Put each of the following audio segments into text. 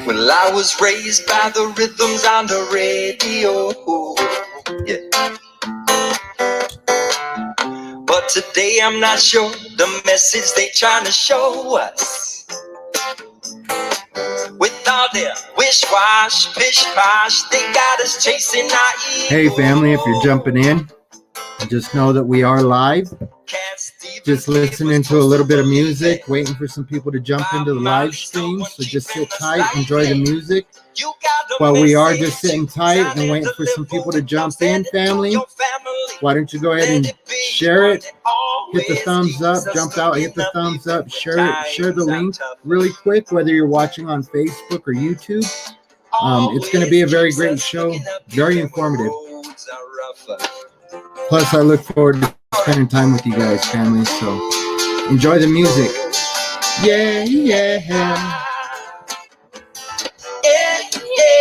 Well, I was raised by the rhythms on the radio. Yeah. But today I'm not sure the message they trying to show us. With all their wish-wash, pish-posh, they got us chasing our ego. Hey family, if you're jumping in, just know that we are live. Just listening to a little bit of music, waiting for some people to jump into the live stream. So just sit tight, enjoy the music. While we are just sitting tight and waiting for some people to jump in, family, why don't you go ahead and share it, hit the thumbs up, jump out, hit the thumbs up, share it, share the link really quick, whether you're watching on Facebook or YouTube. It's going to be a very great show, very informative. Plus, I look forward to spending time with you guys, family, so enjoy the music. Yeah, yeah.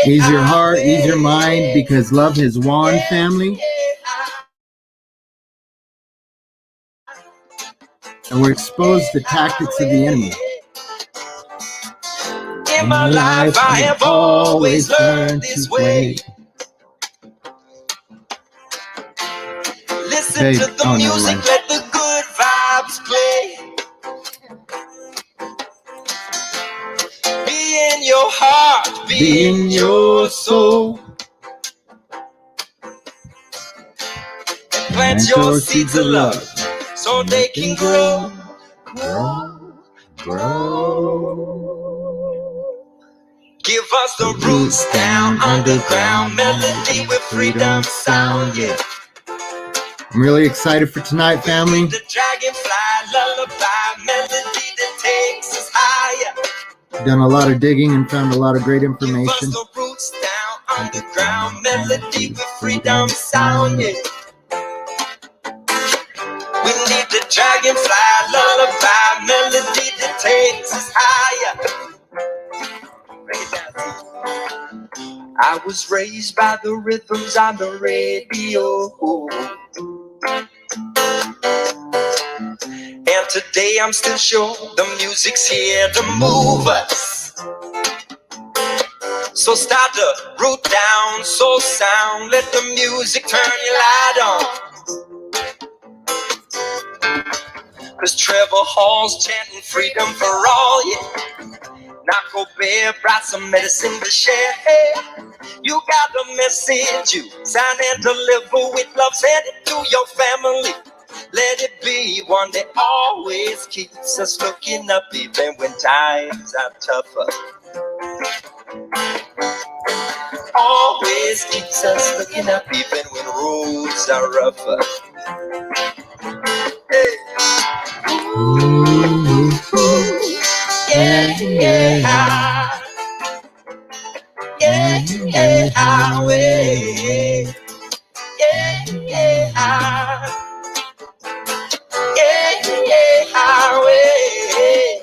Ease your heart, ease your mind, because love has won, family. And we're exposed to tactics of the enemy. In my life, I have always learned this way. Listen to the music, let the good vibes play. Be in your heart, be in your soul. And plant your seeds of love so they can grow, grow, grow. Give us the roots down, underground melody with freedom sound, yeah. I'm really excited for tonight, family. The dragonfly lullaby melody that takes us higher. Done a lot of digging and found a lot of great information. Give us the roots down, underground melody with freedom sound, yeah. We need the dragonfly lullaby melody that takes us higher. I was raised by the rhythms on the radio. And today I'm still sure the music's here to move us. So start the root down, soul sound, let the music turn your light on. Cause Trevor Hall's chanting freedom for all, yeah. Naco Bear brought some medicine to share. You got the message, you sign and deliver with love. Send it to your family. Let it be one that always keeps us looking up, even when times are tougher. Always keeps us looking up, even when roads are rougher. Hey. Ooh, yeah, yeah. Yeah, yeah, highway. Yeah, yeah, yeah, yeah, highway.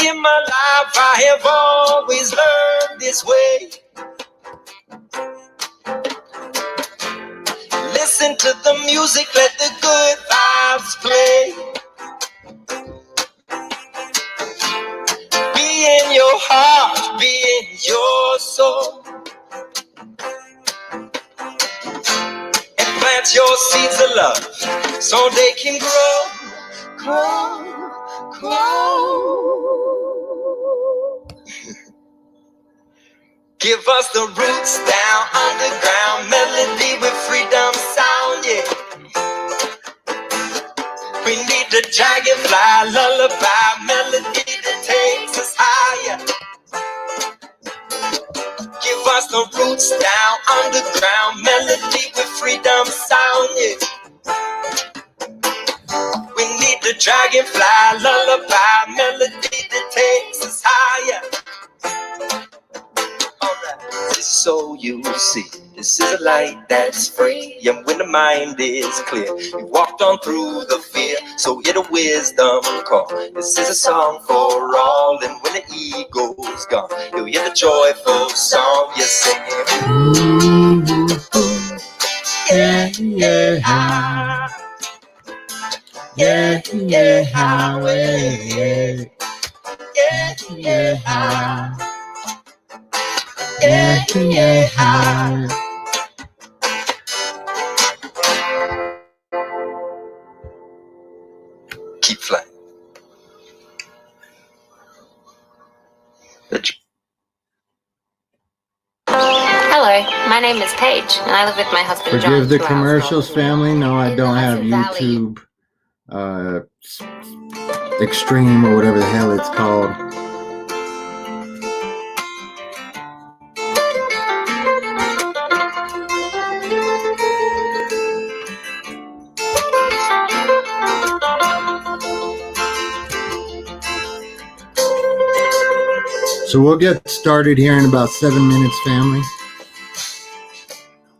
In my life, I have always learned this way. Listen to the music, let the good vibes play. Be in your heart, be in your soul. And plant your seeds of love so they can grow, grow, grow. Give us the roots down, underground melody with freedom sound, yeah. We need the dragonfly lullaby melody that takes us higher. Give us the roots down, underground melody with freedom sound, yeah. We need the dragonfly lullaby melody that takes us higher. So you see, this is a light that's free, and when the mind is clear, you walked on through the fear, so hear the wisdom call. This is a song for all, and when the ego's gone, you'll hear the joyful song you're singing. Yeah, yeah, yeah, yeah, highway. Yeah, yeah. Keep flying. Hello, my name is Paige, and I live with my husband John. Forgive the commercials, family. No, I don't have YouTube Extreme or whatever the hell it's called. So we'll get started here in about 7 minutes, family.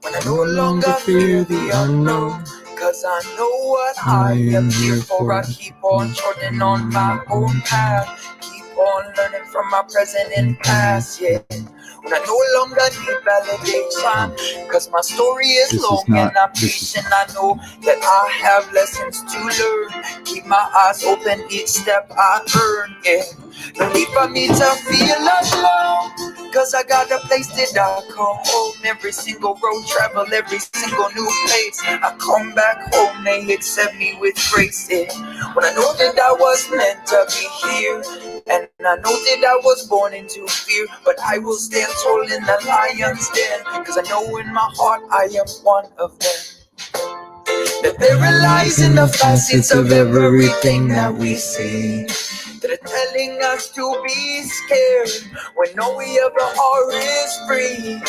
When I no longer fear the unknown, cause I know what I am here for. I keep on trotting on my own path, keep on learning from my present and past, yeah. When I no longer need validation, cause my story is long and I'm patient. I know that I have lessons to learn. Keep my eyes open each step I earn, yeah. No need for me to feel alone, cause I got a place that I call home. Every single road travel, every single new place, I come back home, they accept me with grace, yeah. When I know that I was meant to be here, and I know that I was born into fear, but I will stand tall in the lion's den, cause I know in my heart I am one of them. That there lies in the facets of everything that we see, that are telling us to be scared when all we ever are is free.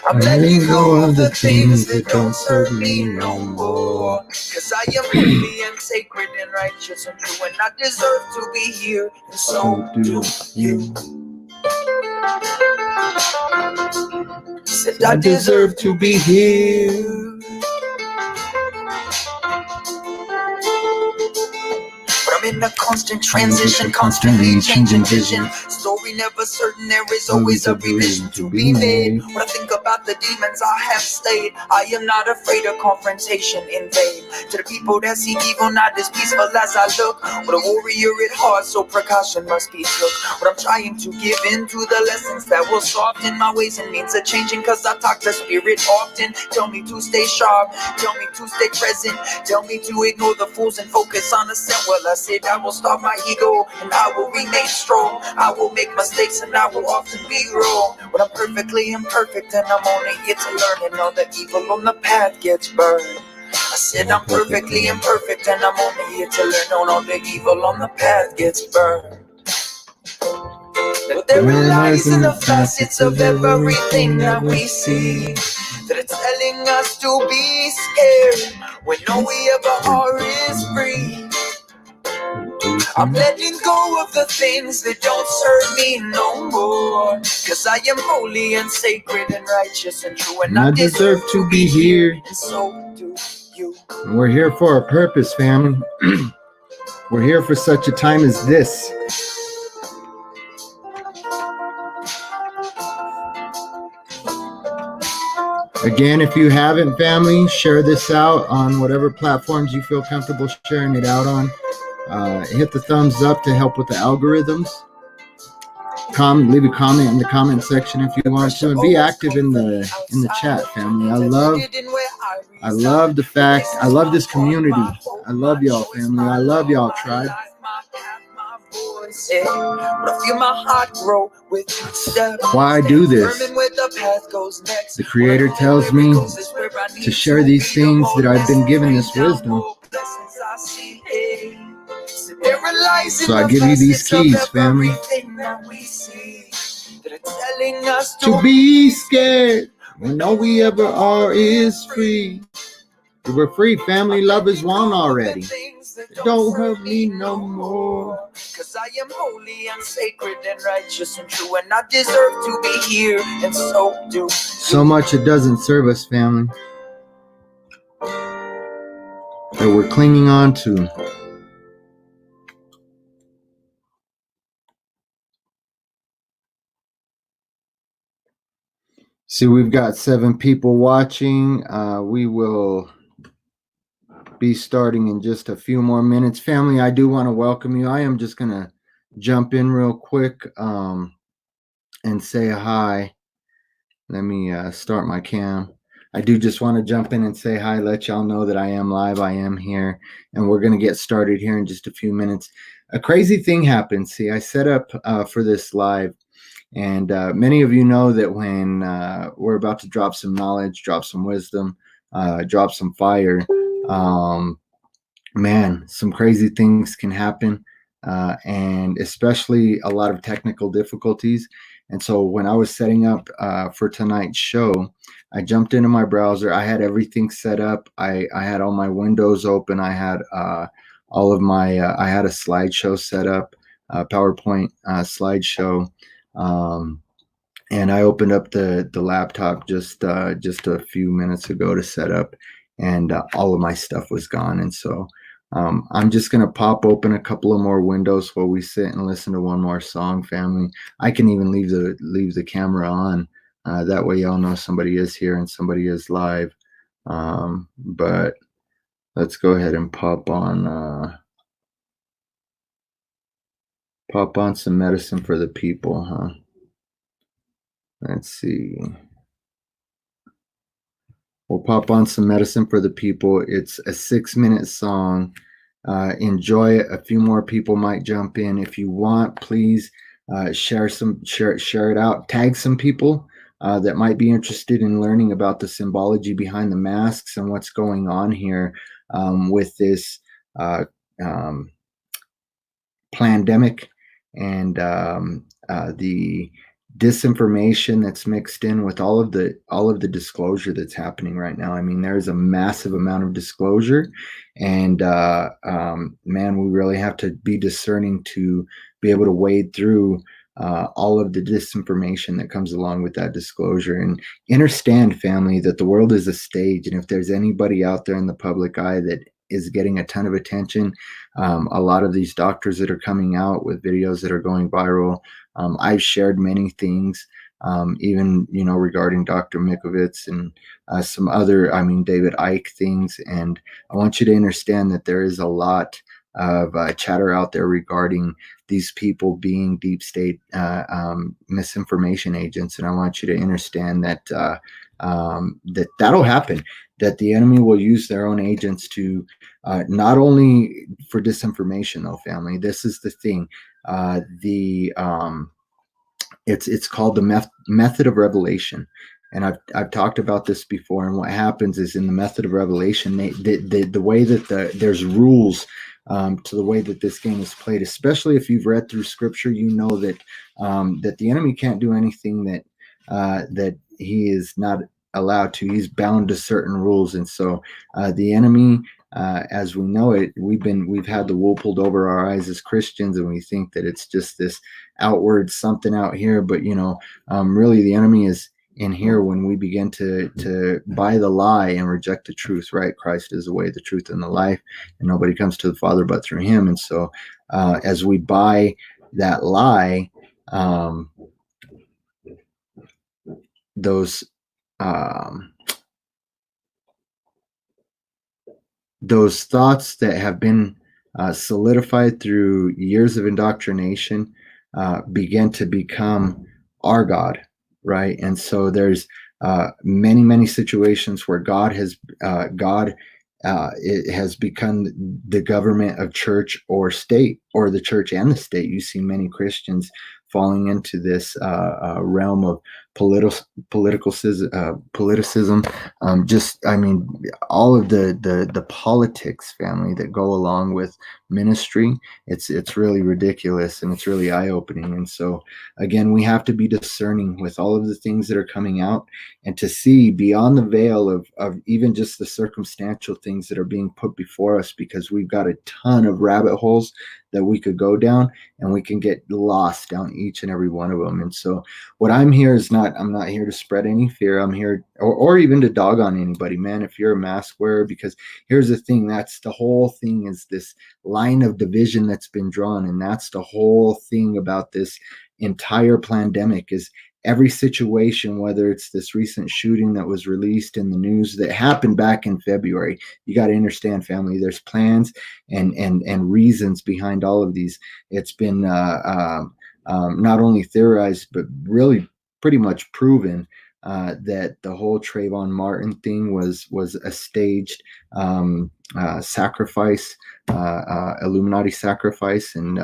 I'm letting go of the things that don't serve me no more, cause I am holy and sacred and righteous and true, and I deserve to be here, and so do you. Said I deserve to be here. But I'm in a constant transition, constantly changing vision. Story never certain, there is always a revision to be made. When I think about the demons I have slayed, I am not afraid of confrontation in vain. To the people that seek evil, not as peaceful as I look, with a warrior at heart, so precaution must be took. But I'm trying to give in to the lessons that will soften my ways and means are changing, cause I talk to spirit often. Tell me to stay sharp, tell me to stay present, tell me to ignore the fools and focus on the sin. Well, I said I will stop my ego and I will remain strong. I will make mistakes and I will often be wrong, but I'm perfectly imperfect and I'm only here to learn, and all the evil on the path gets burned. I said I'm perfectly imperfect and I'm only here to learn, and all the evil on the path gets burned. But there lies in the facets of everything that we see, that are telling us to be scared when all we ever are is free. I'm letting go of the things that don't serve me no more, cause I am holy and sacred and righteous and true, and I deserve to be here, and so do you. We're here for a purpose, family. We're here for such a time as this. Again, if you haven't, family, share this out on whatever platforms you feel comfortable sharing it out on. Hit the thumbs up to help with the algorithms. Leave a comment in the comment section if you want to, and be active in the chat, family. I love the fact, I love this community. I love y'all, family. I love y'all, tribe. Why I do this, the Creator tells me to share these things that I've been given this wisdom. So I give you these keys, family. To be scared when all we ever are is free. We're free, family. Love is one already. Don't hurt me no more, cause I am holy and sacred and righteous and true, and I deserve to be here, and so do. So much it doesn't serve us, family, that we're clinging on to. See, we've got 7 people watching. We will be starting in just a few more minutes. Family, I do want to welcome you. I am just going to jump in real quick and say hi. Let me start my cam. I do just want to jump in and say hi, let y'all know that I am live. I am here, and we're going to get started here in just a few minutes. A crazy thing happened. See, I set up for this live, and many of you know that when we're about to drop some knowledge, drop some wisdom, drop some fire, man, some crazy things can happen, and especially a lot of technical difficulties. And so when I was setting up for tonight's show, I jumped into my browser. I had everything set up. I had all my windows open. I had all of my, I had a slideshow set up, PowerPoint slideshow. And I opened up the laptop just a few minutes ago to set up, and all of my stuff was gone. And so I'm just gonna pop open a couple of more windows while we sit and listen to one more song, family. I can even leave the camera on. That way, y'all know somebody is here and somebody is live. But let's go ahead and pop on some medicine for the people, huh? Let's see. We'll pop on some medicine for the people. It's a 6-minute song. Enjoy it. A few more people might jump in. If you want, please share it out. Tag some people that might be interested in learning about the symbology behind the masks and what's going on here with this pandemic and the disinformation that's mixed in with all of the disclosure that's happening right now. I mean, there's a massive amount of disclosure, and man, we really have to be discerning to be able to wade through all of the disinformation that comes along with that disclosure, and understand, family, that the world is a stage. And if there's anybody out there in the public eye that is getting a ton of attention, a lot of these doctors that are coming out with videos that are going viral, I've shared many things, even, regarding Dr. Mikovits and some other, David Icke things. And I want you to understand that there is a lot of chatter out there regarding these people being deep state misinformation agents. And I want you to understand that that'll happen, that the enemy will use their own agents to not only for disinformation, though, family. This is the thing. It's called the method of revelation, and I've talked about this before. And what happens is, in the method of revelation, the way that there's rules to the way that this game is played. Especially if you've read through Scripture, you know that that the enemy can't do anything that he is not allowed to. He's bound to certain rules, and so the enemy, as we know it, we've had the wool pulled over our eyes as Christians, and we think that it's just this outward something out here. But really, the enemy is in here when we begin to buy the lie and reject the truth. Right? Christ is the way, the truth, and the life, and nobody comes to the Father but through Him. And so, as we buy that lie, those thoughts that have been solidified through years of indoctrination begin to become our God, right? And so there's many situations where God it has become the government of church or state, or the church and the state. You see many Christians falling into this realm of politicism. All of the politics, family, that go along with ministry. It's really ridiculous, and it's really eye-opening. And so, again, we have to be discerning with all of the things that are coming out, and to see beyond the veil of even just the circumstantial things that are being put before us, because we've got a ton of rabbit holes that we could go down, and we can get lost down each and every one of them. And so what I'm here is I'm not here to spread any fear. I'm here, or even to dog on anybody, man, if you're a mask wearer, because here's the thing. That's the whole thing, is this line of division that's been drawn. And that's the whole thing about this entire pandemic, is every situation, whether it's this recent shooting that was released in the news that happened back in February. You got to understand, family, there's plans and reasons behind all of these. It's been not only theorized, but really pretty much proven that the whole Trayvon Martin thing was a staged sacrifice, Illuminati sacrifice, and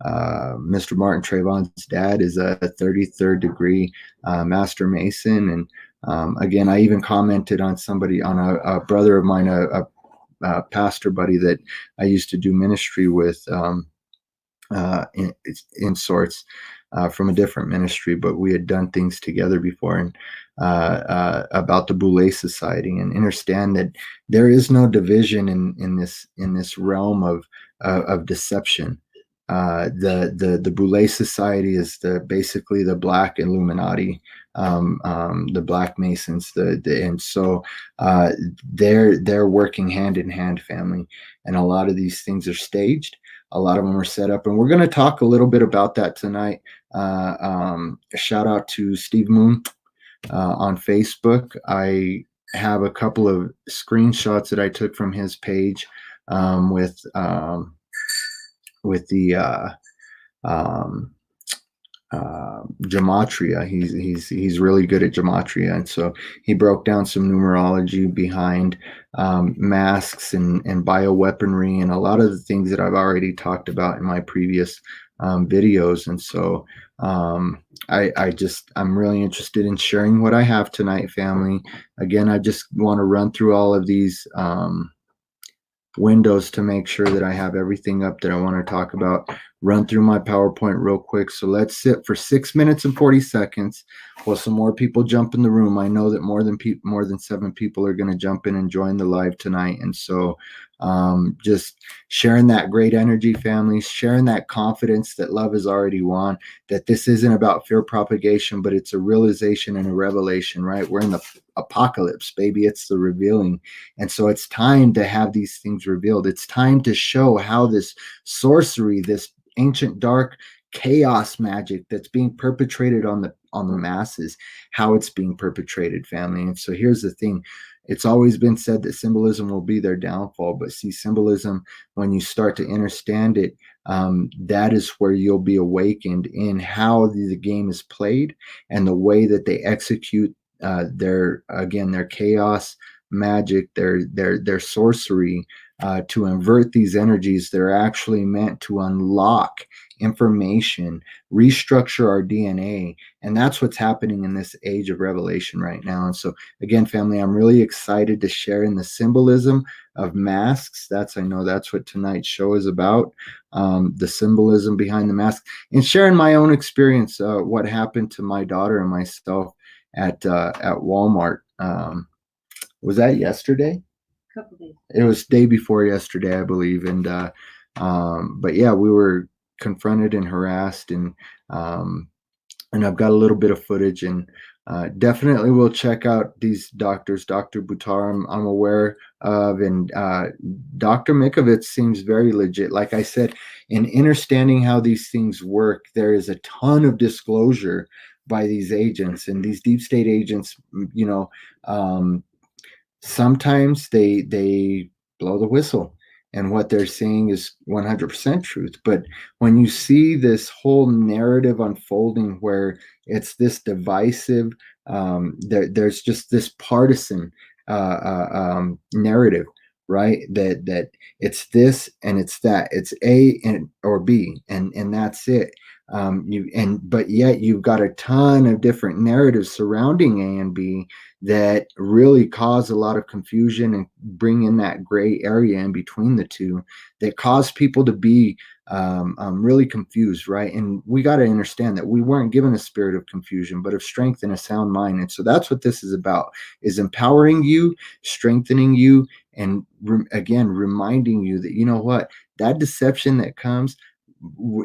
Mr. Martin, Trayvon's dad, is a 33rd degree master Mason. And again, I even commented on somebody, on a brother of mine, a pastor buddy that I used to do ministry with, in sorts, from a different ministry, but we had done things together before, and about the Boule Society, and understand that there is no division in this realm of deception. The Boule Society is basically the Black Illuminati, the Black Masons, and so they're working hand in hand, family, and a lot of these things are staged. A lot of them are set up, and we're going to talk a little bit about that tonight. Shout out to Steve Moon on Facebook. I have a couple of screenshots that I took from his page with the gematria. He's really good at gematria, and so he broke down some numerology behind masks and bioweaponry and a lot of the things that I've already talked about in my previous videos. And so I'm really interested in sharing what I have tonight, family. Again, I just want to run through all of these windows to make sure that I have everything up that I want to talk about. Run through my PowerPoint real quick. So let's sit for 6 minutes and 40 seconds while some more people jump in the room. I know that more than 7 people are going to jump in and join the live tonight. And so just sharing that great energy, family, sharing that confidence that love has already won, that this isn't about fear propagation, but it's a realization and a revelation, right? We're in the apocalypse, baby. It's the revealing. And so it's time to have these things revealed. It's time to show how this sorcery, this ancient dark chaos magic that's being perpetrated on the masses, how it's being perpetrated, family. And so here's the thing. It's always been said that symbolism will be their downfall, but see, symbolism, when you start to understand it, that is where you'll be awakened in how the game is played and the way that they execute their chaos magic, their sorcery, to invert these energies. They're actually meant to unlock information, restructure our DNA. And that's what's happening in this age of revelation right now. And so again, family, I'm really excited to share in the symbolism of masks. I know that's what tonight's show is about. The symbolism behind the mask, and sharing my own experience, what happened to my daughter and myself at Walmart. Was that yesterday? Couple days. It was day before yesterday, I believe. And but yeah, we were confronted and harassed, and I've got a little bit of footage, and definitely we'll check out these doctors. Dr. Butar, I'm aware of, and Dr. Mikovits seems very legit. Like I said, in understanding how these things work, there is a ton of disclosure by these agents, and these deep state agents, you know, sometimes they blow the whistle, and what they're saying is 100% truth. But when you see this whole narrative unfolding where it's this divisive, there's just this partisan narrative, right? That it's this and it's that, it's A or B, and that's it. But yet you've got a ton of different narratives surrounding A and B that really cause a lot of confusion and bring in that gray area in between the two that cause people to be really confused, right? And we got to understand that we weren't given a spirit of confusion, but of strength and a sound mind. And so that's what this is about, is empowering you, strengthening you, and again, reminding you that, you know what, that deception that comes,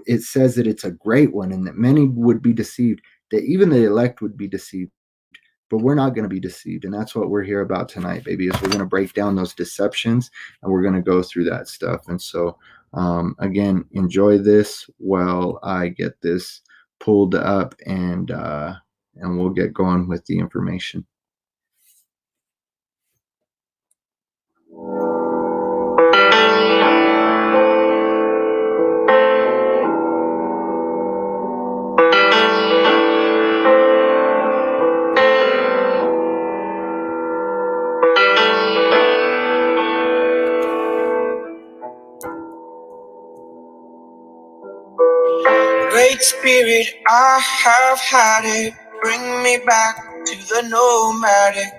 it says that it's a great one, and that many would be deceived, that even the elect would be deceived. But we're not going to be deceived. And that's what we're here about tonight, baby, is we're going to break down those deceptions, and we're going to go through that stuff. And so, again, enjoy this while I get this pulled up, and we'll get going with the information. Great Spirit, I have had it. Bring me back to the nomadic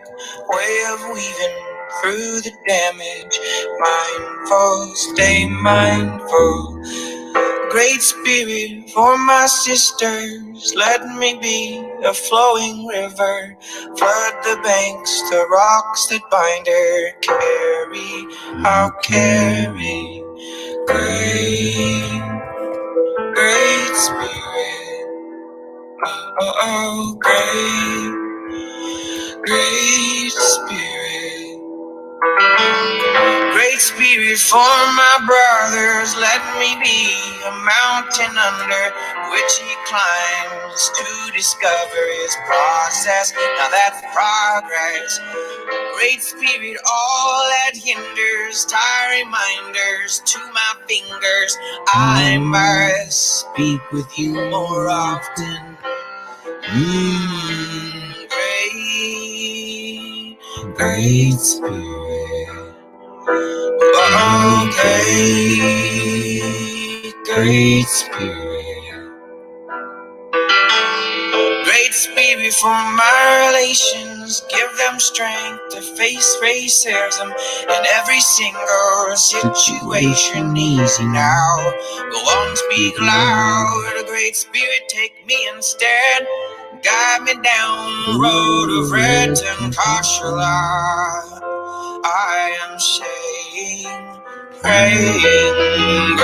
way of weaving through the damage. Mindful, stay mindful. Great Spirit, for my sisters, let me be a flowing river. Flood the banks, the rocks that bind her. Carry, I'll carry. Great Spirit, oh, great Spirit. Great Spirit, for my brothers, let me be a mountain under which he climbs to discover his process. Now that's progress. Great Spirit, all that hinders, tie reminders to my fingers. I must speak with you more often. Great Spirit. Oh, great Spirit. Great Spirit, for my relations, give them strength to face racism in every single situation. Easy now, go on, speak loud. Great Spirit, take me instead. Guide me down the road of red and Kashala. I am saying, praying,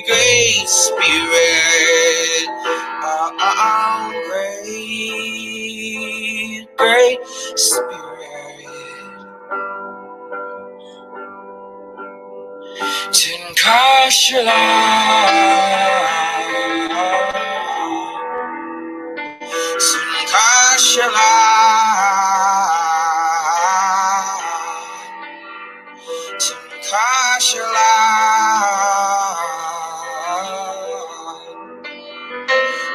great Spirit. Great Spirit. Tinkashala. Tinkashala. Tinkashala.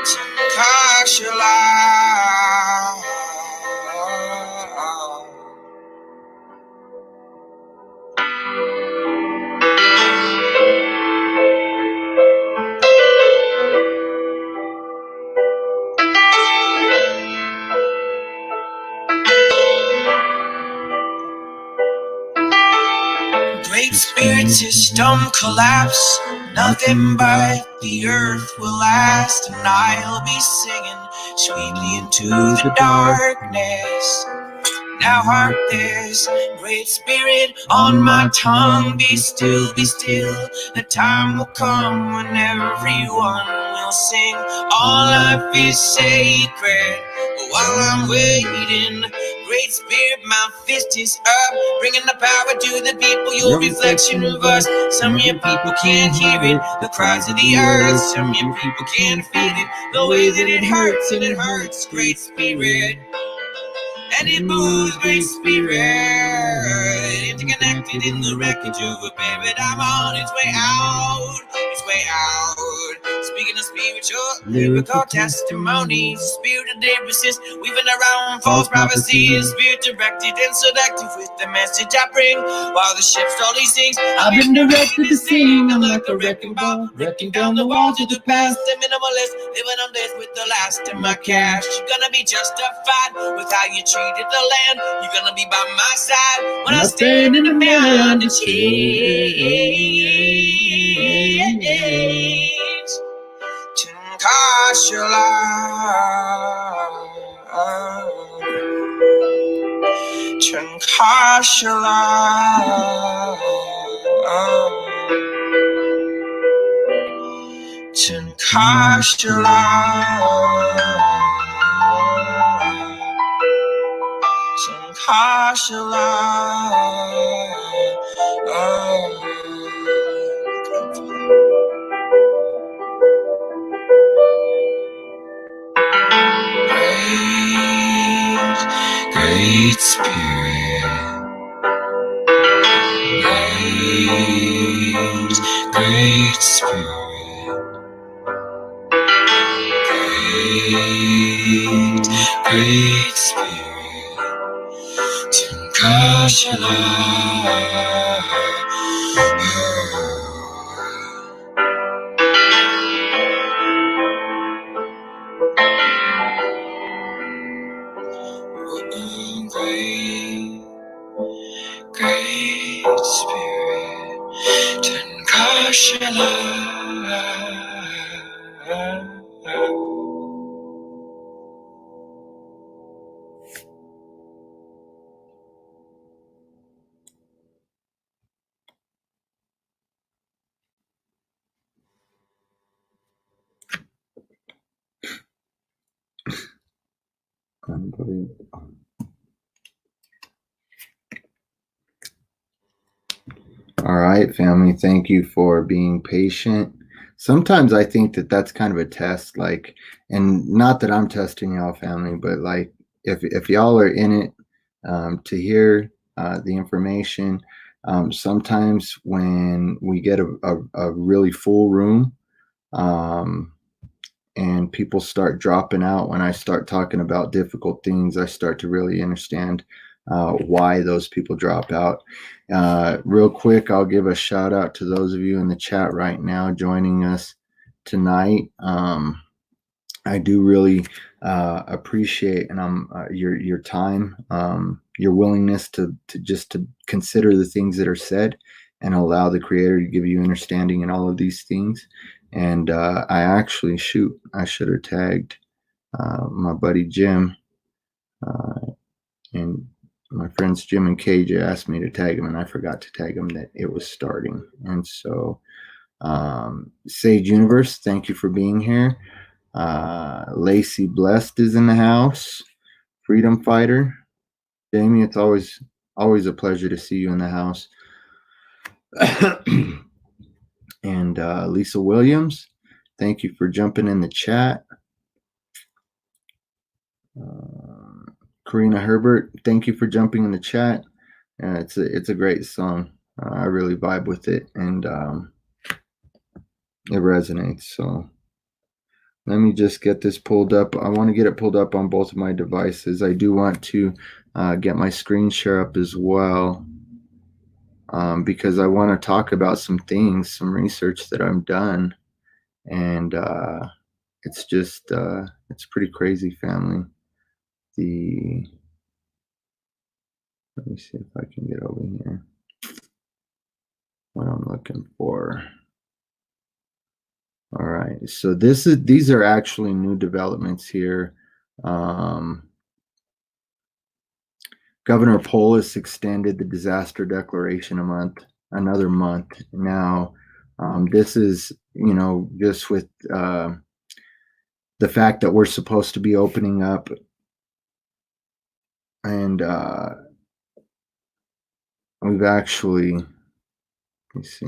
Tinkashala. Great Spirit system collapse. Nothing but the earth will last, and I'll be singing sweetly into the darkness. Now hark this, Great Spirit on my tongue. Be still, be still. The time will come when everyone will sing. All life is sacred. While I'm waiting, Great Spirit, my fist is up, bringing the power to the people. Your reflection of us. Some of your people can't hear it, the cries of the earth. Some of your people can't feel it, the way that it hurts, and it hurts. Great Spirit. And it moves, Great Spirit, interconnected in the wreckage of a paradigm on its way out, its way out. Speaking of spiritual, lyrical testimonies, spirit of differences, weaving around false prophecies, spirit directed and selective with the message I bring. While the ship slowly sinks, I've been directed to sing. I'm like a wrecking ball, wrecking down the walls of the past. The minimalist, living on this with the last of my cash. You're gonna be justified with how you treated the land. You're gonna be by my side when I stand in the mountain change. Tinkashala. Tinkashala. Tinkashala. Tinkashala. Great Spirit, great Spirit, great Spirit, Tinkashala. Great Spirit, Tinkashala. All right, family, thank you for being patient. Sometimes I think that that's kind of a test, like, and not that I'm testing y'all, family, but like if y'all are in it to hear the information, sometimes when we get a really full room, and people start dropping out when I start talking about difficult things, I start to really understand why those people drop out. Real quick, I'll give a shout out to those of you in the chat right now joining us tonight. I do really appreciate your time, your willingness to just to consider the things that are said and allow the Creator to give you understanding in all of these things. And I should have tagged my buddy Jim, and my friends Jim and KJ asked me to tag him, and I forgot to tag him that it was starting. And so, Sage Universe, thank you for being here. Lacey Blessed is in the house. Freedom Fighter, Jamie, it's always a pleasure to see you in the house. And Lisa Williams, thank you for jumping in the chat. Karina Herbert, thank you for jumping in the chat. It's a great song. I really vibe with it, and it resonates. So let me just get this pulled up. I want to get it pulled up on both of my devices. I do want to get my screen share up as well, because I want to talk about some things, some research that I've done, and it's just it's pretty crazy, family. Let me see if I can get over here. What I'm looking for. All right, so these are actually new developments here. Governor Polis extended the disaster declaration another month. Now, this is, just with the fact that we're supposed to be opening up, and we've actually, let me see.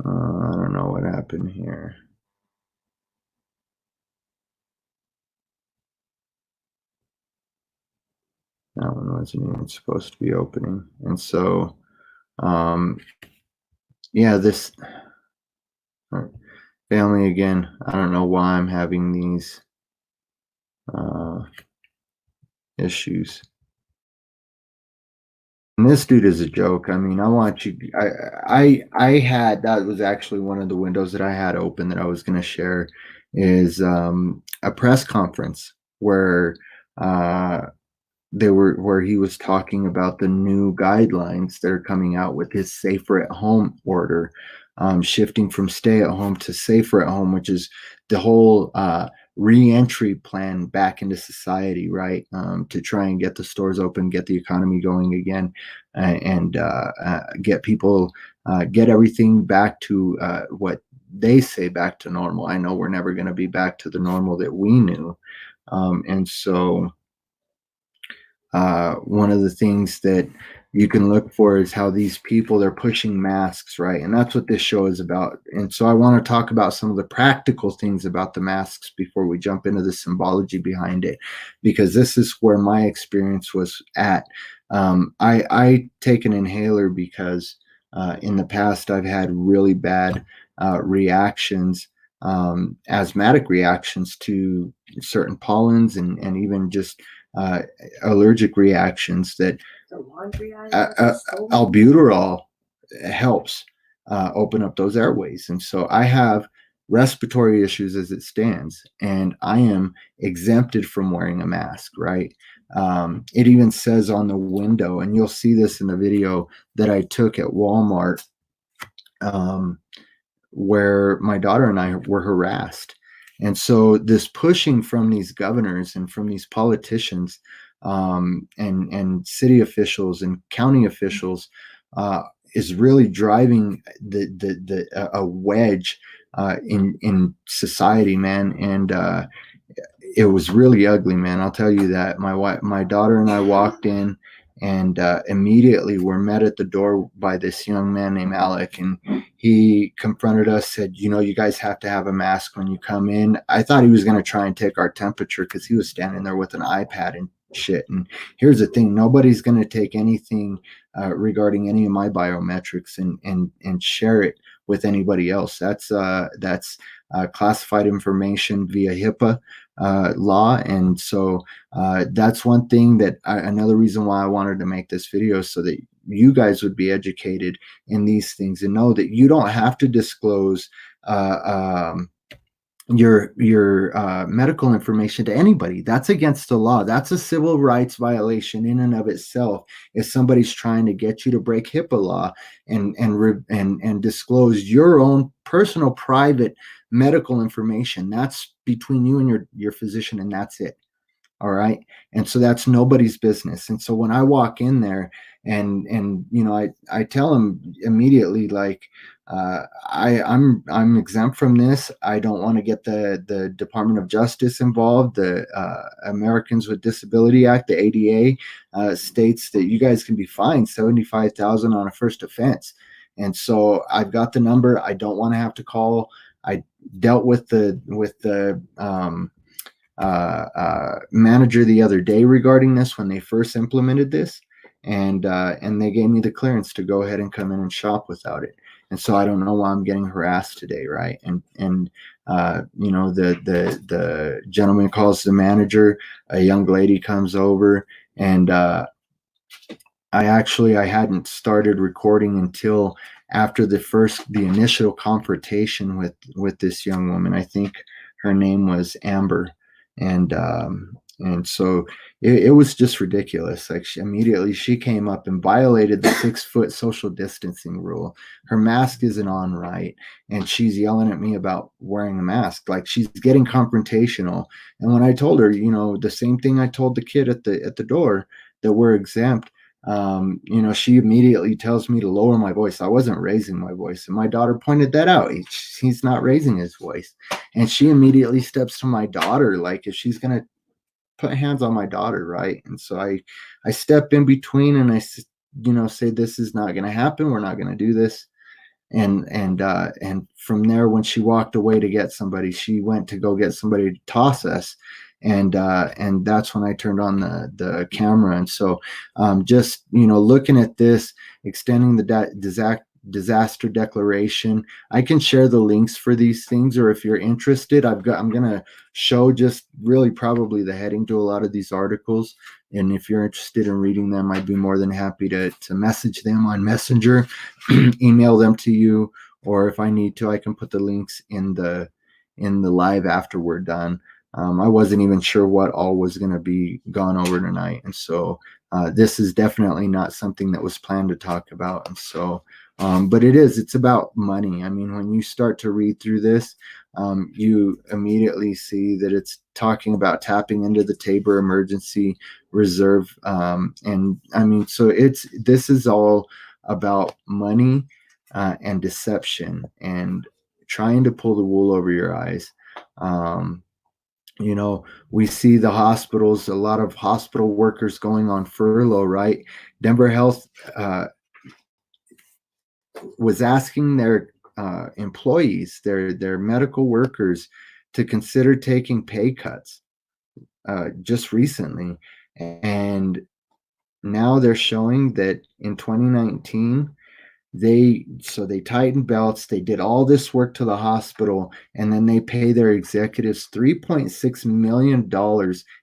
I don't know what happened here. That one wasn't even supposed to be opening. And so, yeah, this family, again, I don't know why I'm having these issues. And this dude is a joke. I mean, I want you, that was actually one of the windows that I had open that I was going to share, is a press conference where where he was talking about the new guidelines that are coming out with his safer at home order, shifting from stay at home to safer at home, which is the whole re-entry plan back into society, right? To try and get the stores open, get the economy going again, and get people, get everything back to what they say back to normal. I know we're never going to be back to the normal that we knew. And so one of the things that you can look for is how these people, they're pushing masks, right? And that's what this show is about. And so I want to talk about some of the practical things about the masks before we jump into the symbology behind it, because this is where my experience was at. I take an inhaler because in the past I've had really bad reactions, asthmatic reactions to certain pollens, and even just uh, allergic reactions that albuterol helps open up those airways. And so I have respiratory issues as it stands, and I am exempted from wearing a mask, right? It even says on the window, and you'll see this in the video that I took at Walmart, where my daughter and I were harassed. And so this pushing from these governors and from these politicians, and city officials and county officials, is really driving a wedge in society, man. And it was really ugly, man. I'll tell you that. My daughter and I walked in, and immediately were met at the door by this young man named Alec, and he confronted us, said, you guys have to have a mask when you come in. I thought he was going to try and take our temperature, because he was standing there with an iPad and shit. And here's the thing: nobody's going to take anything regarding any of my biometrics and share it with anybody else. That's classified information via HIPAA law. And so that's one thing that another reason why I wanted to make this video, so that you guys would be educated in these things and know that you don't have to disclose your medical information to anybody. That's against the law. That's a civil rights violation in and of itself. If somebody's trying to get you to break HIPAA law and disclose your own personal private medical information, that's between you and your physician, and that's it. All right. And so that's nobody's business. And so when I walk in there, and I tell them immediately, like, I'm exempt from this. I don't want to get the Department of Justice involved. The Americans with Disability Act, the ADA, states that you guys can be fined $75,000 on a first offense. And so I've got the number. I don't want to have to call. I dealt with the manager the other day regarding this when they first implemented this, and they gave me the clearance to go ahead and come in and shop without it. And so I don't know why I'm getting harassed today, right? And the gentleman calls the manager, a young lady comes over, and I hadn't started recording until after the initial confrontation with this young woman. I think her name was Amber. And so it was just ridiculous. Like, immediately she came up and violated the 6-foot social distancing rule. Her mask isn't on right, and she's yelling at me about wearing a mask. Like, she's getting confrontational. And when I told her, the same thing I told the kid at the door, that we're exempt, she immediately tells me to lower my voice. I wasn't raising my voice, and my daughter pointed that out. He's not raising his voice. And she immediately steps to my daughter, like if she's going to put hands on my daughter, right? And so I step in between, and I say, this is not going to happen. We're not going to do this. And from there, when she walked away to get somebody, she went to go get somebody to toss us. And that's when I turned on the camera. And so just looking at this, extending the disaster declaration, I can share the links for these things, or if you're interested, I'm gonna show just really probably the heading to a lot of these articles. And if you're interested in reading them, I'd be more than happy to message them on Messenger, email them to you, or if I need to, I can put the links in the live after we're done. I wasn't even sure what all was going to be gone over tonight. And so this is definitely not something that was planned to talk about. And so, but it's about money. I mean, when you start to read through this, you immediately see that it's talking about tapping into the Tabor Emergency Reserve. And I mean, so this is all about money and deception and trying to pull the wool over your eyes. You know, we see the hospitals, a lot of hospital workers going on furlough, right? Denver Health was asking their employees, their medical workers, to consider taking pay cuts just recently. And now they're showing that in 2019, they tightened belts, they did all this work to the hospital, and then they pay their executives $3.6 million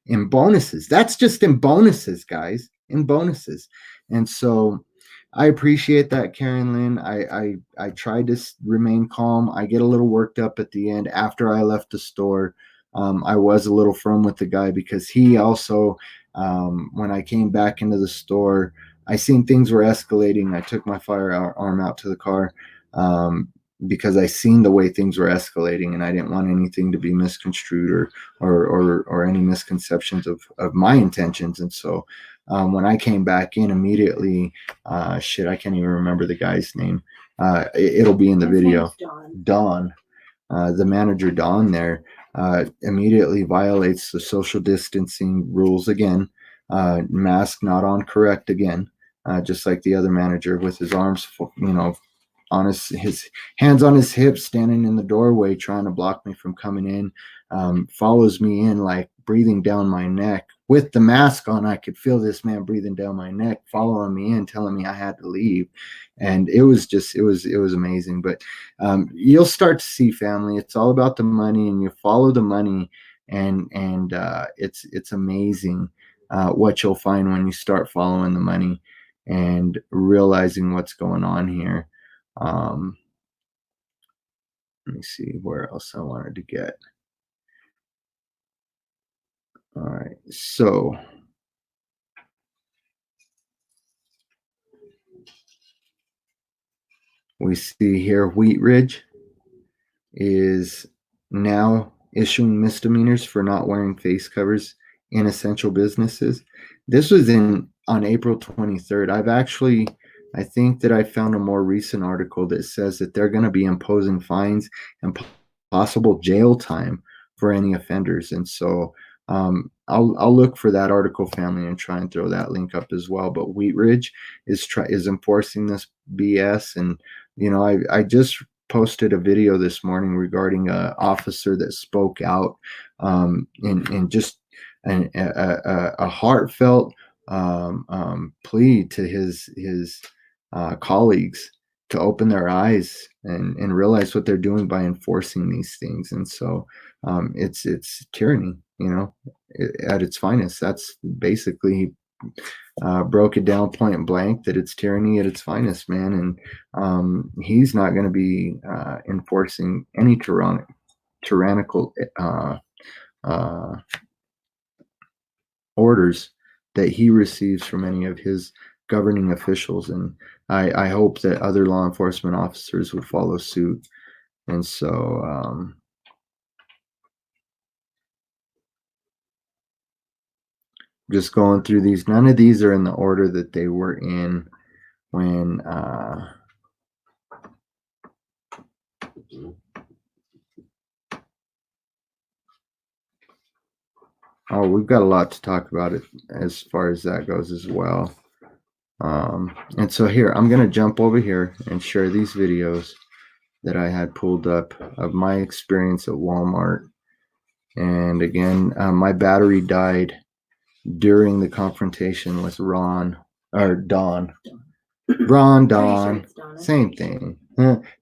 in bonuses. That's just in bonuses, guys, in bonuses. And so I appreciate that, Karen Lynn. I tried to remain calm. I get a little worked up at the end after I left the store. I was a little firm with the guy because he also, when I came back into the store, I seen things were escalating. I took my firearm out to the car because I seen the way things were escalating, and I didn't want anything to be misconstrued or any misconceptions of my intentions. And so when I came back in immediately, I can't even remember the guy's name. It'll be in the video. Don, the manager Don there, immediately violates the social distancing rules again. Mask not on correct again. Just like the other manager, with his arms, on his hands on his hips, standing in the doorway, trying to block me from coming in. Follows me in, like breathing down my neck with the mask on. I could feel this man breathing down my neck, following me in, telling me I had to leave. And it was amazing. But you'll start to see, family, it's all about the money, and you follow the money, and it's amazing what you'll find when you start following the money and realizing what's going on here. Let me see where else I wanted to get. All right, so we see here Wheat Ridge is now issuing misdemeanors for not wearing face covers in essential businesses. This was on April 23rd. I think that I found a more recent article that says that they're going to be imposing fines and possible jail time for any offenders. And so I'll look for that article, family, and try and throw that link up as well. But Wheat Ridge is enforcing this BS. And I just posted a video this morning regarding an officer that spoke out in just a heartfelt plea to his colleagues to open their eyes and realize what they're doing by enforcing these things. And so it's tyranny, at its finest. That's basically broke it down point blank, that it's tyranny at its finest, man. And he's not going to be enforcing any tyrannical orders that he receives from any of his governing officials. And I hope that other law enforcement officers would follow suit. And so just going through these, none of these are in the order that they were in when we've got a lot to talk about it as far as that goes as well. And so here, I'm going to jump over here and share these videos that I had pulled up of my experience at Walmart. And again, my battery died during the confrontation with Don. Same thing.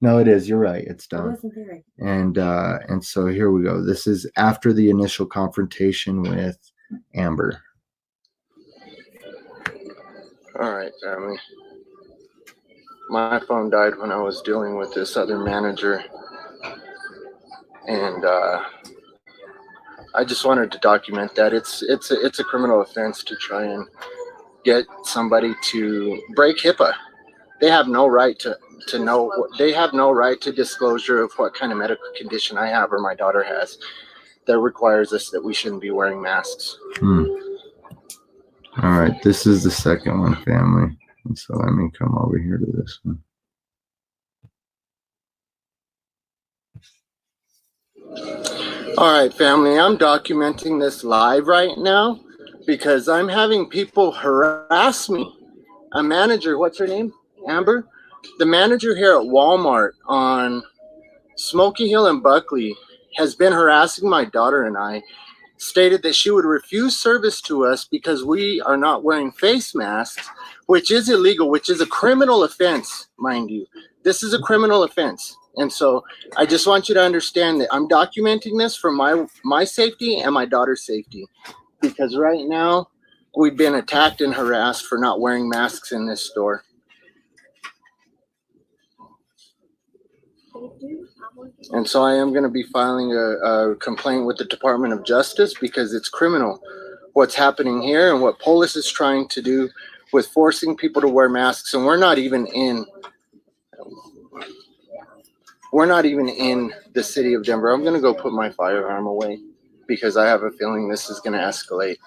No, it is. You're right. It's Don. And so here we go. This is after the initial confrontation with Amber. All right, family. My phone died when I was dealing with this other manager, and I just wanted to document that it's a criminal offense to try and get somebody to break HIPAA. They have no right to know. They have no right to disclosure of what kind of medical condition I have or my daughter has that requires us that we shouldn't be wearing masks. All right, this is the second one, family. And so let me come over here to this one. All right, family, I'm documenting this live right now because I'm having people harass me. A manager, what's her name? Amber? The manager here at Walmart on Smoky Hill and Buckley has been harassing my daughter and I, stated that she would refuse service to us because we are not wearing face masks, which is illegal, which is a criminal offense, mind you. This is a criminal offense. And so I just want you to understand that I'm documenting this for my safety and my daughter's safety, because right now we've been attacked and harassed for not wearing masks in this store. And so I am going to be filing a complaint with the Department of Justice because it's criminal what's happening here and what Polis is trying to do with forcing people to wear masks. And we're not even in the city of Denver. I'm going to go put my firearm away because I have a feeling this is going to escalate.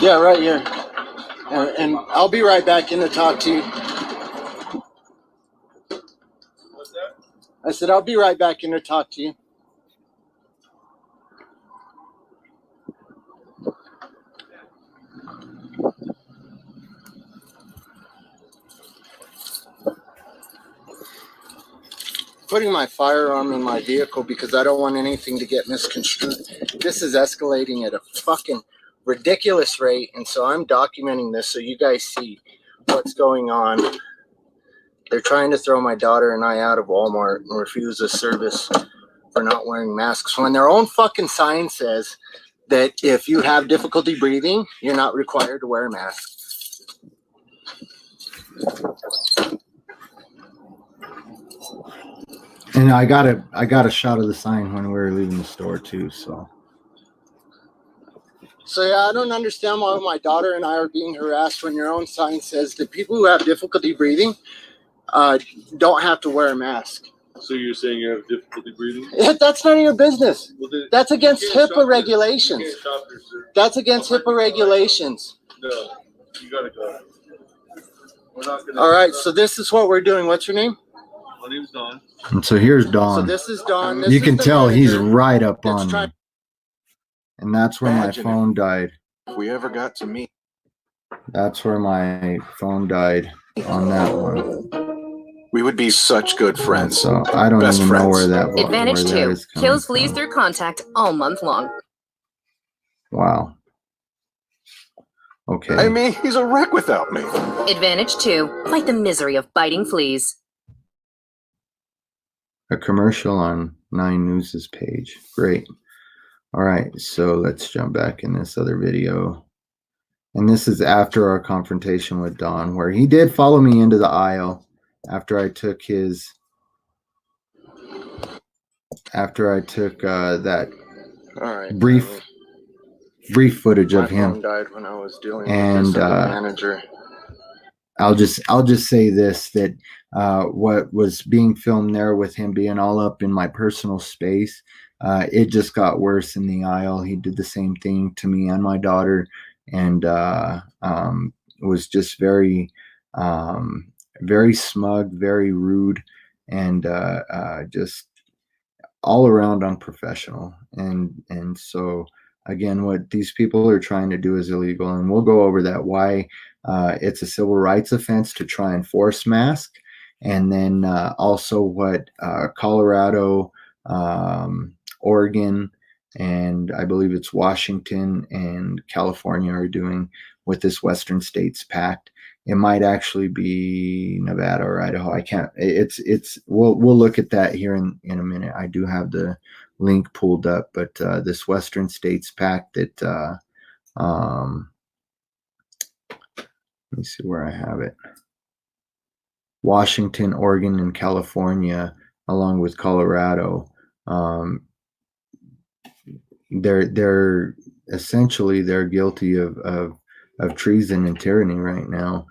Yeah, right here. And I'll be right back in to talk to you. What's that? I said, I'll be right back in to talk to you. Putting my firearm in my vehicle because I don't want anything to get misconstrued. This is escalating at a fucking ridiculous rate, and so I'm documenting this so you guys see what's going on. They're trying to throw my daughter and I out of Walmart and refuse us service for not wearing masks when their own fucking sign says that if you have difficulty breathing, you're not required to wear a mask. And I got a shot of the sign when we were leaving the store too. So yeah, I don't understand why my daughter and I are being harassed when your own sign says that people who have difficulty breathing don't have to wear a mask. So you're saying you have difficulty breathing? That's none of your business. Well, that's against HIPAA regulations. That's against HIPAA regulations. No, you gotta go. We're not gonna. All right, so this is what we're doing. What's your name? My name's Don. and so here's Dawn. So this is Don. You can tell he's right up that's on trying- me. And that's where my Imagine phone died. If we ever got to meet, That's where my phone died on that one. we would be such good friends. So I don't Best even know friends. where that Advantage where that 2. is coming Kills fleas from. through contact all month long. Wow. Okay. I mean, he's a wreck without me. Advantage 2. Fight the misery of biting fleas. A commercial on 9 News's page. Great. All right, so let's jump back in this other video. And this is after our confrontation with Don, where he did follow me into the aisle after I took his that All right. brief footage My of him. phone died when I was dealing And, with this other manager. I'll just say this, that what was being filmed there with him being all up in my personal space, it just got worse in the aisle. He did the same thing to me and my daughter, and was just very smug, very rude, and just all around unprofessional. And so again, what these people are trying to do is illegal, and we'll go over that, why it's a civil rights offense to try and force mask, and then also what Colorado, Oregon, and I believe it's Washington and California are doing with this Western States Pact. It might actually be Nevada or Idaho. I can't. We'll look at that here in a minute. I do have the link pulled up, but this Western States Pact that let me see where I have it. Washington, Oregon, and California, along with Colorado, they're essentially guilty of treason and tyranny right now.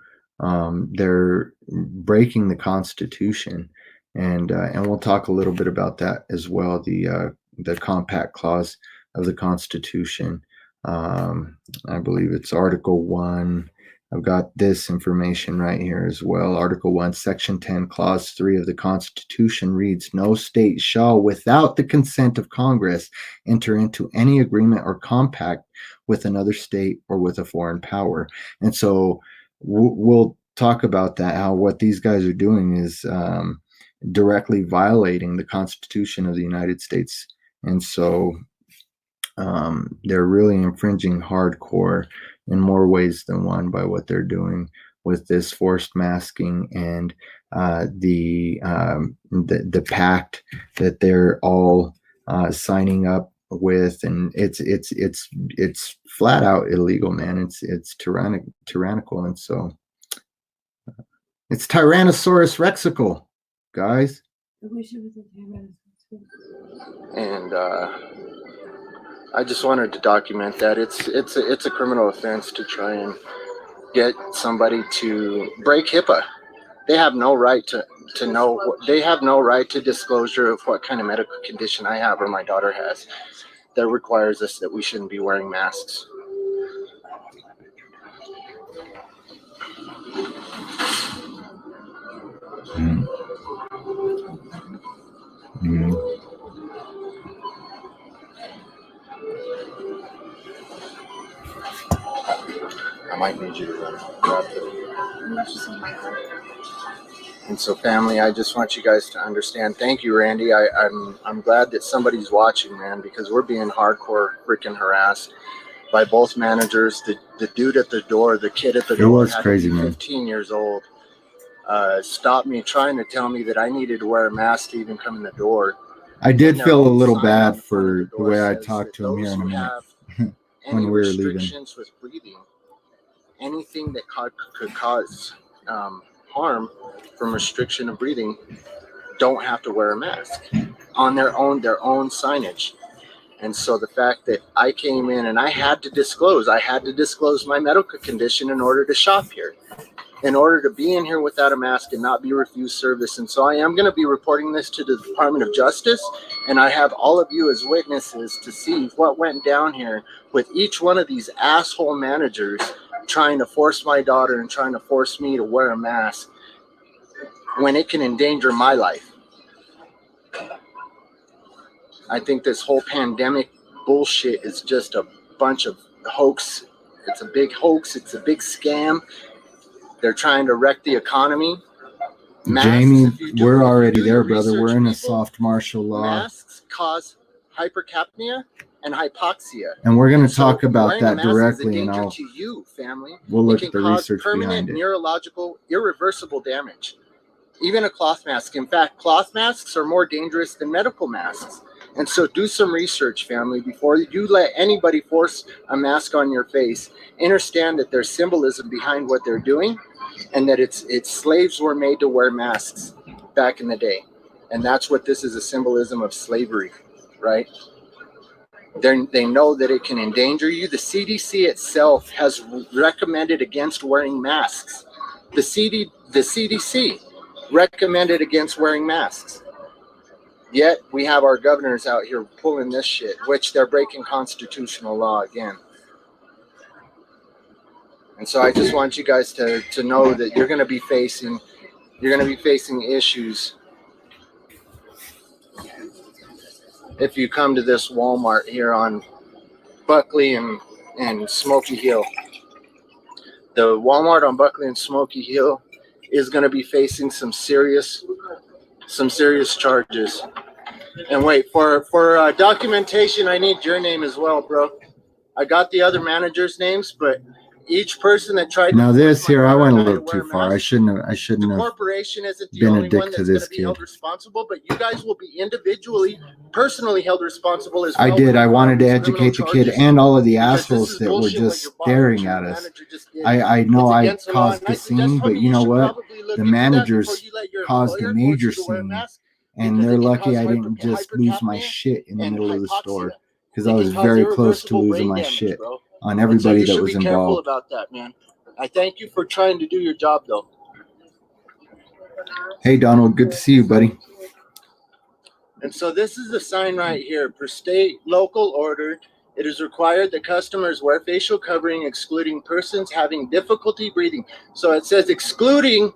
They're breaking the Constitution, and we'll talk a little bit about that as well. The compact clause of the Constitution. I believe it's Article 1. I've got this information right here as well. Article 1, Section 10, Clause 3 of the Constitution reads, no state shall, without the consent of Congress, enter into any agreement or compact with another state or with a foreign power. And so we'll talk about that, how what these guys are doing is directly violating the Constitution of the United States. And so they're really infringing hardcore in more ways than one by what they're doing with this forced masking and the pact that they're all signing up with, and it's flat out illegal, man. It's tyrannical, and so it's Tyrannosaurus rexical, guys. And I just wanted to document that it's a criminal offense to try and get somebody to break HIPAA. They have no right to know. They have no right to disclosure of what kind of medical condition I have or my daughter has that requires us that we shouldn't be wearing masks. I might need you to grab the. And so, family, I just want you guys to understand. Thank you, Randy. I'm glad that somebody's watching, man, because we're being hardcore freaking harassed by both managers. The dude at the door, the kid at the door, was crazy, man. 15 years old, stopped me trying to tell me that I needed to wear a mask to even come in the door. I did feel a little bad for the way I talked to him here in a minute when we were leaving. Restrictions with breathing, anything that could cause harm from restriction of breathing, don't have to wear a mask on their own signage. And so the fact that I came in and I had to disclose my medical condition in order to shop here, in order to be in here without a mask and not be refused service. And so I am going to be reporting this to the Department of Justice, and I have all of you as witnesses to see what went down here with each one of these asshole managers trying to force my daughter and trying to force me to wear a mask when it can endanger my life. I think this whole pandemic bullshit is just a bunch of hoax. It's a big hoax. It's a big scam. They're trying to wreck the economy. Masks, Jamie, we're already there, brother. We're in a soft martial law. Masks cause hypercapnia and hypoxia. And we're going to talk about that directly, and to you, family. We'll look at the research behind permanent it. Neurological, irreversible damage. Even a cloth mask. In fact, cloth masks are more dangerous than medical masks. And so do some research, family, before you let anybody force a mask on your face. Understand that there's symbolism behind what they're doing, and that it's slaves were made to wear masks back in the day. And that's what this is, a symbolism of slavery, right? They know that it can endanger you. The CDC itself has recommended against wearing masks. The CDC recommended against wearing masks. Yet we have our governors out here pulling this shit, which they're breaking constitutional law again. And so I just want you guys to know that you're going to be facing issues if you come to this Walmart here on Buckley and Smoky Hill. The Walmart on Buckley and Smoky Hill is going to be facing some serious charges. And wait, for documentation, I need your name as well, bro. I got the other managers' names, but each person that tried now to this here, I went a little to wear too a far. mask, I shouldn't the have corporation isn't the been a only dick one to that's this going to be kid. held responsible, but you guys will be individually, personally held responsible as well. I did. I wanted to These educate the criminal kid charges, and all of the because this assholes is that were bullshit what just your boss, staring your at us. manager just did. I know It's I against the law, caused and I a suggest scene, but probably you know what? probably look The into that managers before you let your caused a employer major force you to wear a scene, mask, and because they're it can lucky cause I didn't just lose my hypercapnia shit in the and middle of the hypoxia. store, because I It was can cause very close to irreversible losing brain my damage, shit bro. on And so everybody you that should was be careful involved. about that, man. I thank you for trying to do your job, though. Hey, Donald, good to see you, buddy. And so this is the sign right here. Per state, local order, It is required that customers wear facial covering, excluding persons having difficulty breathing. So it says excluding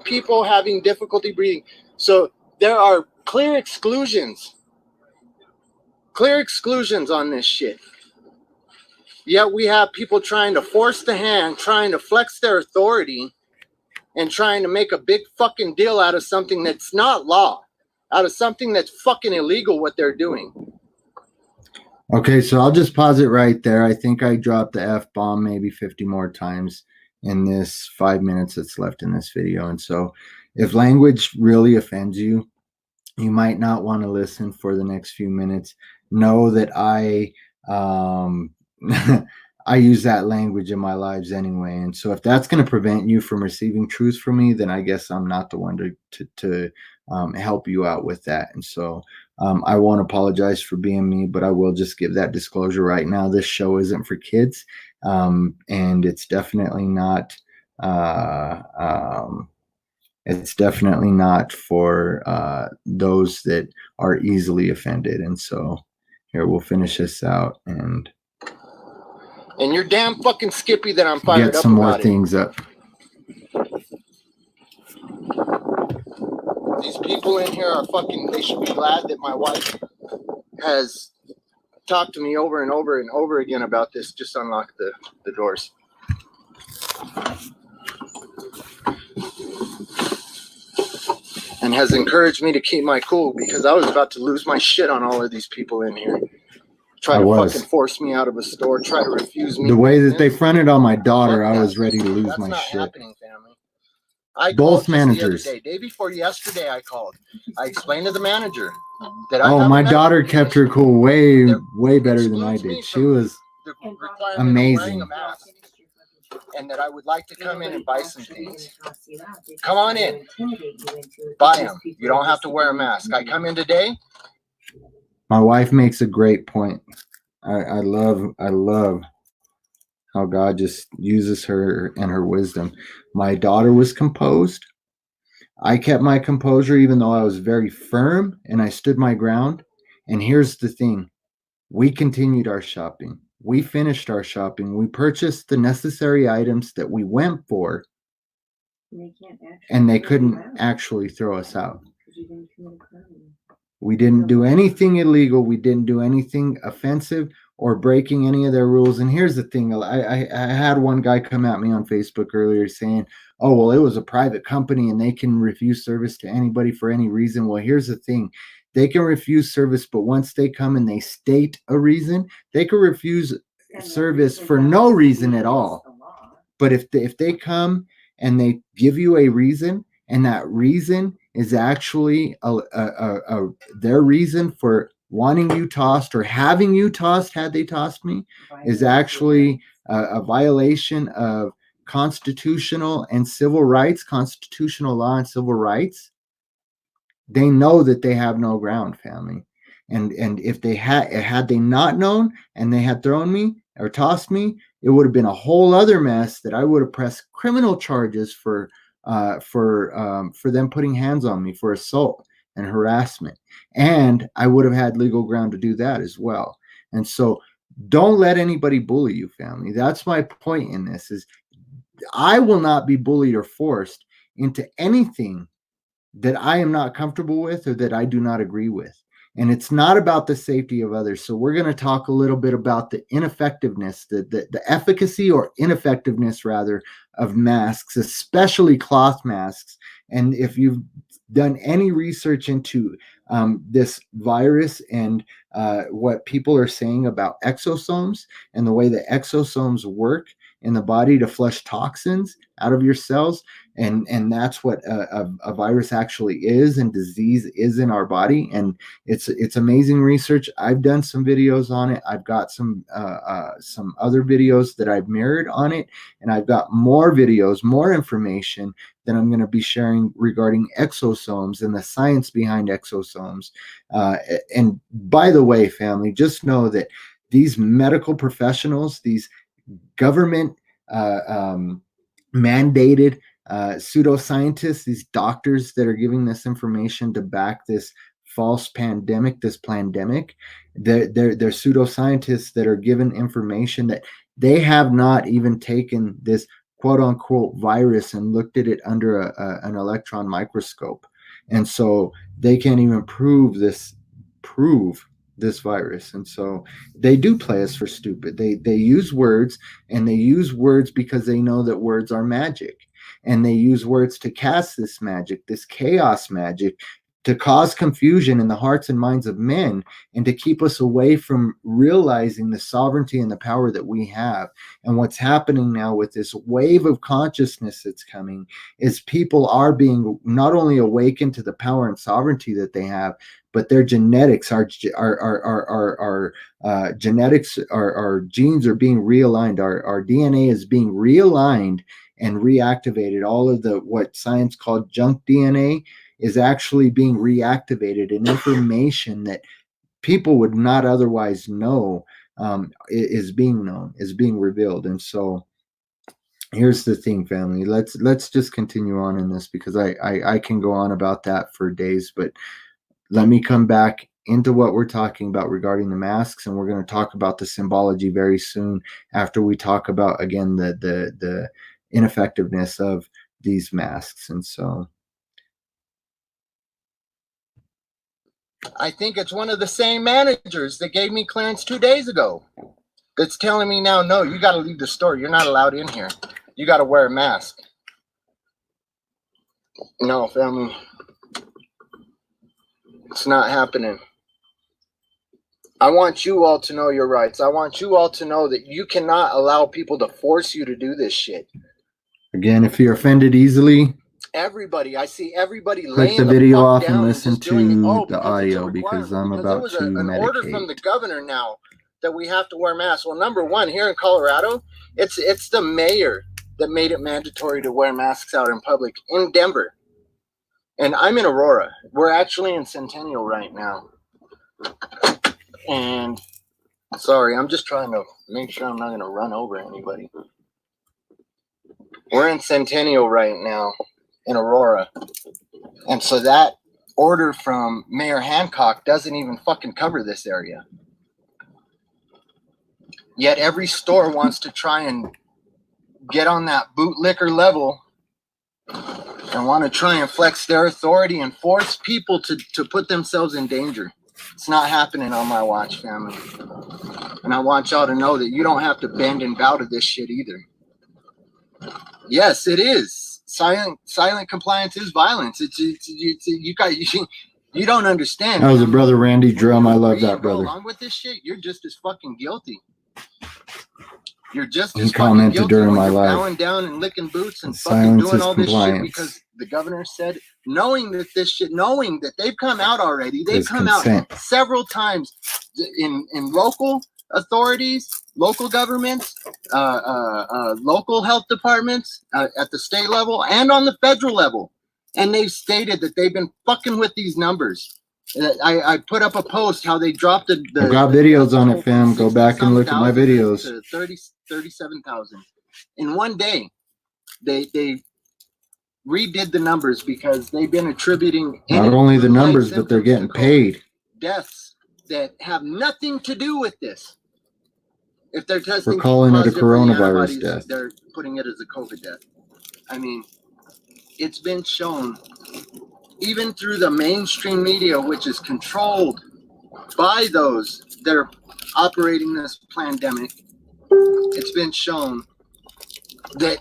people having difficulty breathing. So there are clear exclusions on this shit. Yet we have people trying to force the hand, trying to flex their authority, and trying to make a big fucking deal out of something that's not law, out of something that's fucking illegal what they're doing. Okay, so I'll just pause it right there. I think I dropped the F-bomb maybe 50 more times in this 5 minutes that's left in this video. And so if language really offends you, you might not want to listen for the next few minutes. Know that I I use that language in my lives anyway. And so if that's going to prevent you from receiving truth from me, then I guess I'm not the one to help you out with that. And so I won't apologize for being me, but I will just give that disclosure right now. This show isn't for kids, and it's definitely not for those that are easily offended. And so here, we'll finish this out and you're damn fucking Skippy that I'm fired up about. Get some more things up. These people in here are fucking, they should be glad that my wife has talked to me over and over and over again about this. Just unlock the doors. And has encouraged me to keep my cool because I was about to lose my shit on all of these people in here. Try to fucking force me out of a store, try to refuse me. The way that they fronted on my daughter, I was ready to lose my shit. That's not happening, family. I Both managers. The other day before yesterday, I called. I explained to the manager that my daughter kept her cool way better than I did. She was amazing. And that I would like to come in and buy some things. Come on in. Buy them. You don't have to wear a mask. I come in today. My wife makes a great point. I love how God just uses her and her wisdom. My daughter was composed. I kept my composure even though I was very firm and I stood my ground. And here's the thing. We continued our shopping. We finished our shopping. We purchased the necessary items that we went for. And they couldn't actually throw us out. We didn't do anything illegal. We didn't do anything offensive or breaking any of their rules. And here's the thing. I had one guy come at me on Facebook earlier saying, oh, well, it was a private company and they can refuse service to anybody for any reason. Well, here's the thing. They can refuse service, but once they come and they state a reason, they can refuse service for no reason at all. But if they come and they give you a reason, and that reason is actually their reason for wanting you tossed or having you tossed, had they tossed me, is actually a violation of constitutional and civil rights, constitutional law and civil rights, they know that they have no ground, family. And if they had they not known and they had thrown me or tossed me, it would have been a whole other mess that I would have pressed criminal charges for them putting hands on me for assault and harassment. And I would have had legal ground to do that as well. And so don't let anybody bully you, family. That's my point in this is I will not be bullied or forced into anything that I am not comfortable with or that I do not agree with. And it's not about the safety of others. So we're going to talk a little bit about the ineffectiveness, the efficacy or ineffectiveness rather of masks, especially cloth masks. And if you've done any research into this virus and what people are saying about exosomes and the way that exosomes work in the body to flush toxins out of your cells, and that's what a virus actually is, and disease is in our body. And it's amazing research. I've done some videos on it. I've got some other videos that I've mirrored on it, and I've got more videos, more information that I'm going to be sharing regarding exosomes and the science behind exosomes. And by the way, family, just know that these medical professionals, these government mandated pseudoscientists, these doctors that are giving this information to back this false pandemic, this pandemic. They're pseudoscientists that are given information that they have not even taken this quote unquote virus and looked at it under an electron microscope. And so they can't even prove this virus. And so they do play us for stupid. They use words, and they use words because they know that words are magic. And they use words to cast this magic, this chaos magic, to cause confusion in the hearts and minds of men, and to keep us away from realizing the sovereignty and the power that we have. And what's happening now with this wave of consciousness that's coming is people are being not only awakened to the power and sovereignty that they have, but their genetics, our genetics, our genes are being realigned. Our DNA is being realigned and reactivated. All of the what science called junk DNA is actually being reactivated, and information that people would not otherwise know is being known, is being revealed. And so here's the thing, family. Let's just continue on in this, because I can go on about that for days, but let me come back into what we're talking about regarding the masks, and we're going to talk about the symbology very soon after we talk about, again, the ineffectiveness of these masks. And so I think it's one of the same managers that gave me clearance 2 days ago that's telling me now, no, you got to leave the store. You're not allowed in here. You got to wear a mask. No, family. It's not happening. I want you all to know your rights. I want you all to know that you cannot allow people to force you to do this shit. Again, if you're offended easily, everybody, I see everybody click laying the video off down and listen just doing to it. the audio, because I'm about to an order from medicate. the governor now that we have to wear masks. Well, number one, here in Colorado, it's the mayor that made it mandatory to wear masks out in public in Denver. And I'm in Aurora. We're actually in Centennial right now. And sorry, I'm just trying to make sure I'm not going to run over anybody. We're in Centennial right now in Aurora. And so that order from Mayor Hancock doesn't even fucking cover this area. Yet every store wants to try and get on that bootlicker level and want to try and flex their authority and force people to put themselves in danger. It's not happening on my watch, family. And I want y'all to know that you don't have to bend and bow to this shit either. Yes, it is. Silent compliance is violence. You don't understand. That was a brother Randy Drum. I love that brother. Along with this shit, you're just as fucking guilty. You're just He as commented fucking guilty during when my you're live. bowing down and licking boots and Silence fucking doing is all this compliance. shit because the governor said, knowing that this shit, knowing that they've come out already, they've His come consent. out several times in local authorities, local governments, local health departments at the state level and on the federal level, and they've stated that they've been fucking with these numbers. I put up a post how they dropped the I've got videos on it, fam. Go back and look at my videos. To 37,000 in one day. They redid the numbers because they've been attributing Not only the numbers, but they're getting paid. Deaths that have nothing to do with this. If they're testing, we're calling it a positive for the coronavirus antibodies, death. They're putting it as a COVID death. I mean, it's been shown even through the mainstream media, which is controlled by those that are operating this pandemic. It's been shown that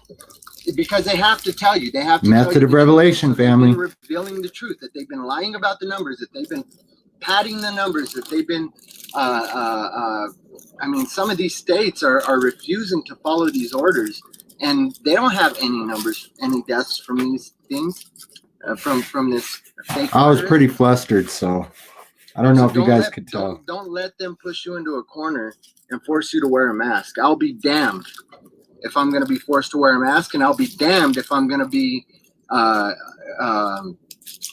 because they have to tell you, they have to method of revelation, family. Revealing the truth, that they've been lying about the numbers, that they've been padding the numbers, that they've been I mean, some of these states are refusing to follow these orders, and they don't have any numbers, any deaths from these things, from this fake I was virus. pretty flustered, so I don't know if you guys could tell. Don't let them push you into a corner and force you to wear a mask. I'll be damned if I'm going to be forced to wear a mask, and I'll be damned if I'm going to be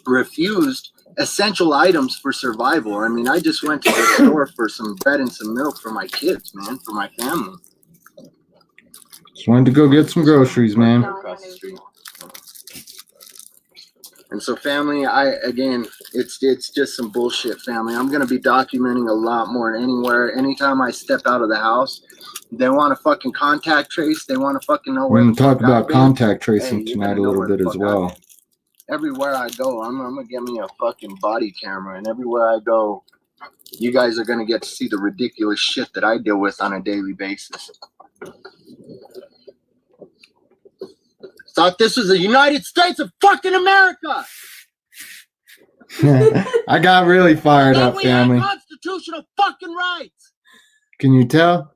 refused essential items for survival. I mean, I just went to the store for some bread and some milk for my kids, man, for my family. Just wanted to go get some groceries, man. Across the street. And so, family, it's just some bullshit, family. I'm gonna be documenting a lot more anywhere. Anytime I step out of the house, they want to fucking contact trace. They want to fucking know We're where going the to talk fuck I've about been. contact tracing Hey, you're tonight gonna a know little where the bit as fuck well. I've been. Everywhere I go, I'm gonna get me a fucking body camera, and everywhere I go, you guys are gonna get to see the ridiculous shit that I deal with on a daily basis. Thought this was the United States of fucking America. I got really fired Thought up, we had family. constitutional fucking rights. Can you tell?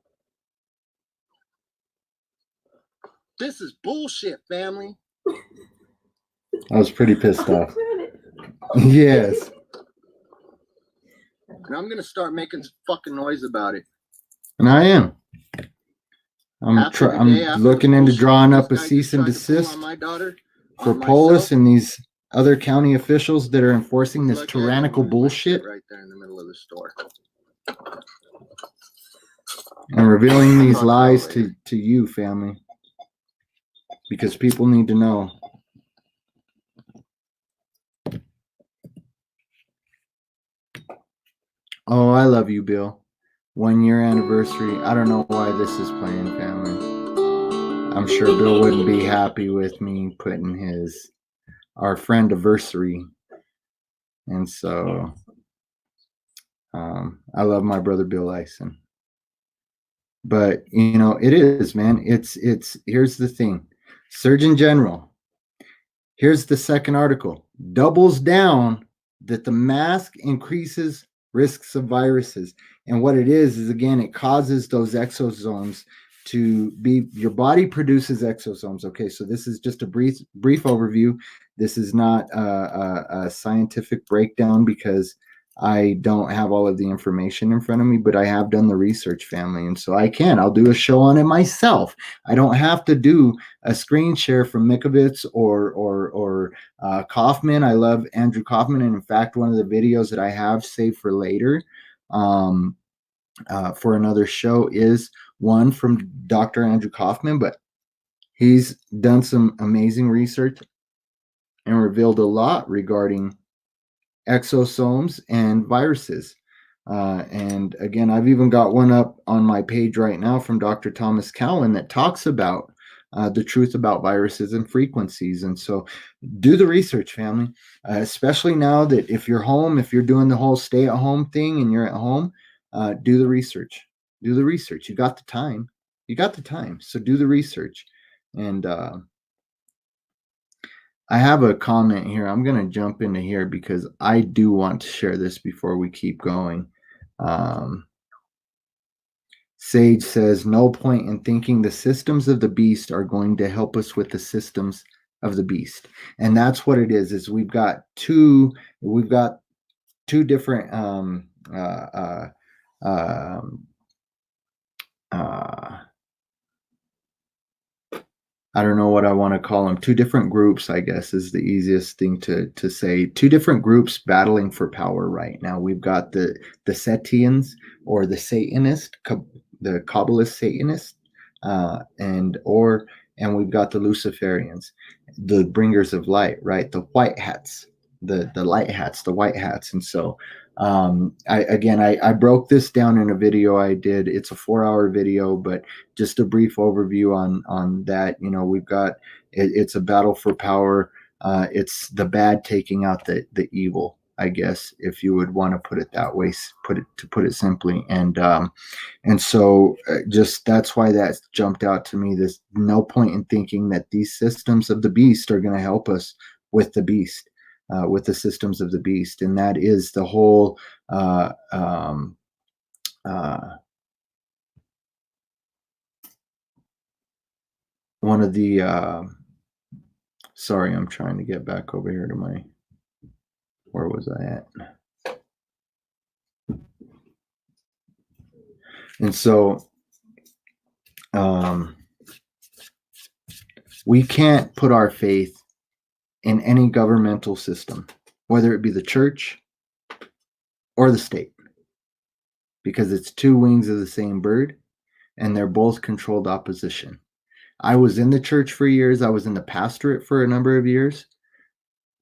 This is bullshit, family. I was pretty pissed off. Yes. And I'm gonna start making some fucking noise about it. And I am. I'm After looking into bullshit drawing this up a guy cease just and tried to pull desist on my daughter, for on Polis myself. and these other county officials that are enforcing this Look at him, tyrannical there's my bullshit shit right there in the middle of the store. and revealing these Talk about lies it later. to you, family. Because people need to know. Oh, I love you, Bill. 1 year anniversary. I don't know why this is playing, family. I'm sure Bill wouldn't be happy with me putting our friend anniversary. And so I love my brother Bill Eisen. But it is, man. It's here's the thing. Surgeon General, here's the second article, doubles down that the mask increases risks of viruses. And what it is again, it causes those exosomes to be, your body produces exosomes. Okay, so this is just a brief overview. This is not a scientific breakdown because I don't have all of the information in front of me, but I have done the research, family. And so I'll do a show on it myself. I don't have to do a screen share from Mikovits or Kaufman. I love Andrew Kaufman. And in fact, one of the videos that I have saved for later for another show is one from Dr. Andrew Kaufman, but he's done some amazing research and revealed a lot regarding exosomes and viruses. And again, I've even got one up on my page right now from Dr. Thomas Cowan that talks about the truth about viruses and frequencies. And so do the research, family, especially now that if you're home, if you're doing the whole stay at home thing and you're at home, do the research. Do the research. You got the time. So do the research. And I have a comment here. I'm going to jump into here because I do want to share this before we keep going. Sage says, no point in thinking the systems of the beast are going to help us with the systems of the beast. And that's what it is we've got two different I don't know what I want to call them. Two different groups, I guess, is the easiest thing to say. Two different groups battling for power right now. We've got the Setians or the Satanist, the Kabbalist Satanist, and we've got the Luciferians, the bringers of light, right? The white hats, the light hats, the white hats. And so I broke this down in a video I did. It's a 4-hour video, but just a brief overview on that. We've got it's a battle for power. It's the bad taking out the evil, I guess, if you would want to put it that way, to put it simply. And so just that's why that jumped out to me. There's no point in thinking that these systems of the beast are going to help us with the beast. With the systems of the beast, and that is the whole one of the sorry, I'm trying to get back over here to where was I at? And so we can't put our faith in any governmental system, whether it be the church or the state, because it's two wings of the same bird and they're both controlled opposition. I was in the church for years. I was in the pastorate for a number of years.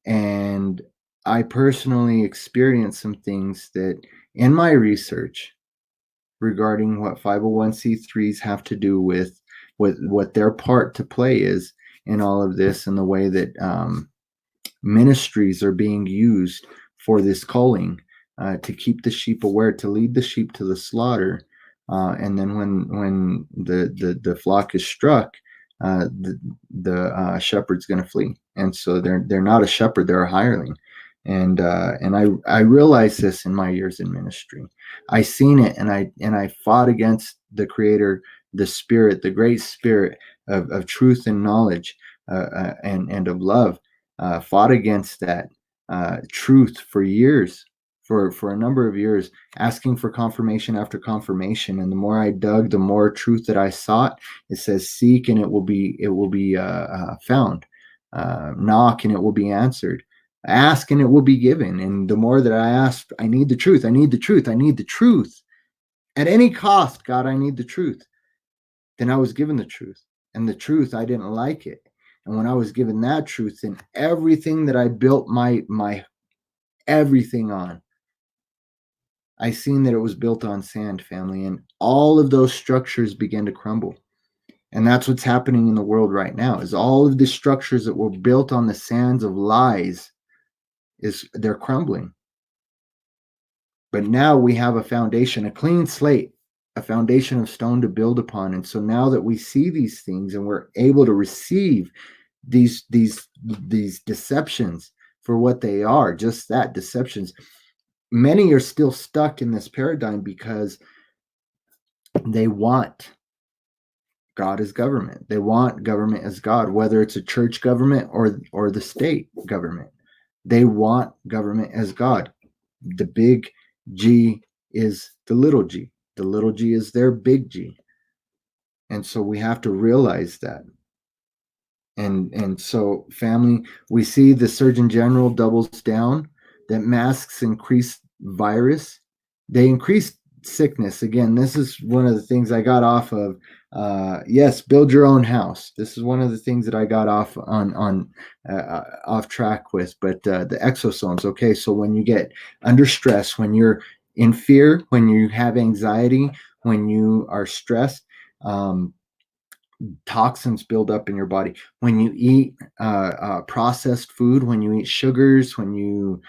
And I personally experienced some things that in my research regarding what 501c3s have to do with what their part to play is in all of this, and the way that ministries are being used for this calling, to keep the sheep aware, to lead the sheep to the slaughter, and then when the flock is struck, the shepherd's going to flee. And so they're not a shepherd, they're a hireling. And I realized this in my years in ministry. I seen it, and I fought against the Creator, the Spirit, the great Spirit of truth and knowledge, and of love. Fought against that truth for years, for a number of years, asking for confirmation after confirmation. And the more I dug, the more truth that I sought. It says, "Seek and it will be found. Knock and it will be answered. Ask and it will be given." And the more that I asked, I need the truth. I need the truth. I need the truth. At any cost, God, I need the truth. Then I was given the truth. And the truth, I didn't like it. And when I was given that truth, then everything that I built my everything on, I seen that it was built on sand, family, and all of those structures began to crumble. And that's what's happening in the world right now, is all of the structures that were built on the sands of lies, they're crumbling. But now we have a foundation, a clean slate, a foundation of stone to build upon. And so now that we see these things and we're able to receive these deceptions for what they are, just that, deceptions, many are still stuck in this paradigm because they want God as government. They want government as God, whether it's a church government or the state government. They want government as God. The big G is the little g. The little g is their big G. And so we have to realize that. And so, family, we see the Surgeon General doubles down that masks increase virus. They increase sickness. Again, this is one of the things I got off of. Yes, build your own house. This is one of the things that I got off off track with. But the exosomes. Okay, so when you get under stress, when you're in fear, when you have anxiety, when you are stressed, toxins build up in your body. When you eat processed food, when you eat sugars, when you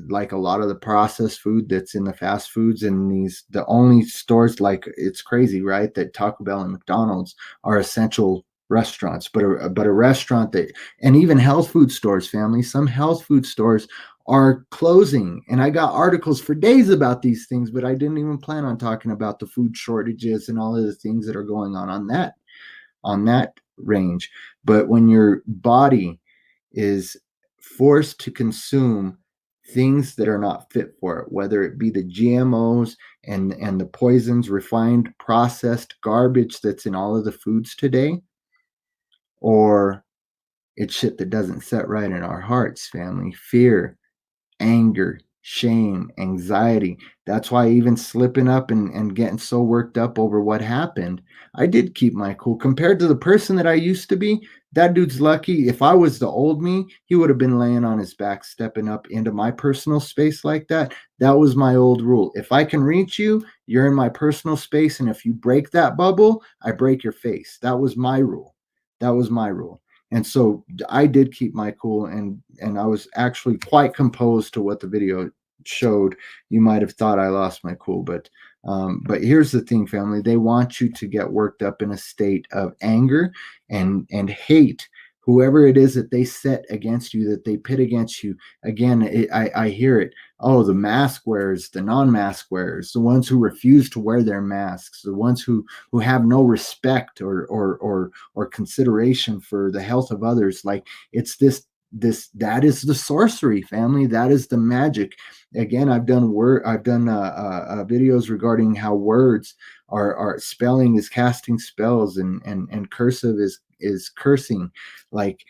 like a lot of the processed food that's in the fast foods and the only stores, like, it's crazy, right, that Taco Bell and McDonald's are essential restaurants, but a restaurant that, and even health food stores, family, some health food stores are closing. And I got articles for days about these things, but I didn't even plan on talking about the food shortages and all of the things that are going on that range. But when your body is forced to consume things that are not fit for it, whether it be the GMOs and the poisons, refined, processed garbage that's in all of the foods today, or it's shit that doesn't set right in our hearts, family, fear, anger, shame, anxiety. That's why even slipping up and getting so worked up over what happened, I did keep my cool. Compared to the person that I used to be, that dude's lucky. If I was the old me, he would have been laying on his back, stepping up into my personal space like that. That was my old rule. If I can reach you, you're in my personal space. And if you break that bubble, I break your face. That was my rule. That was my rule. And so I did keep my cool, and I was actually quite composed to what the video showed. You might have thought I lost my cool, but here's the thing, family. They want you to get worked up in a state of anger and hate whoever it is that they set against you, that they pit against you. Again, I hear it. Oh, the mask wearers, the non-mask wearers, the ones who refuse to wear their masks, the ones who have no respect or consideration for the health of others. Like, it's this that is the sorcery, family. That is the magic. Again, I've done videos regarding how words are spelling is casting spells, and cursive is cursing. Like,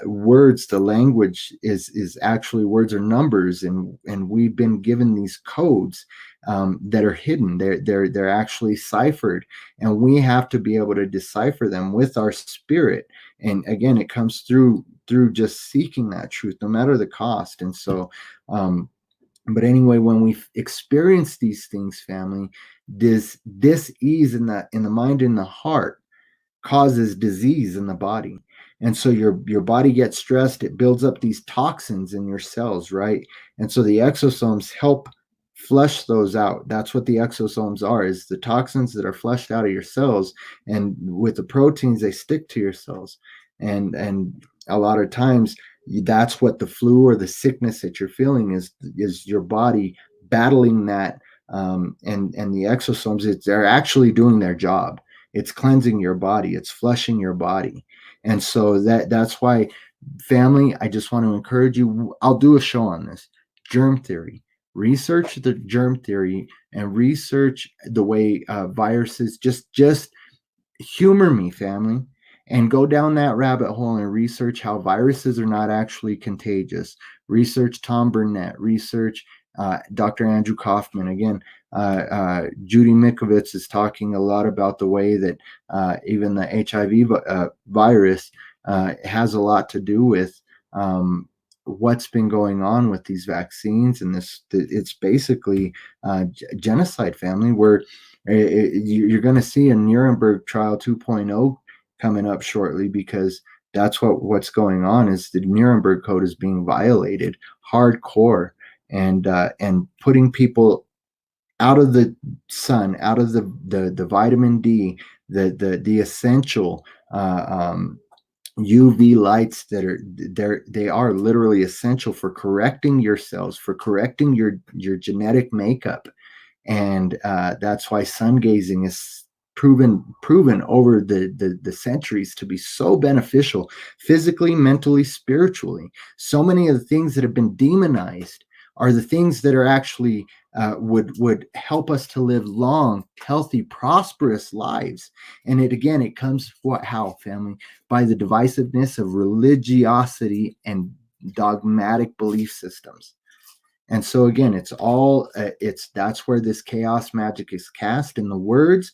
words, the language is actually words or numbers, and we've been given these codes that are hidden. They're actually ciphered, and we have to be able to decipher them with our spirit. And again, it comes through just seeking that truth, no matter the cost. And so, but anyway, when we experience these things, family, this ease in the mind and the heart causes disease in the body. And so your body gets stressed, it builds up these toxins in your cells, right? And so the exosomes help flush those out. That's what the exosomes are, is the toxins that are flushed out of your cells. And with the proteins, they stick to your cells. And a lot of times that's what the flu or the sickness that you're feeling is your body battling that. And the exosomes, they're actually doing their job. It's cleansing your body, it's flushing your body. And so that's why, family, I just want to encourage you. I'll do a show on this germ theory. Research the germ theory and research the way viruses. Just humor me, family, and go down that rabbit hole and research how viruses are not actually contagious. Research Tom Burnett. Research Dr. Andrew Kaufman. Again, Judy Mikovits is talking a lot about the way that even the HIV virus has a lot to do with what's been going on with these vaccines. And it's basically genocide, family, where you're going to see a Nuremberg trial 2.0 coming up shortly, because that's what's going on, is the Nuremberg Code is being violated hardcore, and putting people out of the sun, out of the vitamin D, the essential UV lights that are literally essential for correcting your cells, for correcting your genetic makeup. And that's why sun gazing is proven over the centuries to be so beneficial, physically, mentally, spiritually. So many of the things that have been demonized are the things that are actually would help us to live long, healthy, prosperous lives. And it comes how, family? By the divisiveness of religiosity and dogmatic belief systems. And so again, it's all that's where this chaos magic is cast in the words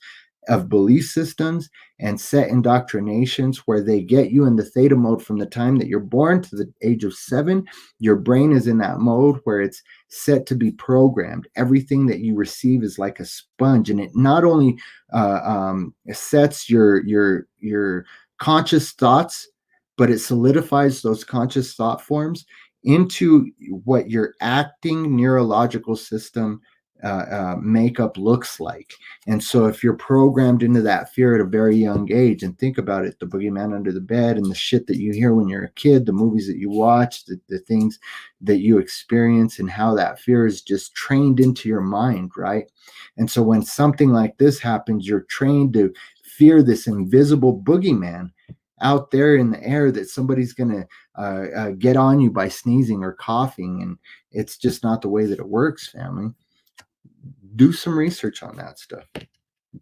of belief systems and set indoctrinations, where they get you in the theta mode from the time that you're born to the age of 7. Your brain is in that mode where it's set to be programmed. Everything that you receive is like a sponge, and it not only sets your conscious thoughts, but it solidifies those conscious thought forms into what your acting neurological system makeup looks like. And so if you're programmed into that fear at a very young age, and think about it, the boogeyman under the bed and the shit that you hear when you're a kid, the movies that you watch, the things that you experience, and how that fear is just trained into your mind, right? And so when something like this happens, you're trained to fear this invisible boogeyman out there in the air, that somebody's going to get on you by sneezing or coughing. And it's just not the way that it works, family. Do some research on that stuff.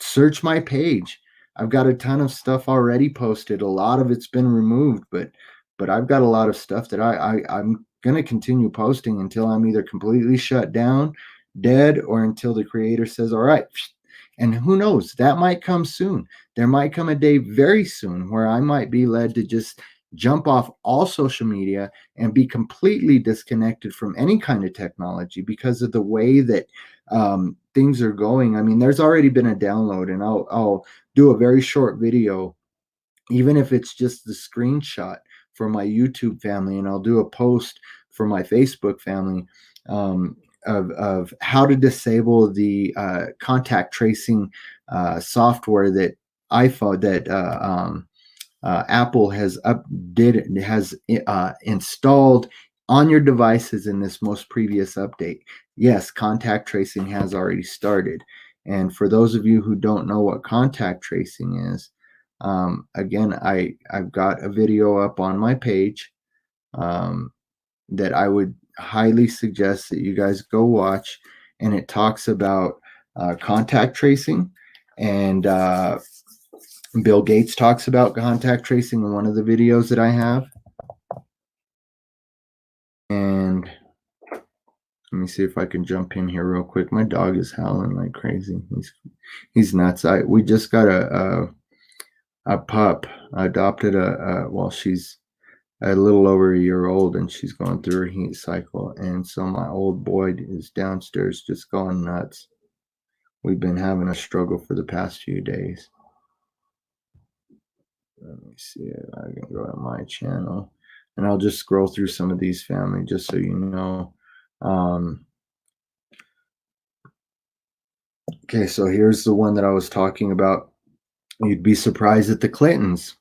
Search my page. I've got a ton of stuff already posted. A lot of it's been removed, but I've got a lot of stuff that I'm going to continue posting until I'm either completely shut down, dead, or until the creator says, all right. And who knows, that might come soon. There might come a day very soon where I might be led to just jump off all social media and be completely disconnected from any kind of technology, because of the way that things are going. I mean, there's already been a download, and I'll do a very short video, even if it's just the screenshot, for my YouTube family, and I'll do a post for my Facebook family of how to disable the contact tracing software that Apple has installed on your devices in this most previous update. Yes, contact tracing has already started. And for those of you who don't know what contact tracing is, again, I've got a video up on my page that I would highly suggest that you guys go watch. And it talks about contact tracing, and Bill Gates talks about contact tracing in one of the videos that I have. And let me see if I can jump in here real quick. My dog is howling like crazy. He's nuts. We just got a pup. I adopted well, she's a little over a year old, and she's going through her heat cycle. And so my old boy is downstairs just going nuts. We've been having a struggle for the past few days. Let me see if I can go to my channel, and I'll just scroll through some of these family just so you know. Okay, so here's the one that I was talking about. You'd be surprised that the Clintons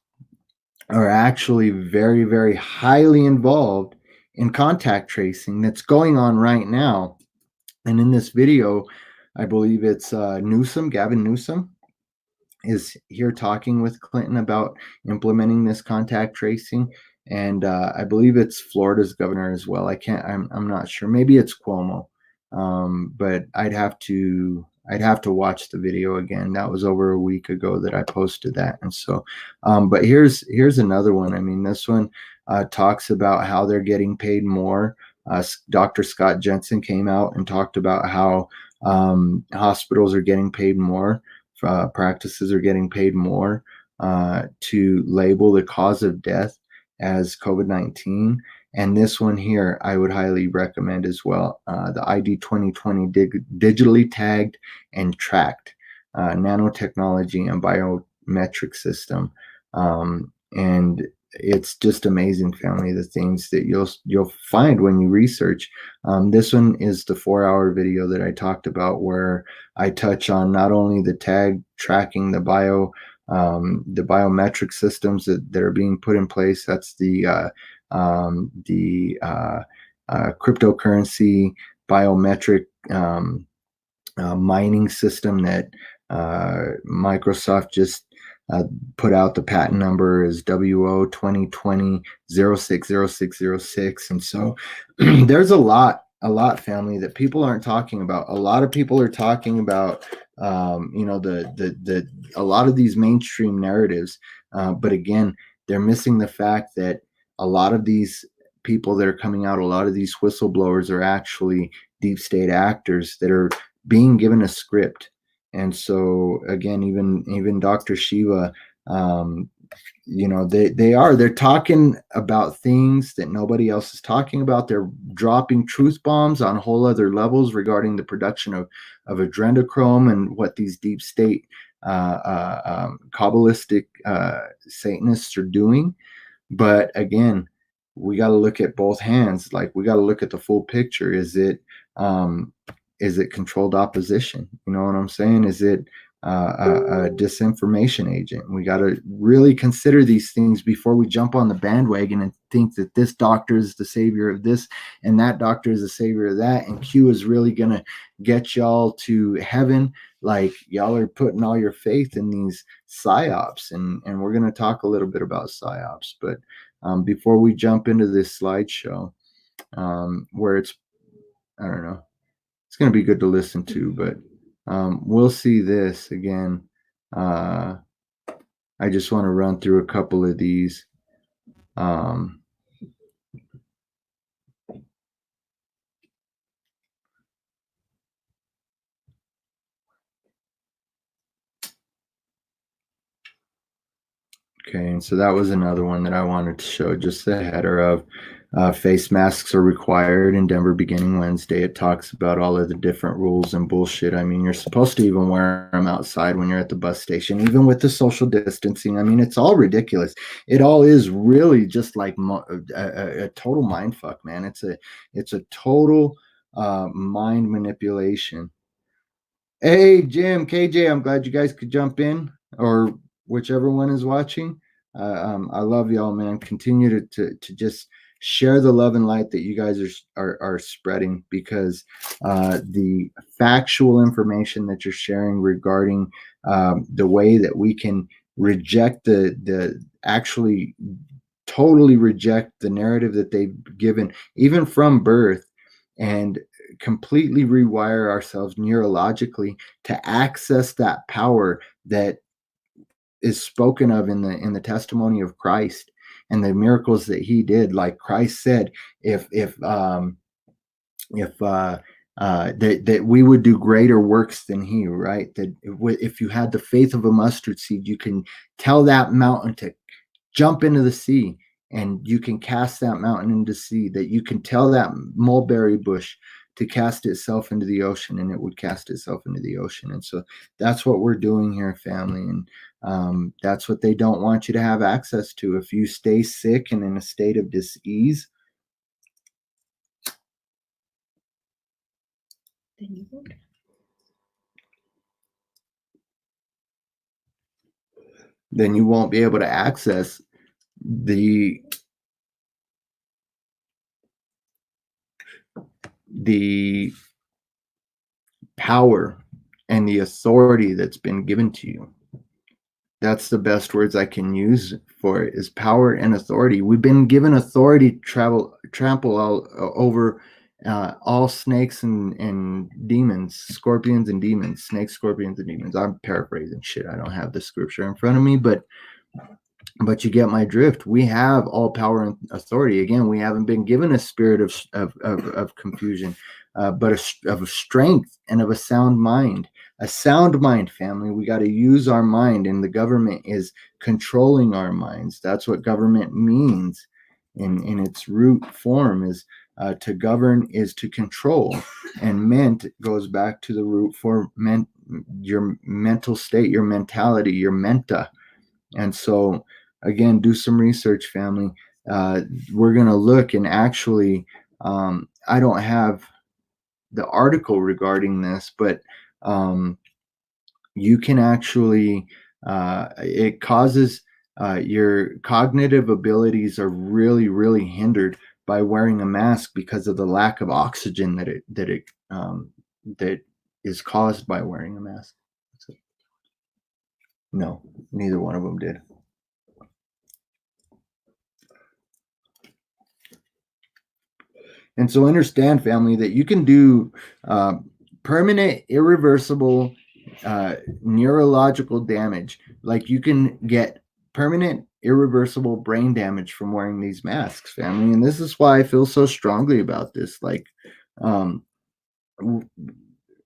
are actually very, very highly involved in contact tracing that's going on right now. And in this video, I believe it's Gavin Newsom is here talking with Clinton about implementing this contact tracing. And I believe it's Florida's governor as well. I'm not sure. Maybe it's Cuomo. But I'd have to watch the video again. That was over a week ago that I posted that. And so, but here's another one. I mean, this one talks about how they're getting paid more. Dr. Scott Jensen came out and talked about how hospitals are getting paid more, practices are getting paid more to label the cause of death as COVID-19. And this one here, I would highly recommend as well. The ID 2020 digitally tagged and tracked nanotechnology and biometric system. And it's just amazing, family, the things that you'll find when you research. This one is the 4-hour video that I talked about, where I touch on not only the tag tracking, the biometric systems that are being put in place. That's the cryptocurrency biometric mining system that Microsoft just put out. The patent number is WO 2020-060606. And so there's a lot, family, that people aren't talking about. A lot of people are talking about a lot of these mainstream narratives, but again, they're missing the fact that a lot of these people that are coming out, a lot of these whistleblowers are actually deep state actors that are being given a script. And so again, even Dr. Shiva, they're talking about things that nobody else is talking about. They're dropping truth bombs on whole other levels regarding the production of adrenochrome and what these deep state Kabbalistic Satanists are doing. But again, we got to look at both hands. Like, we got to look at the full picture. Is it controlled opposition? You know what I'm saying? Is it a disinformation agent? We got to really consider these things before we jump on the bandwagon and think that this doctor is the savior of this and that doctor is the savior of that, and Q is really gonna get y'all to heaven. Like, y'all are putting all your faith in these psyops, and we're gonna talk a little bit about psyops. But before we jump into this slideshow, where it's, I don't know, it's going to be good to listen to, but we'll see this again. I just want to run through a couple of these. Okay, and so that was another one that I wanted to show, just the header of face masks are required in Denver beginning Wednesday. It talks about all of the different rules and bullshit. I mean, you're supposed to even wear them outside when you're at the bus station, even with the social distancing. I mean, it's all ridiculous. It all is really just like a total mind fuck, man. It's a total mind manipulation. Hey, Jim, KJ, I'm glad you guys could jump in, or whichever one is watching. I love y'all, man. Continue to just share the love and light that you guys are spreading, because the factual information that you're sharing regarding the way that we can reject the actually totally reject the narrative that they've given, even from birth, and completely rewire ourselves neurologically to access that power that is spoken of in the testimony of Christ. and the miracles that he did, like Christ said, that we would do greater works than he, right? That if you had the faith of a mustard seed, you can tell that mountain to jump into the sea, and you can cast that mountain into the sea, that you can tell that mulberry bush to cast itself into the ocean, and it would cast itself into the ocean. And so that's what we're doing here, family. And that's what they don't want you to have access to. If you stay sick and in a state of dis-ease, then you won't be able to access the power and the authority that's been given to you. That's the best words I can use for it, is power and authority. We've been given authority to trample all over all snakes and demons, scorpions and demons, snakes, scorpions, and demons. I'm paraphrasing shit. I don't have the scripture in front of me, but you get my drift. We have all power and authority. Again, we haven't been given a spirit of confusion, but of strength and of a sound mind. A sound mind, family. We got to use our mind, and the government is controlling our minds. That's what government means in its root form, is to govern is to control, and ment goes back to the root for your mental state, your mentality, your menta. And so, again, do some research, family. We're going to look, and actually, I don't have the article regarding this, but you can actually, it causes your cognitive abilities are really, really hindered by wearing a mask because of the lack of oxygen that is caused by wearing a mask. No, neither one of them did. And so understand, family, that you can do permanent, irreversible neurological damage. Like, you can get permanent, irreversible brain damage from wearing these masks, family. And this is why I feel so strongly about this. Like,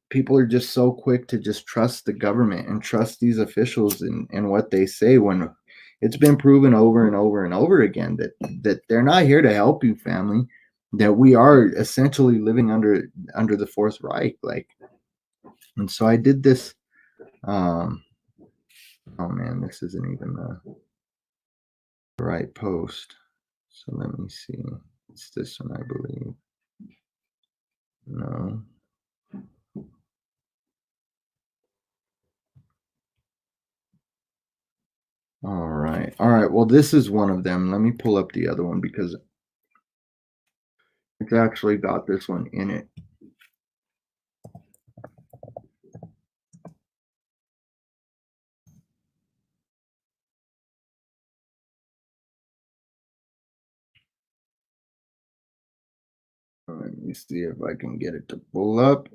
people are just so quick to just trust the government and trust these officials and what they say, when it's been proven over and over and over again that they're not here to help you, family. That we are essentially living under the Fourth Reich, like. And so I did this. Oh man, this isn't even the right post. So let me see. It's this one, I believe. No. All right. Well, this is one of them. Let me pull up the other one because it's actually got this one in it. Let me see if I can get it to pull up.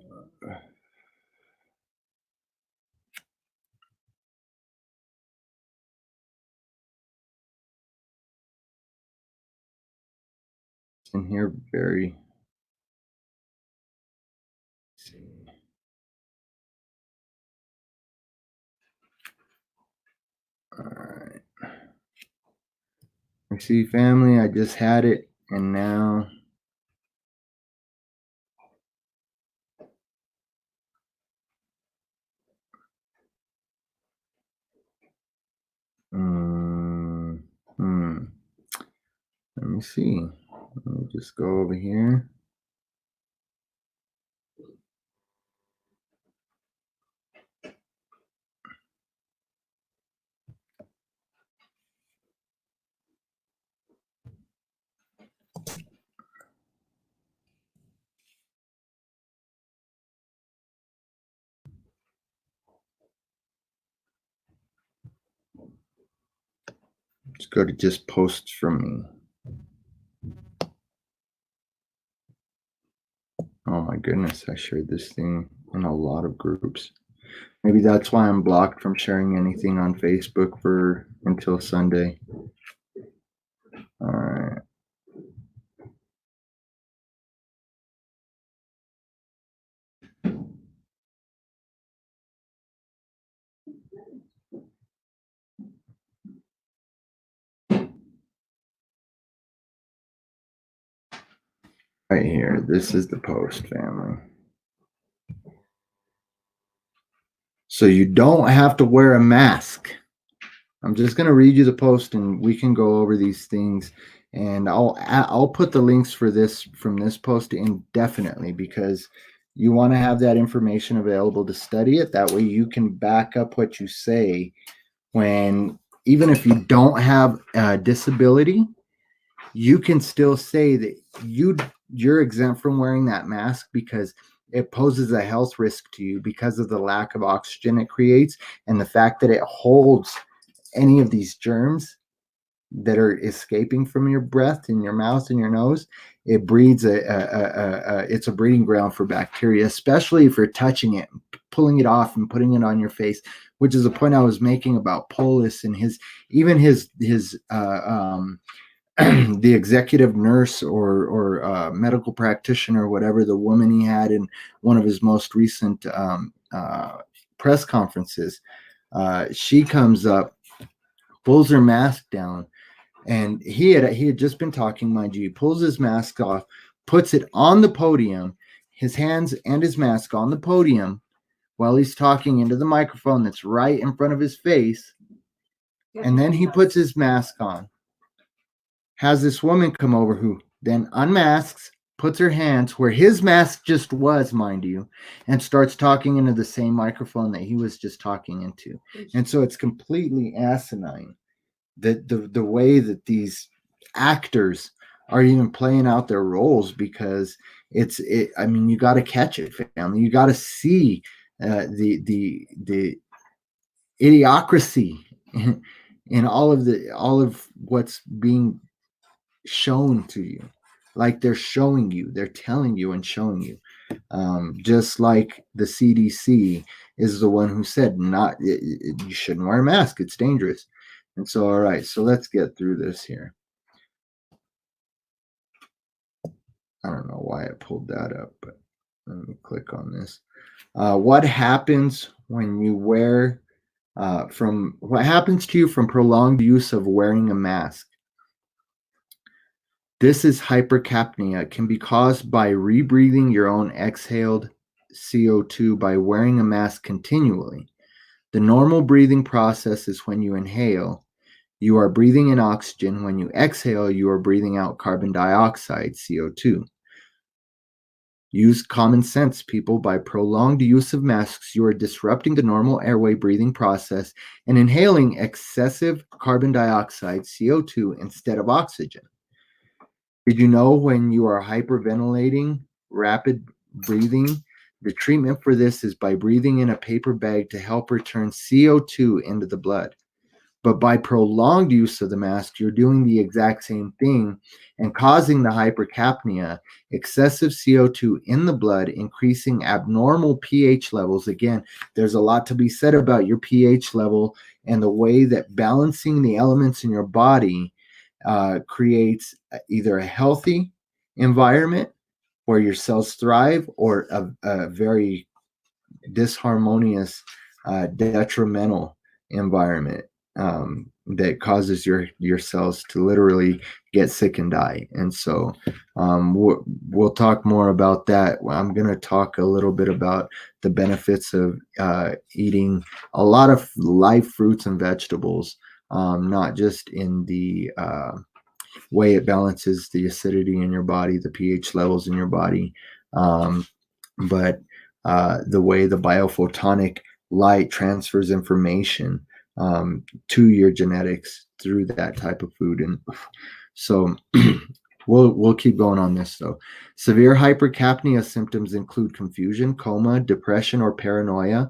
In here, very. All right. You see, family, I just had it, and now. Let me see. Let me just go over here. Let's go to just posts from me. Oh my goodness, I shared this thing in a lot of groups. Maybe that's why I'm blocked from sharing anything on Facebook until Sunday. All right. Right here. This is the post, family. So you don't have to wear a mask. I'm just going to read you the post and we can go over these things, and I'll put the links for this from this post indefinitely, because you want to have that information available to study it. That way you can back up what you say when, even if you don't have a disability, you can still say that you're exempt from wearing that mask because it poses a health risk to you because of the lack of oxygen it creates and the fact that it holds any of these germs that are escaping from your breath in your mouth and your nose. It breeds it's a breeding ground for bacteria, especially if you're touching it, pulling it off and putting it on your face, which is a point I was making about Polis and his the executive nurse or medical practitioner, whatever, the woman he had in one of his most recent press conferences. She comes up, pulls her mask down, and he had just been talking, mind you. He pulls his mask off, puts it on the podium, his hands and his mask on the podium while he's talking into the microphone that's right in front of his face, and then he puts his mask on. Has this woman come over who then unmasks, puts her hands where his mask just was, mind you, and starts talking into the same microphone that he was just talking into. And so it's completely asinine that the way that these actors are even playing out their roles, because I mean, you got to catch it, family. You got to see the idiocracy in all of what's being shown to you. Like they're showing you, they're telling you and showing you. Just like the CDC is the one who said you shouldn't wear a mask, it's dangerous. And so, all right, so let's get through this here. I don't know why I pulled that up, but let me click on this. What happens when you wear what happens to you from prolonged use of wearing a mask? This is hypercapnia. It can be caused by rebreathing your own exhaled CO2 by wearing a mask continually. The normal breathing process is when you inhale, you are breathing in oxygen. When you exhale, you are breathing out carbon dioxide, CO2. Use common sense, people. By prolonged use of masks, you are disrupting the normal airway breathing process and inhaling excessive carbon dioxide, CO2, instead of oxygen. Did you know when you are hyperventilating, rapid breathing, the treatment for this is by breathing in a paper bag to help return CO2 into the blood? But by prolonged use of the mask, you're doing the exact same thing and causing the hypercapnia, excessive CO2 in the blood, increasing abnormal pH levels. Again, there's a lot to be said about your pH level and the way that balancing the elements in your body creates either a healthy environment where your cells thrive, or a very disharmonious, detrimental environment that causes your cells to literally get sick and die. And so we'll talk more about that. I'm going to talk a little bit about the benefits of eating a lot of live fruits and vegetables, not just in the way it balances the acidity in your body, the pH levels in your body, but the way the biophotonic light transfers information to your genetics through that type of food. And so we'll keep going on this though. Severe hypercapnia symptoms include confusion, coma, depression or paranoia,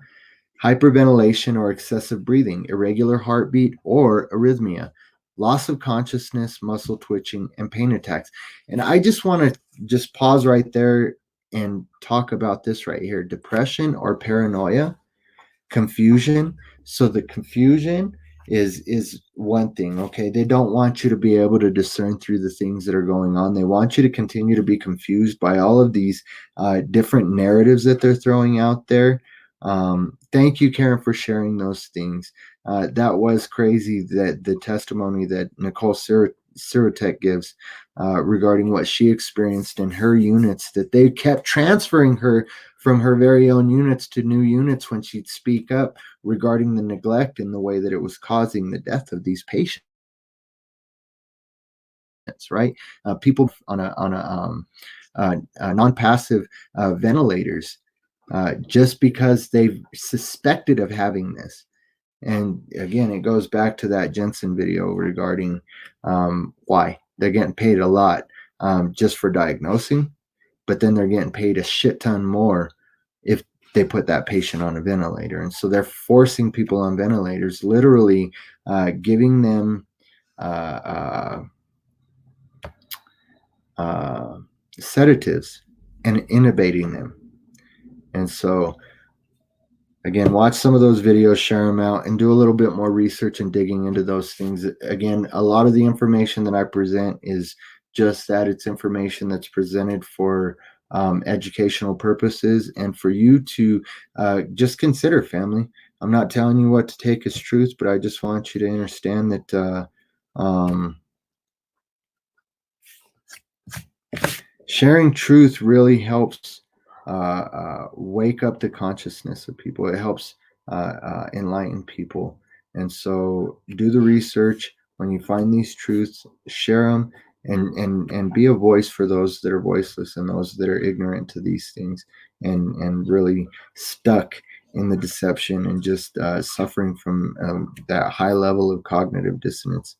hyperventilation or excessive breathing, irregular heartbeat or arrhythmia, loss of consciousness, muscle twitching, and pain attacks. And I just want to just pause right there and talk about this right here. Depression or paranoia, confusion. So the confusion is one thing. Okay, they don't want you to be able to discern through the things that are going on. They want you to continue to be confused by all of these different narratives that they're throwing out there. Thank you, Karen, for sharing those things. That was crazy, that the testimony that Nicole Sirotek gives regarding what she experienced in her units, that they kept transferring her from her very own units to new units when she'd speak up regarding the neglect and the way that it was causing the death of these patients, right? People on a non-passive ventilators, just because they've suspected of having this. And again, it goes back to that Jensen video regarding why they're getting paid a lot just for diagnosing, but then they're getting paid a shit ton more if they put that patient on a ventilator. And so they're forcing people on ventilators, literally giving them sedatives and intubating them. And so again, watch some of those videos, share them out, and do a little bit more research and digging into those things. Again, a lot of the information that I present is just that. It's information that's presented for educational purposes and for you to just consider, family. I'm not telling you what to take as truth, but I just want you to understand that sharing truth really helps wake up the consciousness of people. It helps enlighten people. And so do the research. When you find these truths, share them, and be a voice for those that are voiceless and those that are ignorant to these things, and really stuck in the deception and just suffering from that high level of cognitive dissonance.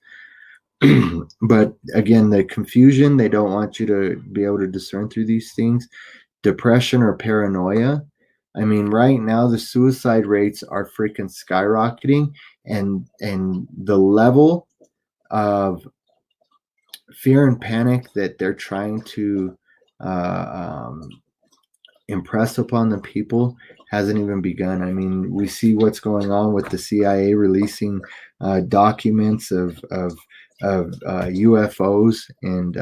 But again, the confusion, they don't want you to be able to discern through these things. Depression or paranoia. I mean, right now the suicide rates are freaking skyrocketing, and the level of fear and panic that they're trying to impress upon the people hasn't even begun. I mean, we see what's going on with the CIA releasing documents of UFOs and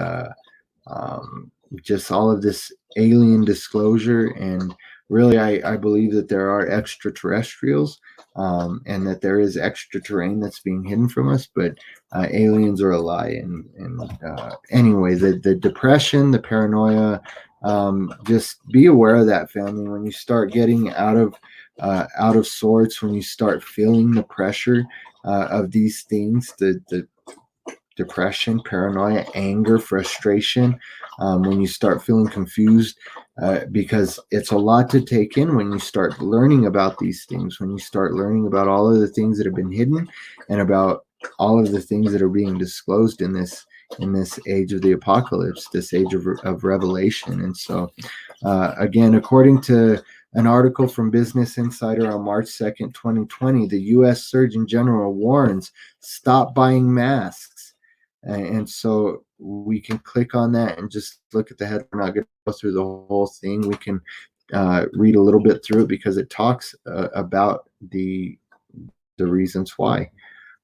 just all of this alien disclosure. And really, I believe that there are extraterrestrials and that there is extra terrain that's being hidden from us, but aliens are a lie. And anyway, the depression, the paranoia, just be aware of that, family. When you start getting out of sorts, when you start feeling the pressure of these things, the depression, paranoia, anger, frustration, when you start feeling confused, because it's a lot to take in when you start learning about these things, when you start learning about all of the things that have been hidden and about all of the things that are being disclosed in this age of the apocalypse, this age of revelation. And so again, according to an article from Business Insider on March 2nd, 2020, the U.S. Surgeon General warns, stop buying masks. And so we can click on that and just look at the head. We're not going to go through the whole thing. We can read a little bit through it because it talks about the reasons why.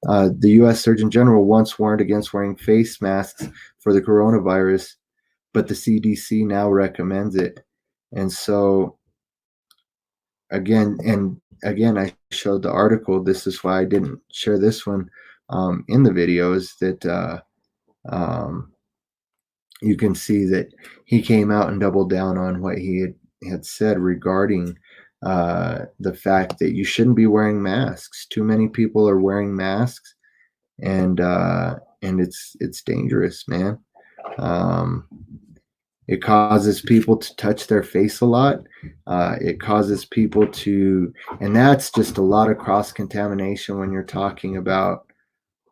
The U.S. Surgeon General once warned against wearing face masks for the coronavirus, but the CDC now recommends it. And so again, I showed the article. This is why I didn't share this one in the video, is that you can see that he came out and doubled down on what he had said regarding the fact that you shouldn't be wearing masks. Too many people are wearing masks, and it's dangerous, man. It causes people to touch their face a lot. It causes people to, and that's just a lot of cross-contamination when you're talking about,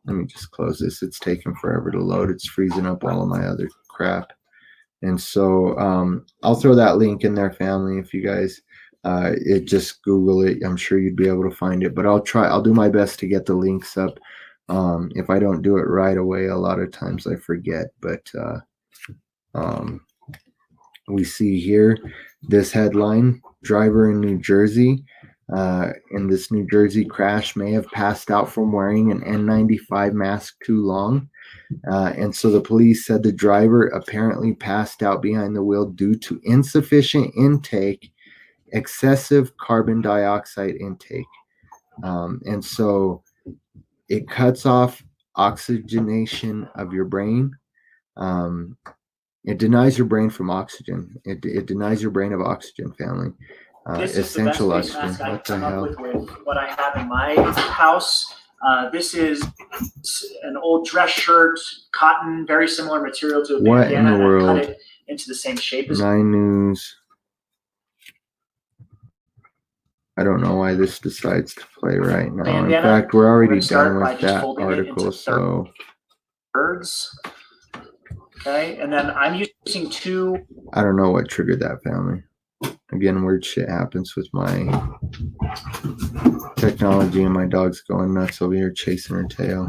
let me just close this. It's taking forever to load. It's freezing up all of my other crap. And so I'll throw that link in there, family. If you guys, just Google it. I'm sure you'd be able to find it, but I'll do my best to get the links up. If I don't do it right away, a lot of times I forget, but we see here this headline: driver in New Jersey in this New Jersey crash may have passed out from wearing an N95 mask too long. And so the police said the driver apparently passed out behind the wheel due to insufficient intake, excessive carbon dioxide intake. And so it cuts off oxygenation of your brain. It denies your brain from oxygen. It denies your brain of oxygen, family. This Essential is the best face oxygen. mask What the I've come hell? up with what I have in my house. This is an old dress shirt, cotton, very similar material to a What in bandana. the world? I cut it into the same shape as 9 News. I don't know why this decides to play right now. In bandana. fact, we're already We're gonna start done by with just that folding it article, into so thirds. Okay, and then I'm using two. I don't know what triggered that, family. Again, weird shit happens with my technology, and my dog's going nuts over here chasing her tail.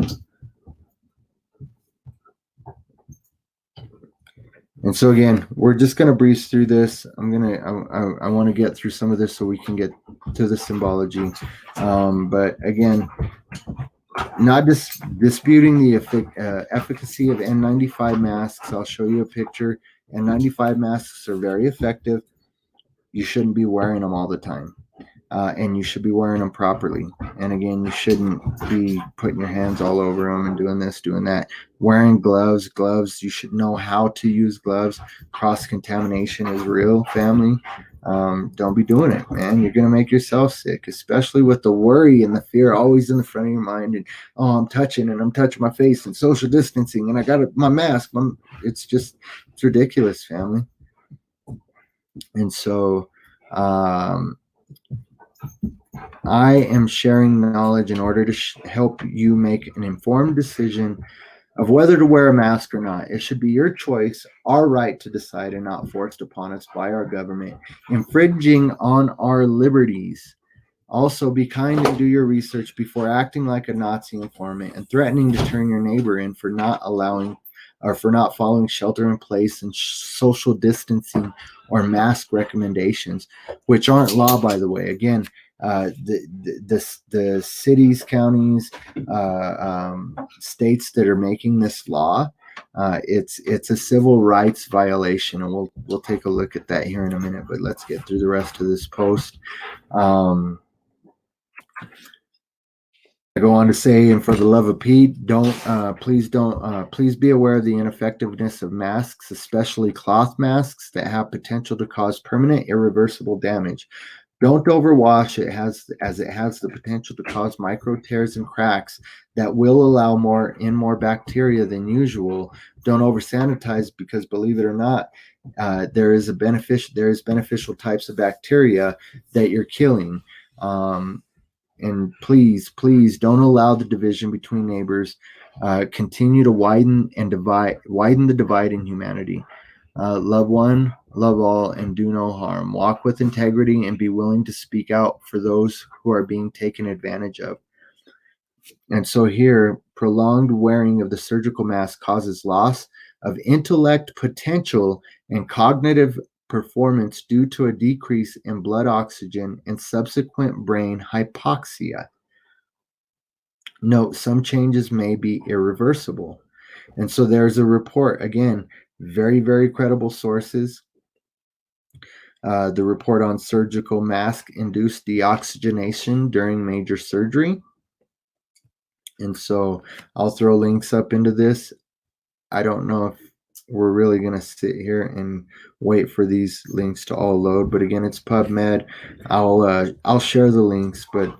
And so again, we're just going to breeze through this. I want to get through some of this so we can get to the symbology. But again, not disputing the efficacy of N95 masks. I'll show you a picture. N95 masks are very effective. You shouldn't be wearing them all the time. And you should be wearing them properly. And again, you shouldn't be putting your hands all over them and doing this, doing that. Wearing gloves, you should know how to use gloves. Cross-contamination is real, family. Don't be doing it, man. You're going to make yourself sick, especially with the worry and the fear always in the front of your mind. And, oh, I'm touching my face and social distancing and I got my mask. It's ridiculous, family. And so, I am sharing knowledge in order to help you make an informed decision of whether to wear a mask or not. It should be your choice, our right to decide, and not forced upon us by our government, infringing on our liberties. Also, be kind and do your research before acting like a Nazi informant and threatening to turn your neighbor in for not following shelter in place and social distancing or mask recommendations, which aren't law, by the way. Again, the cities, counties, states that are making this law, it's a civil rights violation, and we'll take a look at that here in a minute. But let's get through the rest of this post. I go on to say, and for the love of Pete, please be aware of the ineffectiveness of masks, especially cloth masks that have potential to cause permanent, irreversible damage. Don't overwash it, as it has the potential to cause micro tears and cracks that will allow more bacteria than usual. Don't over sanitize, because believe it or not, there is beneficial types of bacteria that you're killing. And please don't allow the division between neighbors continue to widen the divide in humanity. Love one, love all, and do no harm. Walk with integrity and be willing to speak out for those who are being taken advantage of. And so here, prolonged wearing of the surgical mask causes loss of intellect potential and cognitive performance due to a decrease in blood oxygen and subsequent brain hypoxia. Note, some changes may be irreversible. And so there's a report, again, very, very credible sources. The report on surgical mask-induced deoxygenation during major surgery. And so I'll throw links up into this. I don't know if we're really going to sit here and wait for these links to all load, but again, it's PubMed. I'll share the links, but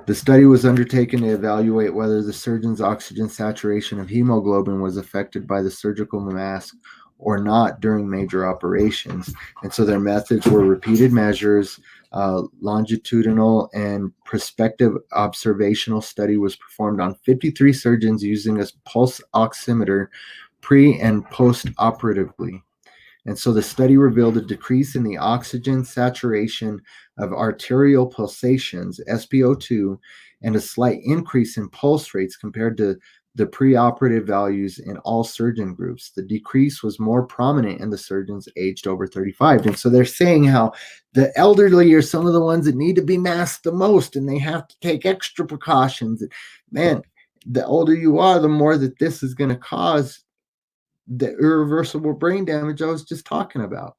the study was undertaken to evaluate whether the surgeon's oxygen saturation of hemoglobin was affected by the surgical mask or not during major operations. And so their methods were repeated measures. Longitudinal and prospective observational study was performed on 53 surgeons using a pulse oximeter pre and post operatively. And so the study revealed a decrease in the oxygen saturation of arterial pulsations, SpO2, and a slight increase in pulse rates compared to the preoperative values in all surgeon groups. The decrease was more prominent in the surgeons aged over 35. And so they're saying how the elderly are some of the ones that need to be masked the most, and they have to take extra precautions. Man, the older you are, the more that this is going to cause the irreversible brain damage I was just talking about.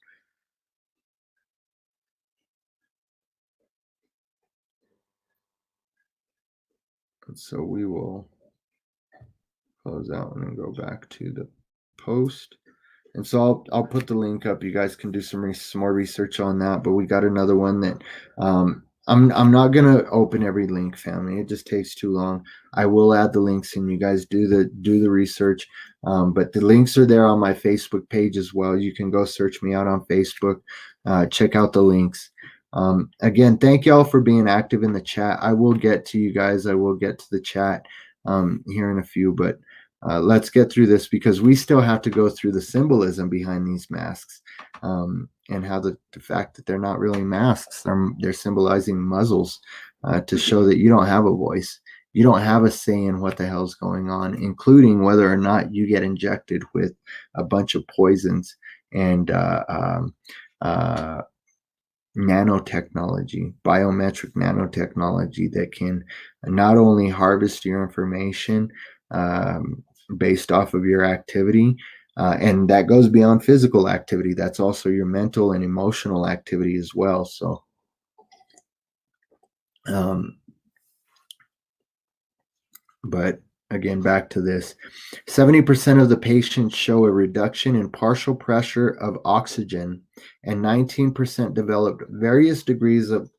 And so we will close out and then go back to the post. And so I'll put the link up. You guys can do some more research on that. But we got another one that I'm not gonna open every link, family. It just takes too long. I will add the links, and you guys do the research. But the links are there on my Facebook page as well. You can go search me out on Facebook. Check out the links. Again, thank y'all for being active in the chat. I will get to you guys. I will get to the chat here in a few, but let's get through this, because we still have to go through the symbolism behind these masks, and how the fact that they're not really masks. They're symbolizing muzzles to show that you don't have a voice. You don't have a say in what the hell's going on, including whether or not you get injected with a bunch of poisons and nanotechnology, biometric nanotechnology that can not only harvest your information based off of your activity, and that goes beyond physical activity. That's also your mental and emotional activity as well. So, but again, back to this, 70% of the patients show a reduction in partial pressure of oxygen, and 19% developed various degrees of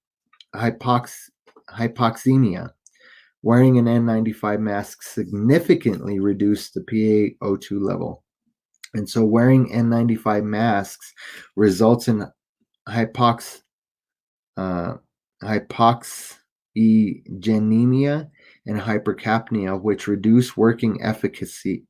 hypoxemia. Wearing an N95 mask significantly reduced the PaO2 level. And so wearing N95 masks results in hypoxemia and hypercapnia, which reduce working efficiency,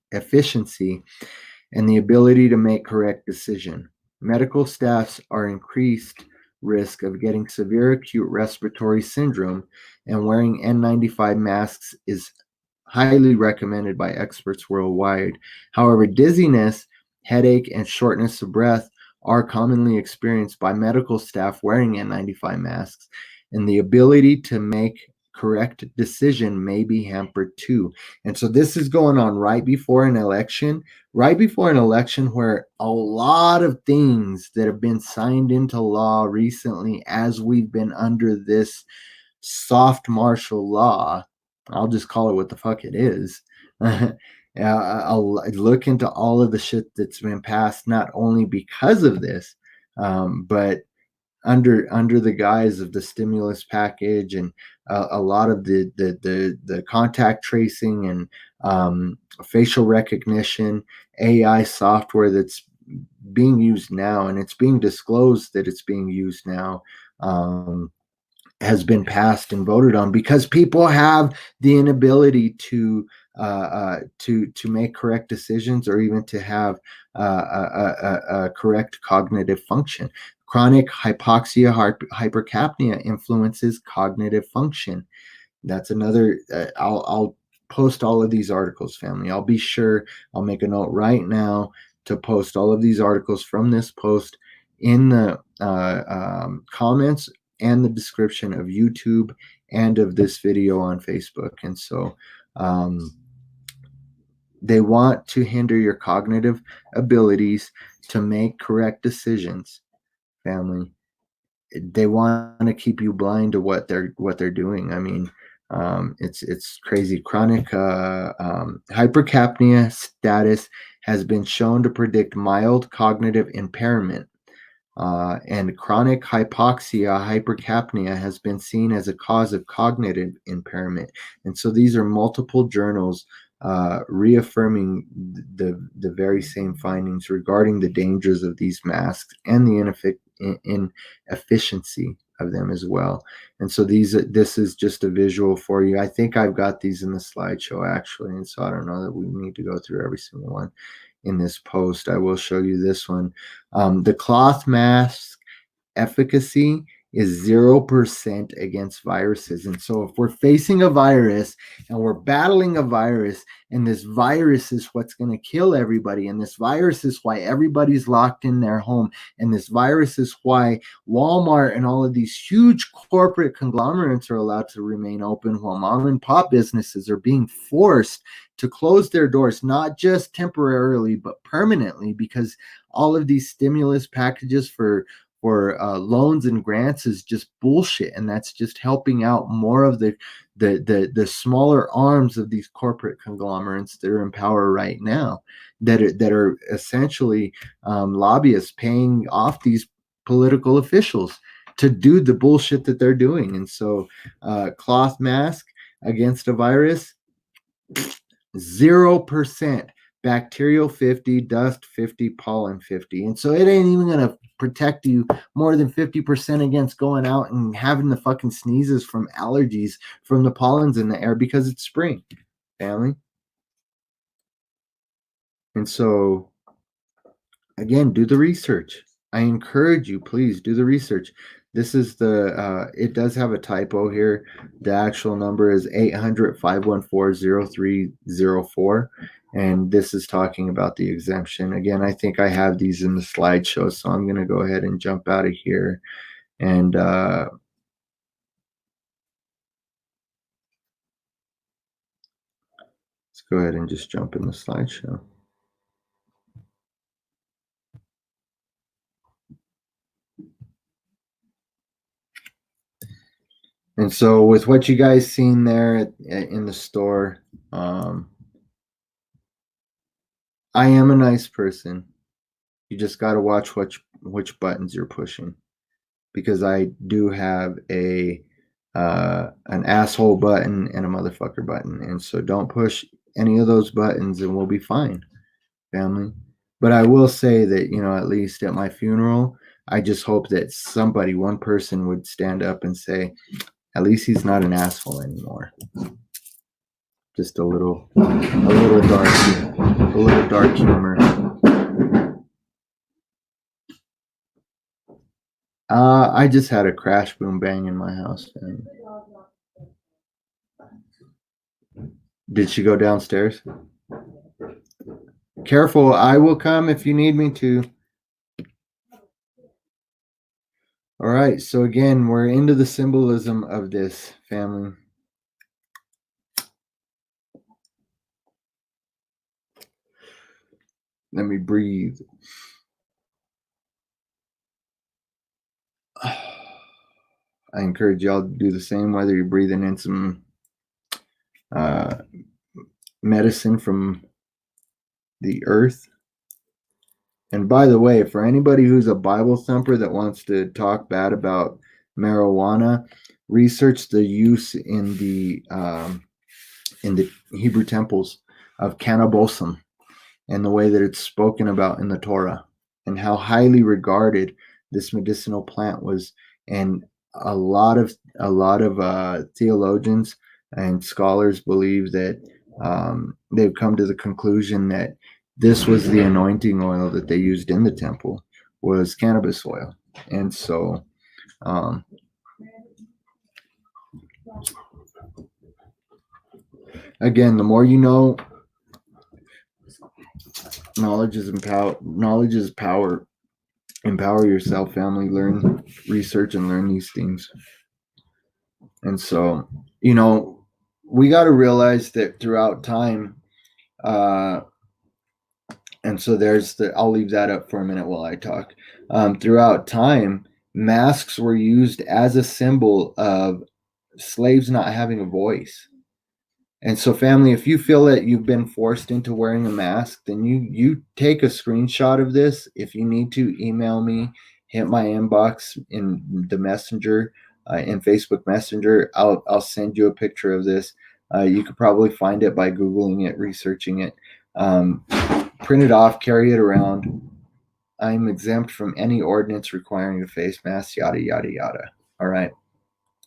and the ability to make correct decision. Medical staffs are increased risk of getting severe acute respiratory syndrome, and wearing N95 masks is highly recommended by experts worldwide. However, dizziness, headache, and shortness of breath are commonly experienced by medical staff wearing N95 masks, and the ability to make correct decision may be hampered too. And so this is going on right before an election where a lot of things that have been signed into law recently, as we've been under this soft martial law, I'll just call it what the fuck it is. I'll look into all of the shit that's been passed, not only because of this, but under the guise of the stimulus package, and a lot of the contact tracing and facial recognition, AI software that's being used now, and it's being disclosed that it's being used now, has been passed and voted on because people have the inability to make correct decisions, or even to have a correct cognitive function. Chronic hypoxia, hypercapnia influences cognitive function. That's another. I'll post all of these articles, family. I'll be sure. I'll make a note right now to post all of these articles from this post in the comments and the description of YouTube and of this video on Facebook. And so they want to hinder your cognitive abilities to make correct decisions, family. They want to keep you blind to what they're doing. I mean, it's crazy. Chronic hypercapnia status has been shown to predict mild cognitive impairment. And chronic hypoxia, hypercapnia, has been seen as a cause of cognitive impairment. And so these are multiple journals reaffirming the very same findings regarding the dangers of these masks and the inefficiency of them as well. And so this is just a visual for you. I think I've got these in the slideshow actually, and so I don't know that we need to go through every single one in this post. I will show you this one. The cloth mask efficacy is 0% against viruses. And so if we're facing a virus and we're battling a virus, and this virus is what's going to kill everybody, and this virus is why everybody's locked in their home, and this virus is why Walmart and all of these huge corporate conglomerates are allowed to remain open, while mom and pop businesses are being forced to close their doors, not just temporarily but permanently, because all of these stimulus packages for loans and grants is just bullshit, and that's just helping out more of the smaller arms of these corporate conglomerates that are in power right now, that are essentially lobbyists paying off these political officials to do the bullshit that they're doing. And so cloth mask against a virus, 0%. Bacterial 50, dust 50, pollen 50. And so it ain't even going to protect you more than 50% against going out and having the fucking sneezes from allergies from the pollens in the air because it's spring, family. And so, again, do the research. I encourage you, please do the research. This is it does have a typo here. The actual number is 800-514-0304. And this is talking about the exemption. Again, I think I have these in the slideshow, so I'm going to go ahead and jump out of here. And let's go ahead and just jump in the slideshow. And so with what you guys seen there in the store, I am a nice person. You just got to watch which buttons you're pushing, because I do have an asshole button and a motherfucker button. And so don't push any of those buttons and we'll be fine, family. But I will say that, at least at my funeral, I just hope that somebody, one person, would stand up and say, at least he's not an asshole anymore. Just a little dark humor. I just had a crash boom bang in my house. Did she go downstairs? Careful, I will come if you need me to. All right, so again, we're into the symbolism of this, family. Let me breathe. I encourage y'all to do the same, whether you're breathing in some medicine from the earth. And by the way, for anybody who's a Bible thumper that wants to talk bad about marijuana, research the use in the Hebrew temples of cannabosum and the way that it's spoken about in the Torah, and how highly regarded this medicinal plant was. And a lot of theologians and scholars believe that they've come to the conclusion that this was the anointing oil that they used in the temple, was cannabis oil. And so again, the more you know, knowledge is power. Empower yourself, family. Learn, research, and learn these things. And so, we got to realize that throughout time, and so I'll leave that up for a minute while I talk. Throughout time, masks were used as a symbol of slaves not having a voice. And so, family, if you feel that you've been forced into wearing a mask, then you take a screenshot of this. If you need to, email me, hit my inbox in the messenger, in Facebook Messenger. I'll send you a picture of this. You could probably find it by Googling it, researching it. Print it off, carry it around. I'm exempt from any ordinance requiring a face mask, yada, yada, yada. All right.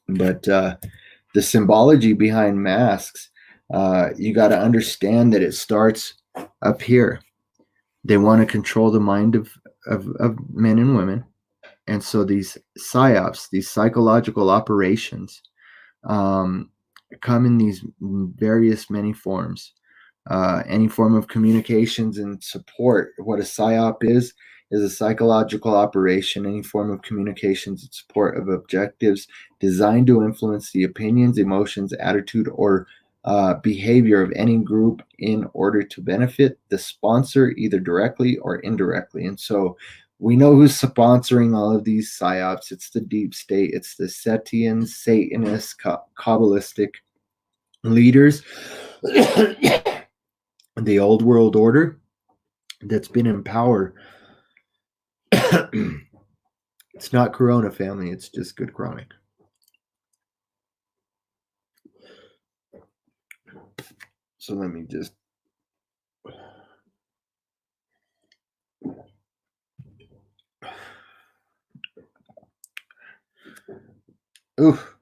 But the symbology behind masks, you got to understand that it starts up here. They want to control the mind of men and women. And so these psyops, these psychological operations, come in these various many forms. Any form of communications and support. What a psyop is a psychological operation, any form of communications and support of objectives designed to influence the opinions, emotions, attitude, or behavior of any group in order to benefit the sponsor either directly or indirectly. And so we know who's sponsoring all of these psyops. It's the deep state. It's the Setians, Satanists, Kabbalistic leaders, the old world order that's been in power. It's not Corona, family. It's just good chronic. So let me just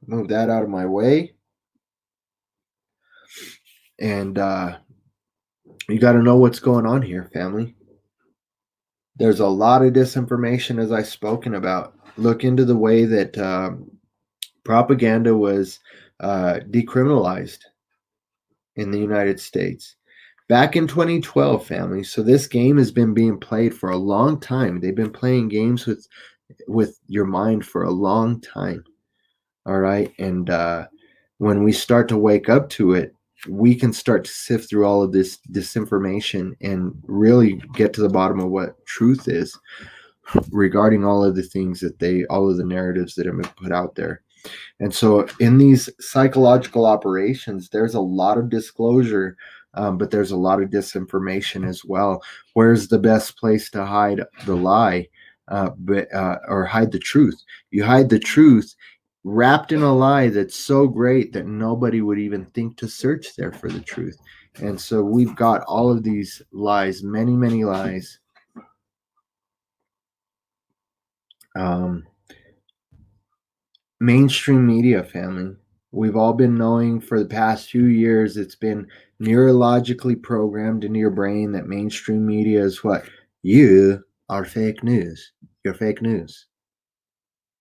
move that out of my way. And you got to know what's going on here, family. There's a lot of disinformation, as I've spoken about. Look into the way that propaganda was decriminalized in the United States back in 2012, family. So this game has been being played for a long time. They've been playing games with your mind for a long time. All right. And when we start to wake up to it, we can start to sift through all of this disinformation and really get to the bottom of what truth is regarding all of the things that all of the narratives that have been put out there. And so in these psychological operations, there's a lot of disclosure, but there's a lot of disinformation as well. Where's the best place to hide the lie or hide the truth? You hide the truth wrapped in a lie that's so great that nobody would even think to search there for the truth. And so we've got all of these lies, many, many lies. Mainstream media, family. We've all been knowing for the past few years, it's been neurologically programmed into your brain that mainstream media is what? You are fake news. You're fake news.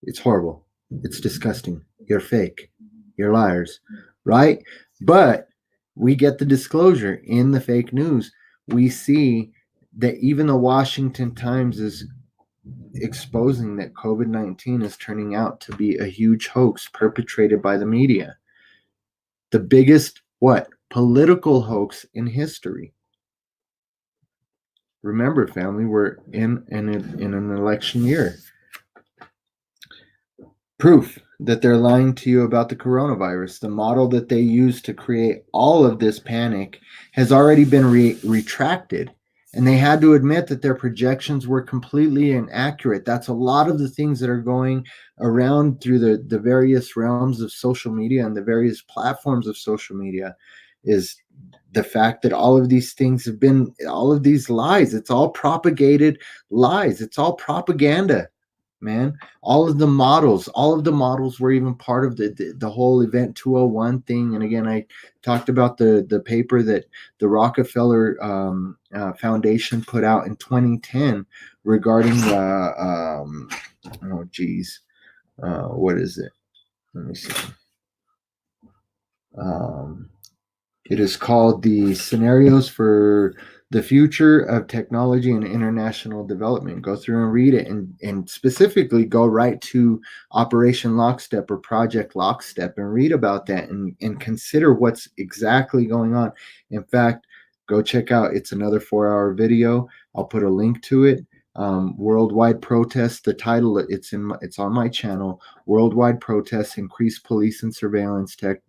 It's horrible. It's disgusting. You're fake. You're liars, right? But we get the disclosure in the fake news. We see that even the Washington Times is exposing that COVID-19 is turning out to be a huge hoax perpetrated by the media. The biggest, political hoax in history. Remember, family, we're in an election year. Proof that they're lying to you about the coronavirus. The model that they used to create all of this panic has already been retracted. And they had to admit that their projections were completely inaccurate. That's a lot of the things that are going around through the various realms of social media and the various platforms of social media is the fact that all of these things have been, all of these lies, it's all propagated lies. It's all propaganda, man. All of the models were even part of the whole Event 201 thing. And again, I talked about the paper that the Rockefeller Foundation put out in 2010 regarding what is it? Let me see. It is called the Scenarios for the Future of Technology and International Development. Go through and read it, and specifically go right to Operation Lockstep or Project Lockstep and read about that and consider what's exactly going on. In fact, go check out, it's another 4-hour video. I'll put a link to it. Worldwide protests, the title, it's on my channel. Worldwide protests, increased police and surveillance tech.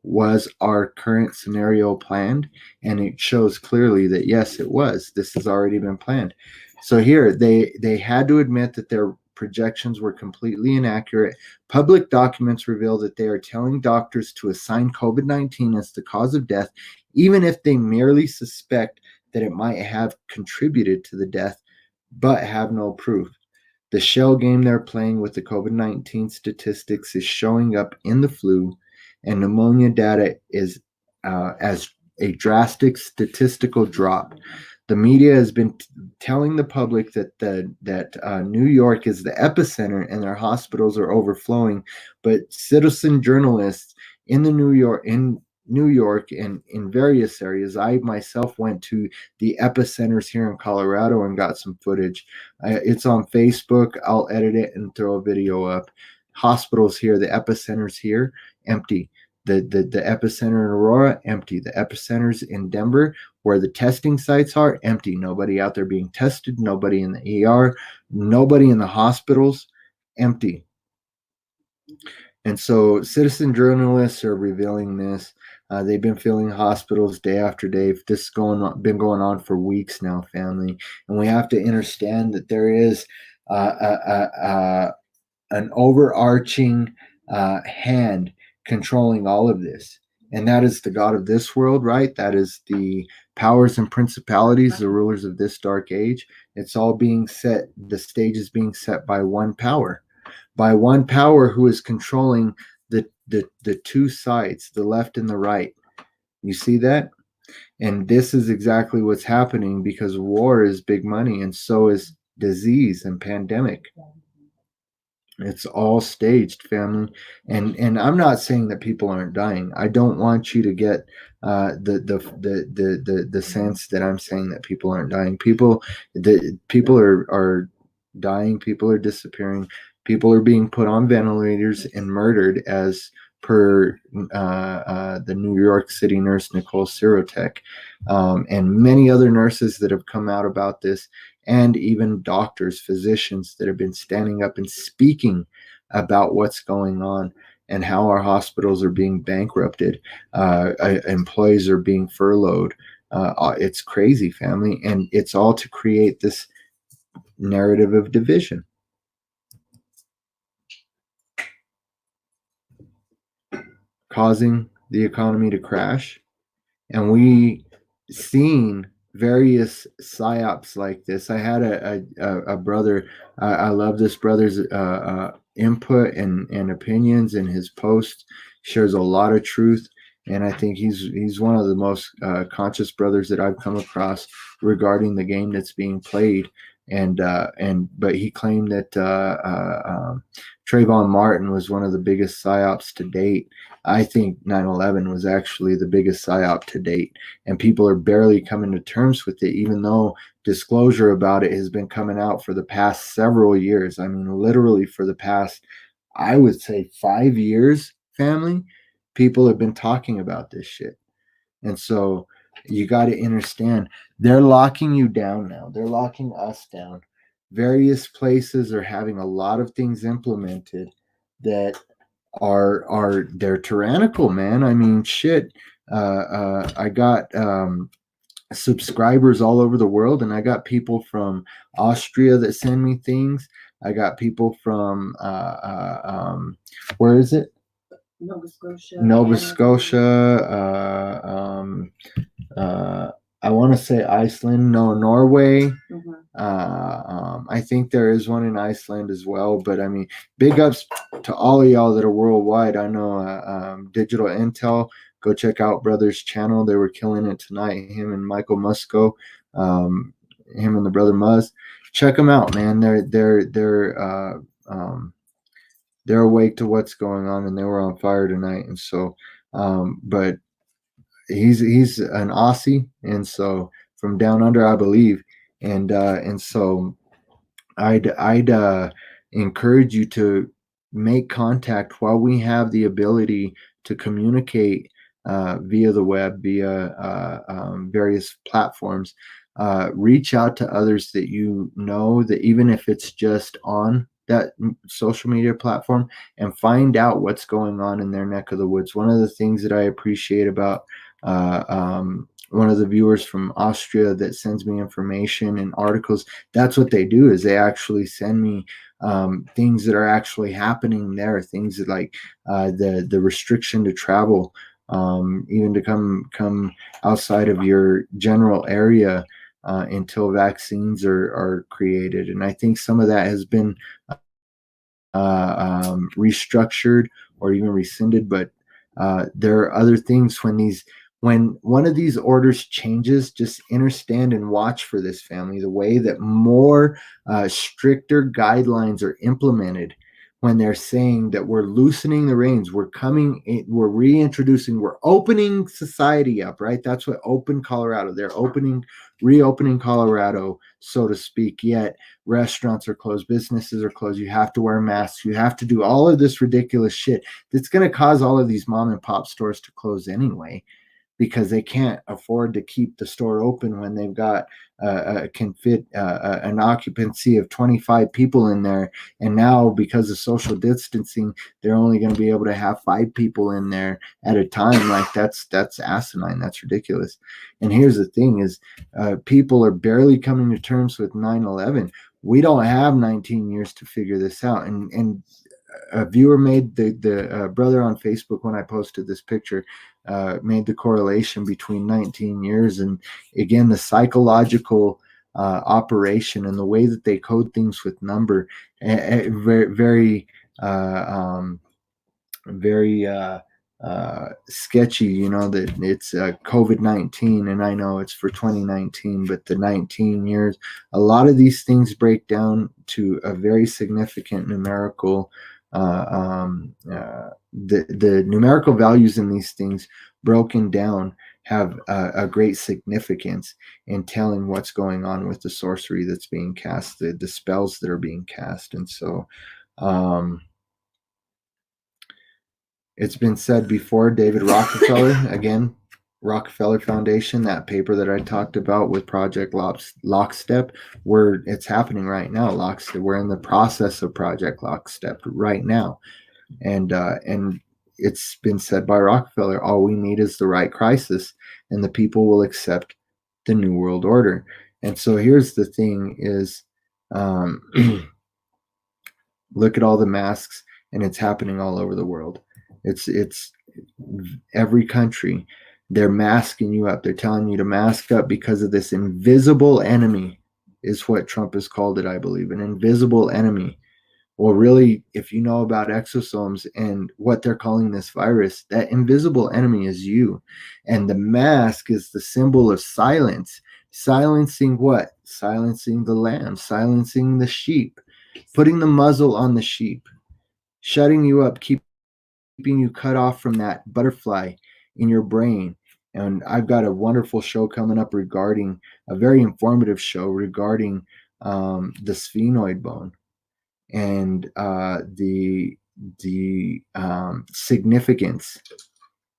Was our current scenario planned? And it shows clearly that yes, it was. This has already been planned. So here they had to admit that their projections were completely inaccurate. Public documents reveal that they are telling doctors to assign COVID-19 as the cause of death, even if they merely suspect that it might have contributed to the death, but have no proof. The shell game they're playing with the COVID-19 statistics is showing up in the flu and pneumonia data is as a drastic statistical drop. The media has been telling the public that New York is the epicenter and their hospitals are overflowing, but citizen journalists in New York and in various areas. I myself went to the epicenters here in Colorado and got some footage. It's on Facebook. I'll edit it and throw a video up. Hospitals here, the epicenters here, empty. The epicenter in Aurora, empty. The epicenters in Denver, where the testing sites are, empty. Nobody out there being tested, nobody in the ER, nobody in the hospitals, empty. And so citizen journalists are revealing this. They've been filling hospitals day after day. This has been going on for weeks now, family. And we have to understand that there is an overarching hand controlling all of this. And that is the God of this world, right? That is the powers and principalities, the rulers of this dark age. It's all being set, the stage is being set by one power who is controlling the two sides, the left and the right. You see that? And this is exactly what's happening because war is big money, and so is disease and pandemic. It's all staged, family. And I'm not saying that people aren't dying. I don't want you to get the sense that I'm saying that people aren't dying. People are dying. People are disappearing. People are being put on ventilators and murdered, as per the New York City nurse Nicole Sirotek, and many other nurses that have come out about this, and even doctors, physicians that have been standing up and speaking about what's going on and how our hospitals are being bankrupted. Employees are being furloughed. It's crazy, family, and it's all to create this narrative of division. Causing the economy to crash. And we seen various psyops like this. I had a brother. I love this brother's input and opinions, and his post shares a lot of truth. And I think he's one of the most conscious brothers that I've come across regarding the game that's being played. But he claimed that Trayvon Martin was one of the biggest psyops to date. I think 9/11 was actually the biggest psyop to date, and people are barely coming to terms with it, even though disclosure about it has been coming out for the past several years. I mean, literally for the past, I would say 5 years, family, people have been talking about this shit. And so you got to understand, they're locking you down now. They're locking us down. Various places are having a lot of things implemented that they're tyrannical, man. I mean, shit. I got subscribers all over the world, and I got people from Austria that send me things. I got people from where is it? Nova Scotia. I want to say Iceland. No, Norway. I think there is one in Iceland as well. But I mean, big ups to all of y'all that are worldwide. I know Digital Intel. Go check out Brother's channel. They were killing it tonight. Him and Michael Musco. Him and the brother Muzz. Check them out, man. They're awake to what's going on, and they were on fire tonight. And so, but he's an Aussie, and so from down under, I believe, and so I'd encourage you to make contact while we have the ability to communicate via the web, via various platforms. Reach out to others that you know, that even if it's just on that social media platform, and find out what's going on in their neck of the woods. One of the things that I appreciate about one of the viewers from Austria that sends me information and articles, that's what they do, is they actually send me things that are actually happening there, things that like the restriction to travel, even to come outside of your general area until vaccines are created. And I think some of that has been restructured or even rescinded, but there are other things when When one of these orders changes, just understand and watch for this, family, the way that more stricter guidelines are implemented when they're saying that we're loosening the reins, we're reintroducing, we're opening society up, right? That's what Open Colorado, they're reopening Colorado, so to speak, yet restaurants are closed, businesses are closed, you have to wear masks, you have to do all of this ridiculous shit that's going to cause all of these mom and pop stores to close anyway, because they can't afford to keep the store open when they've got can fit an occupancy of 25 people in there. And now, because of social distancing, they're only going to be able to have 5 people in there at a time. Like that's asinine. That's ridiculous. And here's the thing is people are barely coming to terms with 9/11. We don't have 19 years to figure this out. And a viewer made the brother on Facebook, when I posted this picture, made the correlation between 19 years and, again, the psychological operation and the way that they code things with number, very sketchy. You know that it's COVID-19, and I know it's for 2019, but the 19 years, a lot of these things break down to a very significant numerical the numerical values in these things broken down have a great significance in telling what's going on with the sorcery that's being cast, the spells that are being cast. And so it's been said before, David Rockefeller, again, Rockefeller Foundation, that paper that I talked about with Project Lockstep, where it's happening right now. Lockstep, we're in the process of Project Lockstep right now. And it's been said by Rockefeller, all we need is the right crisis, and the people will accept the New World Order. And so here's the thing is, look at all the masks, and it's happening all over the world. It's every country, they're masking you up. They're telling you to mask up because of this invisible enemy, is what Trump has called it, I believe, an invisible enemy. Well, really, if you know about exosomes and what they're calling this virus, that invisible enemy is you. And the mask is the symbol of silence. Silencing what? Silencing the lamb, silencing the sheep, putting the muzzle on the sheep, shutting you up, keeping you cut off from that butterfly in your brain. And I've got a wonderful show coming up regarding, a very informative show regarding the sphenoid bone and the significance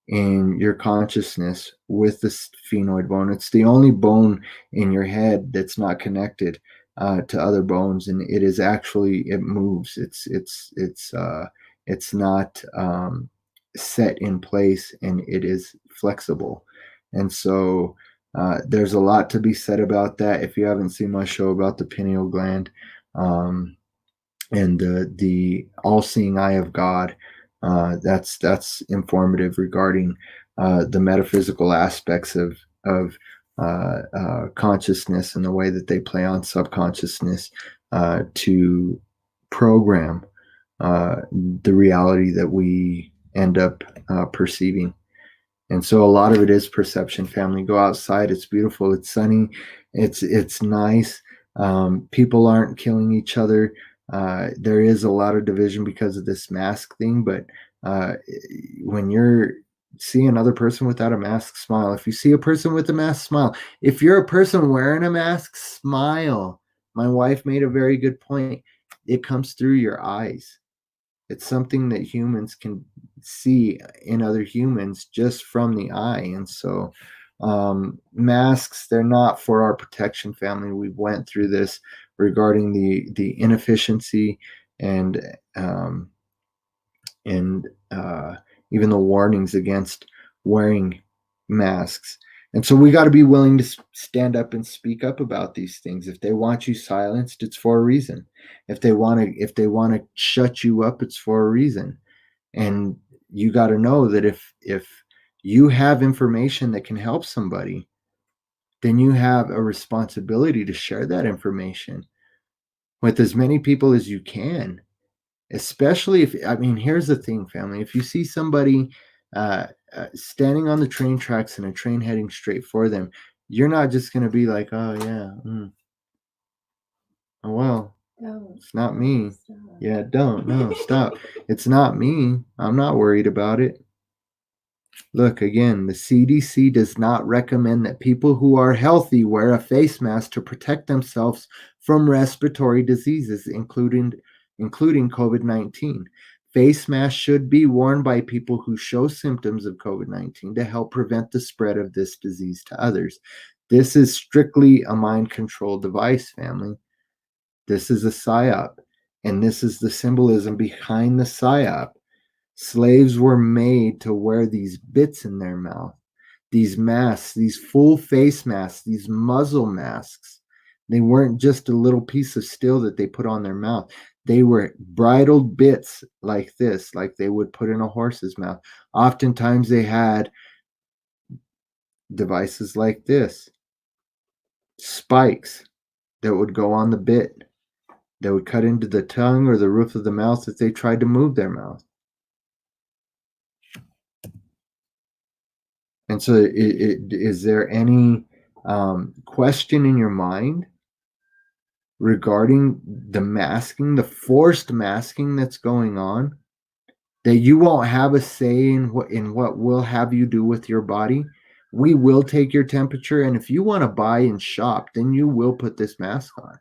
in your consciousness with the sphenoid bone. It's the only bone in your head that's not connected to other bones, and it is actually, it moves. It's not set in place, and it is flexible. And so there's a lot to be said about that. If you haven't seen my show about the pineal gland and the all-seeing eye of God, that's informative regarding the metaphysical aspects of consciousness and the way that they play on subconsciousness to program the reality that we end up perceiving. And so a lot of it is perception, family. Go outside. It's beautiful. It's sunny. It's nice. People aren't killing each other. There is a lot of division because of this mask thing, but when you're see another person without a mask, smile. If you see a person with a mask, smile. If you're a person wearing a mask, smile. My wife made a very good point. It comes through your eyes. It's something that humans can see in other humans just from the eye. And so masks, they're not for our protection, family. We went through this regarding the inefficiency and even the warnings against wearing masks. And so we got to be willing to stand up and speak up about these things. If they want you silenced, it's for a reason. If they want to shut you up, it's for a reason. And you got to know that if you have information that can help somebody, then you have a responsibility to share that information with as many people as you can. Especially if, I mean, here's the thing, family. If you see somebody standing on the train tracks and a train heading straight for them, you're not just going to be like, oh, yeah, oh, well, it's not me. Yeah, don't. No, stop. It's not me. I'm not worried about it. Look, again, the CDC does not recommend that people who are healthy wear a face mask to protect themselves from respiratory diseases, including COVID-19. Face masks should be worn by people who show symptoms of COVID-19 to help prevent the spread of this disease to others. This is strictly a mind control device, family. This is a psyop, and this is the symbolism behind the psyop. Slaves were made to wear these bits in their mouth, these masks, these full face masks, these muzzle masks. They weren't just a little piece of steel that they put on their mouth. They were bridled bits like this, like they would put in a horse's mouth. Oftentimes they had devices like this, spikes that would go on the bit, that would cut into the tongue or the roof of the mouth if they tried to move their mouth. And so, is there any question in your mind regarding the masking, the forced masking that's going on, that you won't have a say in what we'll have you do with your body? We will take your temperature, and if you want to buy and shop, then you will put this mask on.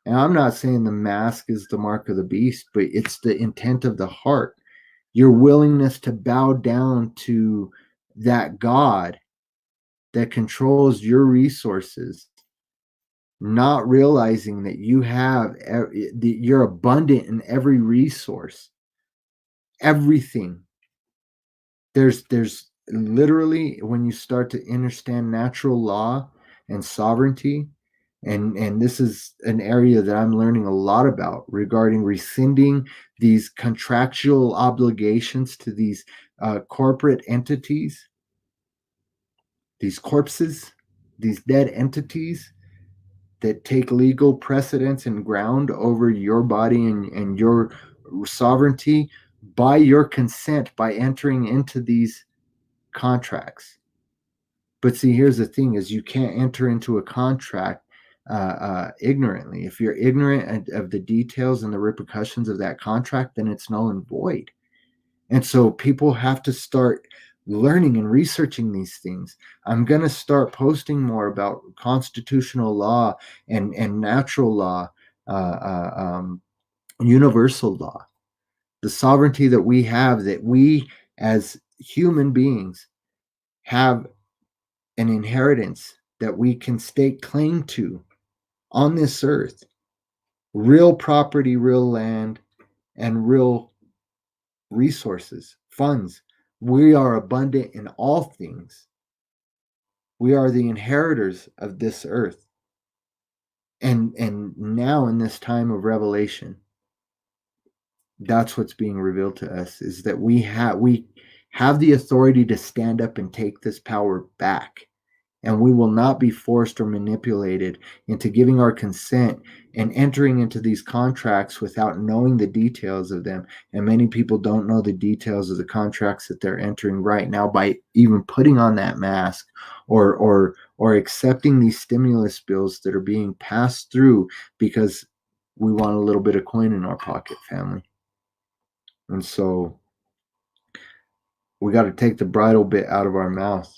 And I'm not saying the mask is the mark of the beast, but it's the intent of the heart. Your willingness to bow down to that God that controls your resources, not realizing that you're abundant in every resource, everything. There's literally, when you start to understand natural law and sovereignty, and this is an area that I'm learning a lot about regarding rescinding these contractual obligations to these corporate entities, these corpses, these dead entities that take legal precedence and ground over your body and your sovereignty by your consent, by entering into these contracts. But see, here's the thing: is you can't enter into a contract ignorantly. If you're ignorant of the details and the repercussions of that contract, then it's null and void. And so people have to start learning and researching these things. I'm going to start posting more about constitutional law and natural law, universal law, the sovereignty that we have, that we as human beings have an inheritance that we can stake claim to on this earth. Real property, real land, and real resources, funds. We are abundant in all things. We are the inheritors of this earth. And now in this time of revelation, that's what's being revealed to us, is that we have the authority to stand up and take this power back. And we will not be forced or manipulated into giving our consent and entering into these contracts without knowing the details of them. And many people don't know the details of the contracts that they're entering right now by even putting on that mask or accepting these stimulus bills that are being passed through because we want a little bit of coin in our pocket, family. And so we got to take the bridle bit out of our mouth.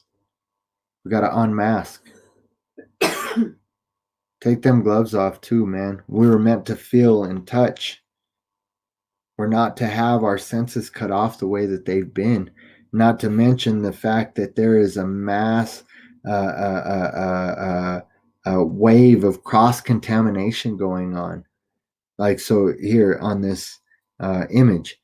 We got to unmask. Take them gloves off too, man. We were meant to feel and touch. We're not to have our senses cut off the way that they've been. Not to mention the fact that there is a mass wave of cross-contamination going on. Like, so here on this image,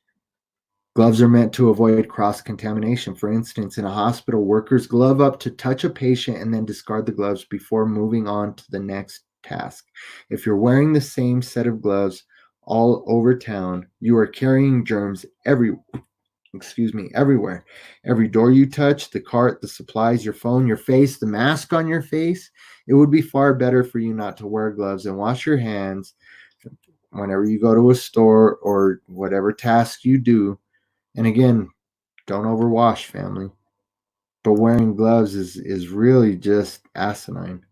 gloves are meant to avoid cross-contamination. For instance, in a hospital, workers glove up to touch a patient and then discard the gloves before moving on to the next task. If you're wearing the same set of gloves all over town, you are carrying germs everywhere. Every door you touch, the cart, the supplies, your phone, your face, the mask on your face. It would be far better for you not to wear gloves and wash your hands whenever you go to a store or whatever task you do. And again, Don't overwash, family. But wearing gloves is really just asinine.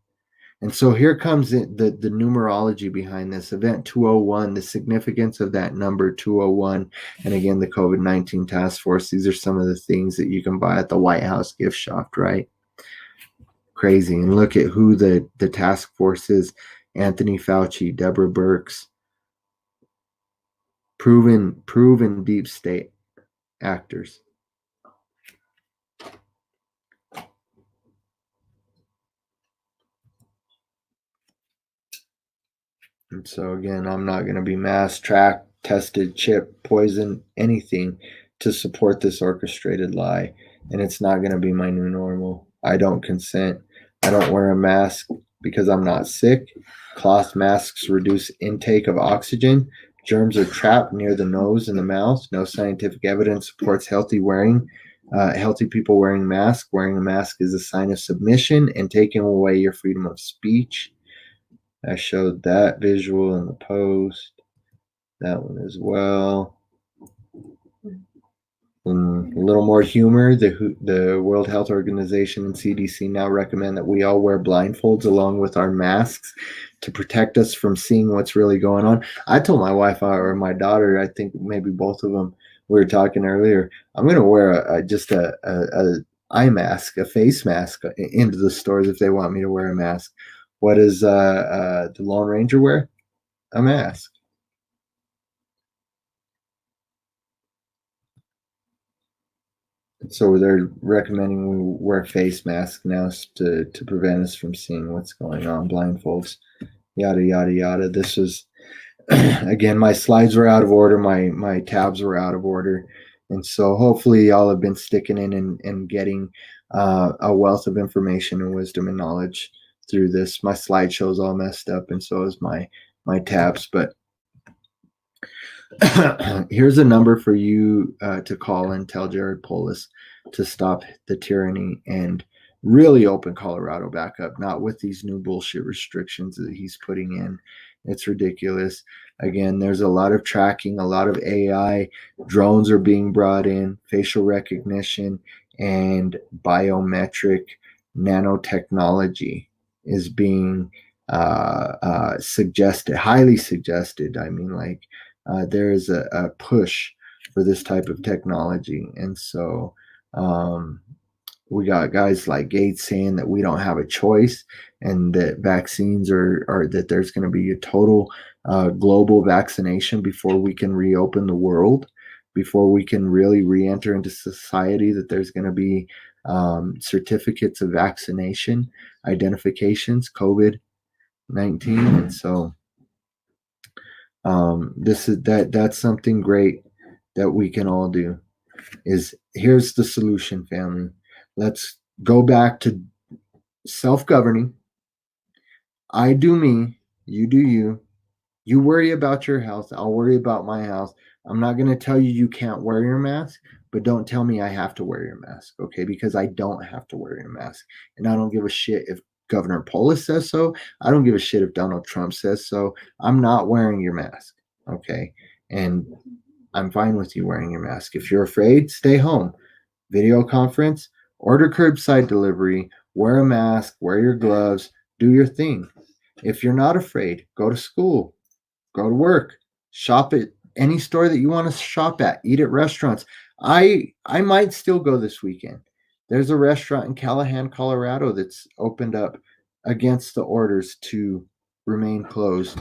And so here comes the numerology behind this event 201, the significance of that number 201. And again, the COVID-19 task force. These are some of the things that you can buy at the White House gift shop, right? Crazy. And look at who the task force is. Anthony Fauci, Deborah Birx, proven deep state actors. And so again, I'm not going to be mass tracked, tested, chipped, poisoned, anything to support this orchestrated lie. And it's not going to be my new normal. I don't consent. I don't wear a mask because I'm not sick. Cloth masks reduce intake of oxygen. Germs are trapped near the nose and the mouth. No scientific evidence supports healthy people wearing masks. Wearing a mask is a sign of submission and taking away your freedom of speech. I showed that visual in the post, that one as well. And a little more humor, the World Health Organization and CDC now recommend that we all wear blindfolds along with our masks to protect us from seeing what's really going on. I told my wife or my daughter, I think maybe both of them, we were talking earlier, I'm going to wear just a eye mask, a face mask into the stores if they want me to wear a mask. What does the Lone Ranger wear? A mask. So they're recommending we wear face masks now to prevent us from seeing what's going on, blindfolds, yada, yada, yada. This was, again, my slides were out of order. My tabs were out of order. And so hopefully y'all have been sticking in and getting a wealth of information and wisdom and knowledge through this. My slideshow's all messed up, and so is my tabs. But here's a number for you to call and tell Jared Polis to stop the tyranny and really open Colorado back up, not with these new bullshit restrictions that he's putting in. It's ridiculous. Again, there's a lot of tracking, a lot of AI. Drones are being brought in, facial recognition, and biometric nanotechnology is being suggested, highly suggested. I mean, like, there is a push for this type of technology. And so we got guys like Gates saying that we don't have a choice and that vaccines are that there's going to be a total global vaccination before we can reopen the world, before we can really re-enter into society, that there's going to be certificates of vaccination, identifications, COVID-19. And so that's something great that we can all do. Is here's the solution, family. Let's go back to self-governing. I do me, you do you. You worry about your health, I'll worry about my health. I'm not going to tell you can't wear your mask, but don't tell me I have to wear your mask, okay? Because I don't have to wear your mask. And I don't give a shit if Governor Polis says so. I don't give a shit if Donald Trump says so. I'm not wearing your mask, okay? And I'm fine with you wearing your mask. If you're afraid, stay home. Video conference, order curbside delivery, wear a mask, wear your gloves, do your thing. If you're not afraid, go to school, go to work, shop at any store that you want to shop at, eat at restaurants. I might still go this weekend. There's a restaurant in Callahan, Colorado that's opened up against the orders to remain closed.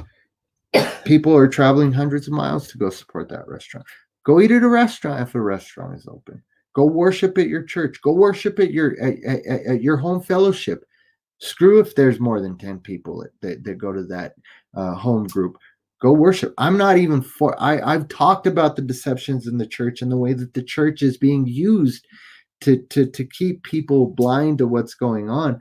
People are traveling hundreds of miles to go support that restaurant. Go eat at a restaurant if a restaurant is open. Go worship at your church. Go worship at your home fellowship. Screw if there's more than 10 people that go to that home group. Go worship. I'm not even for. I've talked about the deceptions in the church and the way that the church is being used to keep people blind to what's going on.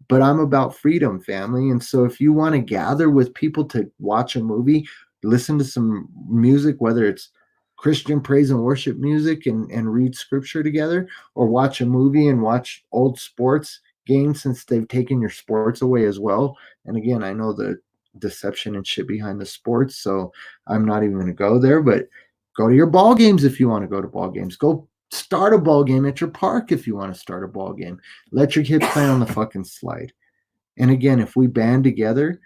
But I'm about freedom, family. And so if you want to gather with people to watch a movie, listen to some music, whether it's Christian praise and worship music and read scripture together, or watch a movie and watch old sports games since they've taken your sports away as well. And again, I know the deception and shit behind the sports, so I'm not even going to go there, but go to your ball games if you want to go to ball games. Go Start a ball game at your park if you want to start a ball game. Let your kids play on the fucking slide. And again, if we band together,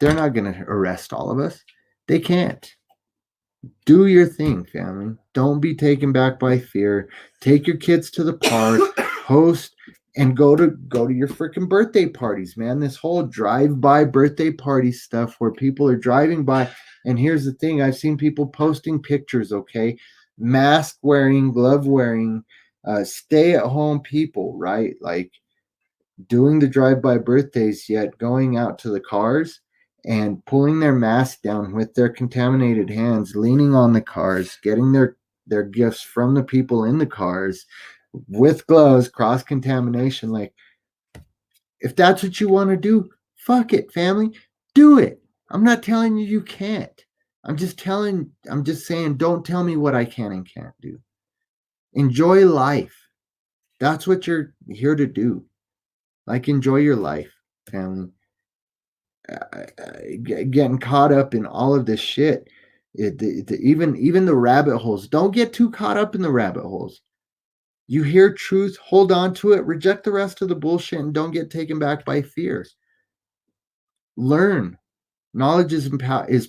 they're not going to arrest all of us. They can't. Do your thing, family. Don't be taken back by fear. Take your kids to the park, host, and go to your freaking birthday parties, man. This whole drive-by birthday party stuff where people are driving by. And here's the thing, I've seen people posting pictures, okay? Mask wearing, glove wearing, stay-at-home people, right? Like doing the drive-by birthdays, yet going out to the cars and pulling their mask down with their contaminated hands, leaning on the cars, getting their gifts from the people in the cars with gloves, cross contamination. Like, if that's what you want to do, fuck it, family, do it. I'm not telling you can't. I'm just saying, don't tell me what I can and can't do. Enjoy life. That's what you're here to do. Like, enjoy your life, family. Getting caught up in all of this shit, even the rabbit holes. Don't get too caught up in the rabbit holes. You hear truth, hold on to it, reject the rest of the bullshit, and don't get taken back by fear. Learn. Knowledge is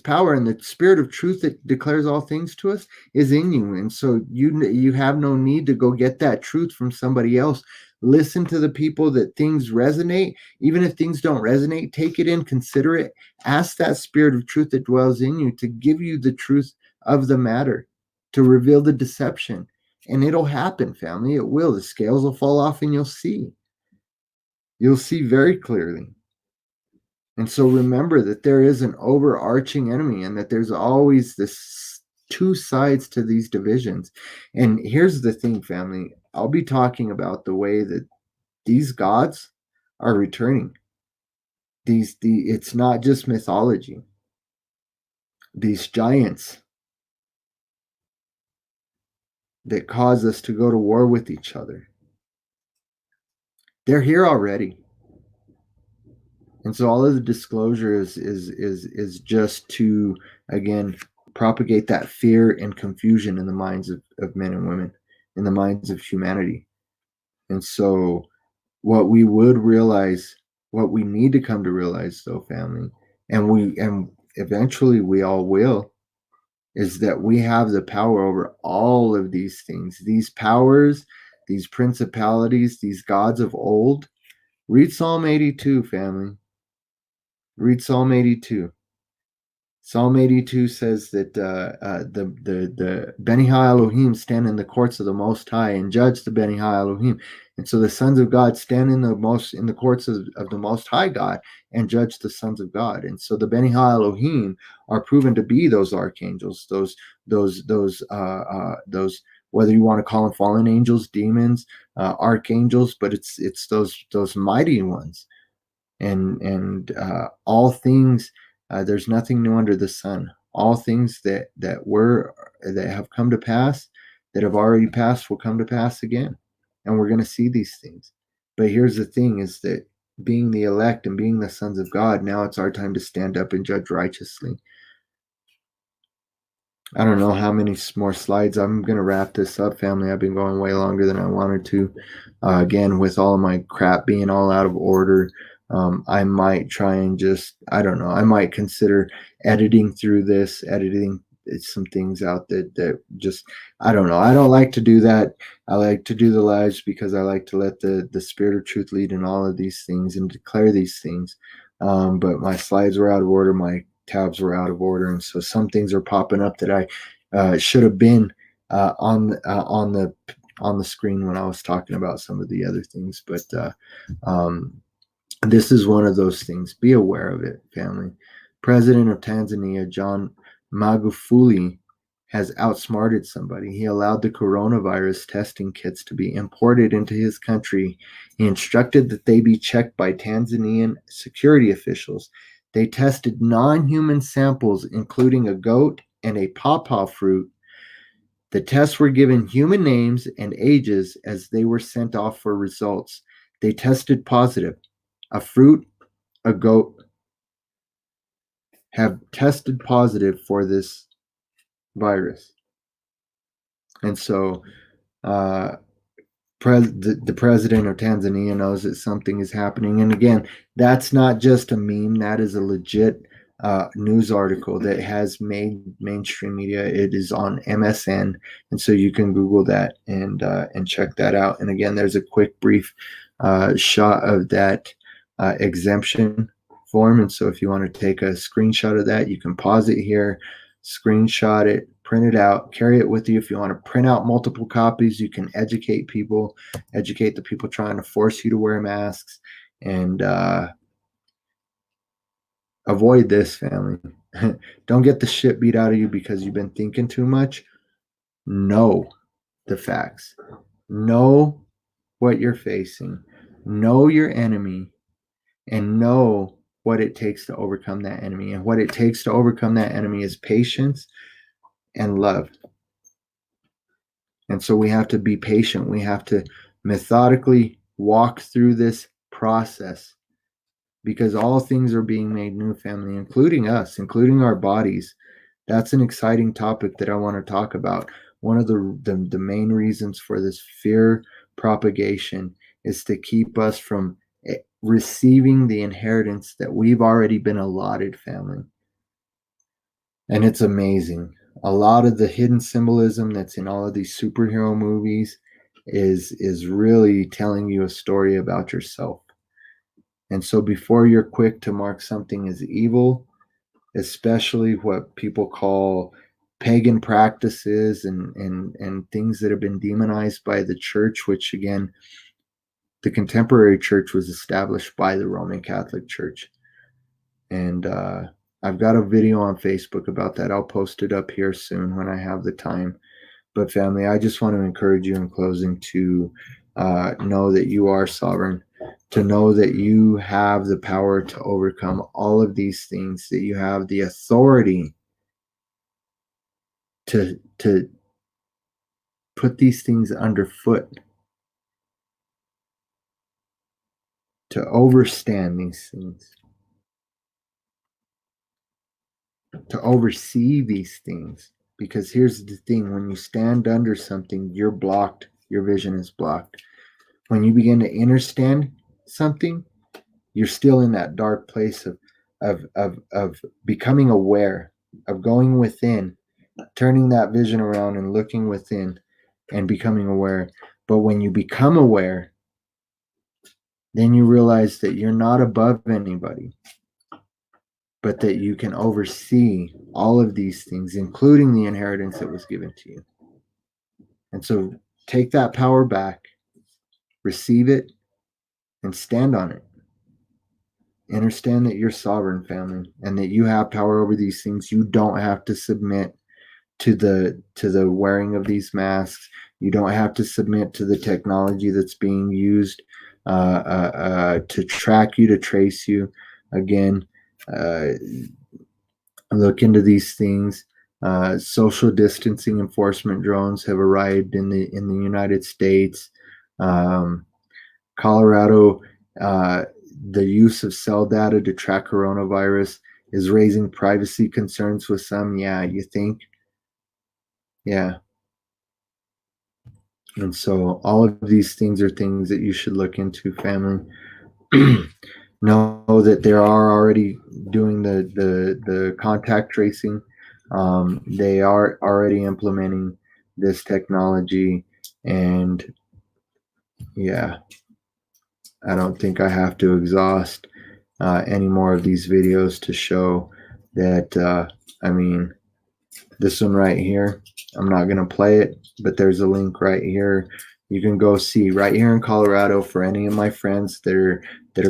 power, and the spirit of truth that declares all things to us is in you. And so you have no need to go get that truth from somebody else. Listen to the people that things resonate. Even if things don't resonate, take it in, consider it. Ask that spirit of truth that dwells in you to give you the truth of the matter, to reveal the deception. And it'll happen, family. It will. The scales will fall off and you'll see. You'll see very clearly. And so remember that there is an overarching enemy and that there's always this two sides to these divisions. And here's the thing, family. I'll be talking about the way that these gods are returning. It's not just mythology. These giants that cause us to go to war with each other, they're here already. And so all of the disclosure is just to, again, propagate that fear and confusion in the minds of men and women, in the minds of humanity. And so what we would realize, what we need to come to realize, though, family, and eventually we all will, is that we have the power over all of these things, these powers, these principalities, these gods of old. Read Psalm 82, family. Read Psalm 82. Psalm 82 says that the Beni Ha Elohim stand in the courts of the Most High and judge the Beni Ha Elohim. And so the sons of God stand in the courts of the Most High God and judge the sons of God. And so the Beni Ha Elohim are proven to be those archangels, those whether you want to call them fallen angels, demons, archangels, but it's those mighty ones. And all things, there's nothing new under the sun. All things that have come to pass, that have already passed, will come to pass again, and we're going to see these things. But here's the thing: is that being the elect and being the sons of God, now it's our time to stand up and judge righteously. I don't know how many more slides. I'm going to wrap this up, family. I've been going way longer than I wanted to. Again, with all of my crap being all out of order, I might try and I don't know, I might consider editing through this, editing some things out that just, I don't know. I don't like to do that. I like to do the lives because I like to let the spirit of truth lead in all of these things and declare these things. But my slides were out of order. My tabs were out of order. And so some things are popping up that I should have been on the screen when I was talking about some of the other things. But this is one of those things. Be aware of it, family. President of Tanzania, John Magufuli, has outsmarted somebody. He allowed the coronavirus testing kits to be imported into his country. He instructed that they be checked by Tanzanian security officials. They tested non-human samples, including a goat and a pawpaw fruit. The tests were given human names and ages as they were sent off for results. They tested positive. A fruit, a goat have tested positive for this virus. And so The president of Tanzania knows that something is happening. And again, that's not just a meme. That is a legit news article that has made mainstream media. It is on MSN, and so you can Google that and check that out. And again, there's a quick, brief shot of that exemption form. And so if you want to take a screenshot of that, you can pause it here, screenshot it, print it out, carry it with you. If you want to print out multiple copies, you can educate people, educate the people trying to force you to wear masks, and avoid this, family. Don't get the shit beat out of you because you've been thinking too much. Know the facts. Know what you're facing. Know your enemy, and know what it takes to overcome that enemy. And what it takes to overcome that enemy is patience and love. And so we have to be patient. We have to methodically walk through this process, because all things are being made new, family, including us, including our bodies. That's an exciting topic that I want to talk about. One of the main reasons for this fear propagation is to keep us from receiving the inheritance that we've already been allotted, family. And it's amazing. A lot of the hidden symbolism that's in all of these superhero movies is really telling you a story about yourself. And so before you're quick to mark something as evil, especially what people call pagan practices and things that have been demonized by the church, which again, the contemporary church was established by the Roman Catholic Church. And I've got a video on Facebook about that. I'll post it up here soon when I have the time. But family, I just want to encourage you in closing to know that you are sovereign, to know that you have the power to overcome all of these things, that you have the authority to put these things underfoot, to overstand these things, to oversee these things. Because here's the thing, when you stand under something, you're blocked, your vision is blocked. When you begin to understand something, you're still in that dark place of becoming aware, of going within, turning that vision around and looking within and becoming aware. But when you become aware, then you realize that you're not above anybody, but that you can oversee all of these things, including the inheritance that was given to you. And so take that power back, receive it, and stand on it. Understand that you're sovereign, family, and that you have power over these things. You don't have to submit to the wearing of these masks. You don't have to submit to the technology that's being used to track you, to trace you. Again, look into these things. Social distancing enforcement drones have arrived in the United States. Colorado, the use of cell data to track coronavirus is raising privacy concerns with some. Yeah, you think? Yeah. And so all of these things are things that you should look into, family. Know that they are already doing the contact tracing. They are already implementing this technology, and yeah, I don't think I have to exhaust any more of these videos to show that. I mean, this one right here, I'm not going to play it, but there's a link right here. You can go see right here in Colorado, for any of my friends that are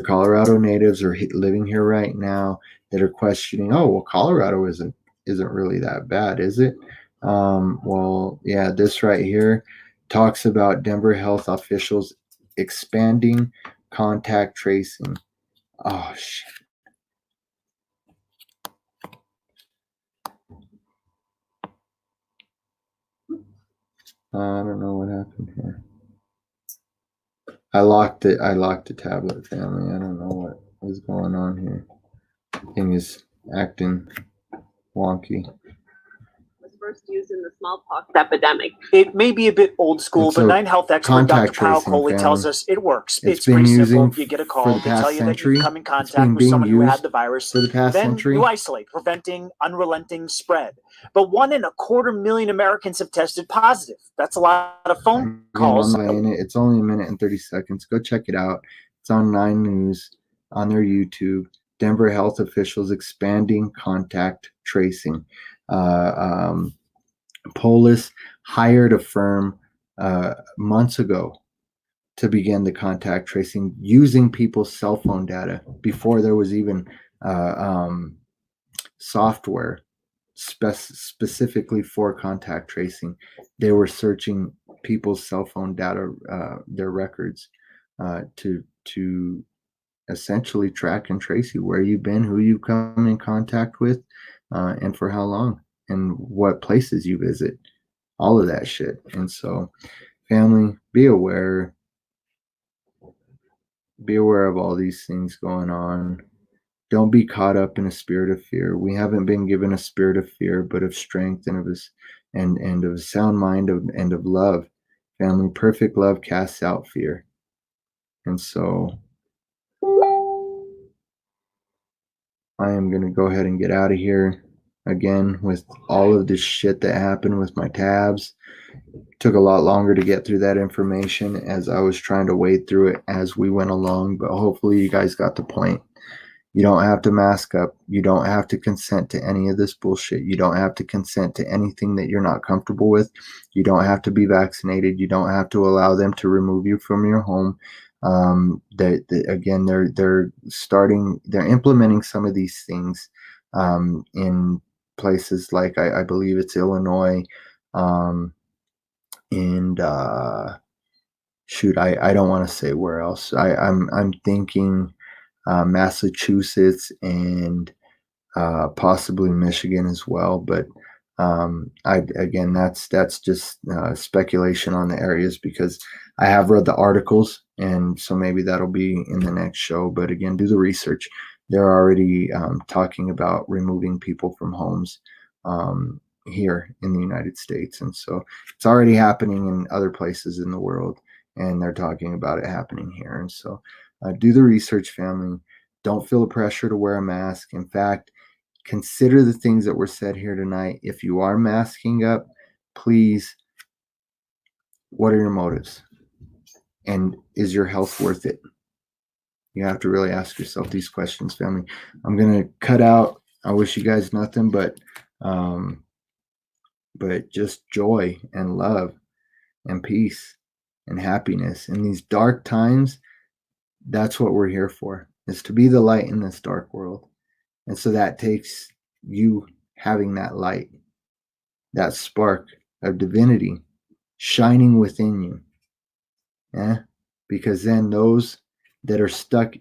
Colorado natives or living here right now that are questioning, oh, well, Colorado isn't really that bad, is it? Well, yeah, this right here talks about Denver health officials expanding contact tracing. Oh, shit. I don't know what happened here. I locked the tablet, family. I don't know what is going on here. Thing is acting wonky. first used in the smallpox epidemic. It may be a bit old school, And but so Nine Health expert contact Dr. Powell tracing, Coley tells family, us it works. it's It's been pretty simple. using You get a for call, the they tell past you that century. you've come in It's contact been with being someone who had used the virus. for the past Then century. you isolate, preventing unrelenting spread. But 1.25 million Americans have tested positive. That's a lot of phone Again, calls. I'm playing it. It's only a minute and 30 seconds. Go check it out. It's on 9 News on their YouTube. Denver health officials expanding contact tracing. Polis hired a firm months ago to begin the contact tracing using people's cell phone data before there was even software specifically for contact tracing. They were searching people's cell phone data, their records, to essentially track and trace you, where you've been, who you come in contact with, and for how long, and what places you visit, all of that shit. And so, family, be aware of all these things going on. Don't be caught up in a spirit of fear. We haven't been given a spirit of fear, but of strength and of and of a sound mind and of love. Family, perfect love casts out fear. And so I am going to go ahead and get out of here again with all of this shit that happened with my tabs. Took a lot longer to get through that information as I was trying to wade through it as we went along, but hopefully you guys got the point. You don't have to mask up. You don't have to consent to any of this bullshit. You don't have to consent to anything that you're not comfortable with. You don't have to be vaccinated. You don't have to allow them to remove you from your home. Again, they're implementing some of these things in places like I believe it's Illinois, and shoot, I don't want to say where else. I'm thinking Massachusetts and possibly Michigan as well. But again, that's just speculation on the areas because I have read the articles, and so maybe that'll be in the next show. But again, do the research. They're already talking about removing people from homes here in the United States, and so it's already happening in other places in the world, and they're talking about it happening here. And so do the research, family. Don't feel the pressure to wear a mask. In fact, consider the things that were said here tonight. If you are masking up, please, what are your motives? And is your health worth it? You have to really ask yourself these questions, family. I'm going to cut out. I wish you guys nothing but just joy and love and peace and happiness in these dark times. That's what we're here for, is to be the light in this dark world. And so that takes you having that light, that spark of divinity shining within you. Yeah? Because then those that are stuck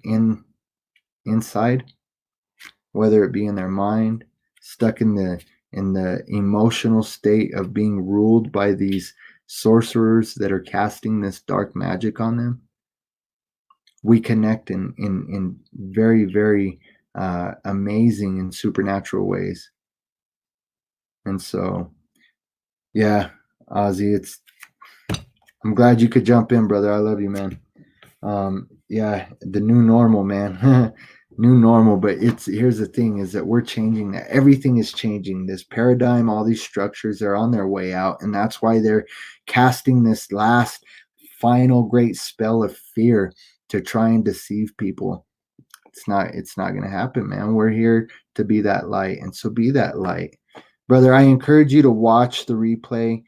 inside, whether it be in their mind, stuck in the emotional state of being ruled by these sorcerers that are casting this dark magic on them, we connect in very, very amazing and supernatural ways. And so, yeah, Ozzy, I'm glad you could jump in, brother. I love you, man. Yeah, the new normal, man. New normal. But here's the thing, is that we're changing that. Everything is changing. This paradigm, all these structures are on their way out. And that's why they're casting this last final great spell of fear to try and deceive people. It's not going to happen, man. We're here to be that light. And so be that light. Brother, I encourage you to watch the replay.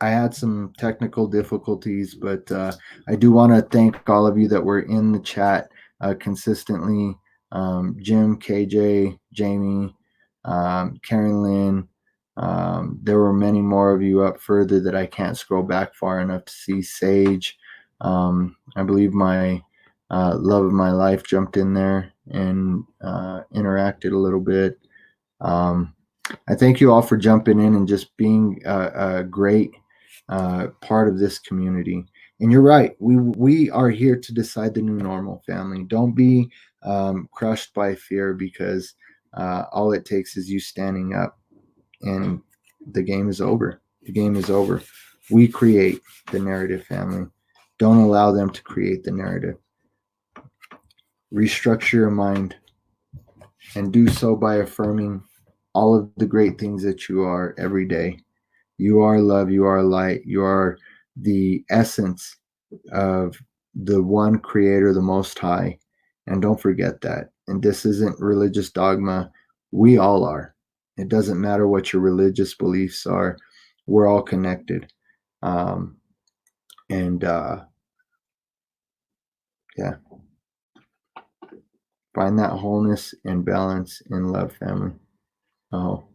I had some technical difficulties, but I do want to thank all of you that were in the chat consistently. Jim, KJ, Jamie, Karen Lynn. There were many more of you up further that I can't scroll back far enough to see. Sage. I believe my love of my life jumped in there and interacted a little bit. I thank you all for jumping in and just being a great part of this community. And you're right. We are here to decide the new normal, family. Don't be crushed by fear, because all it takes is you standing up and the game is over. The game is over. We create the narrative, family. Don't allow them to create the narrative. Restructure your mind and do so by affirming all of the great things that you are every day. You are love, you are light, you are the essence of the one creator, the Most High. And don't forget that. And this isn't religious dogma. We all are. It doesn't matter what your religious beliefs are. We're all connected. Yeah. Find that wholeness and balance in love, family. Oh.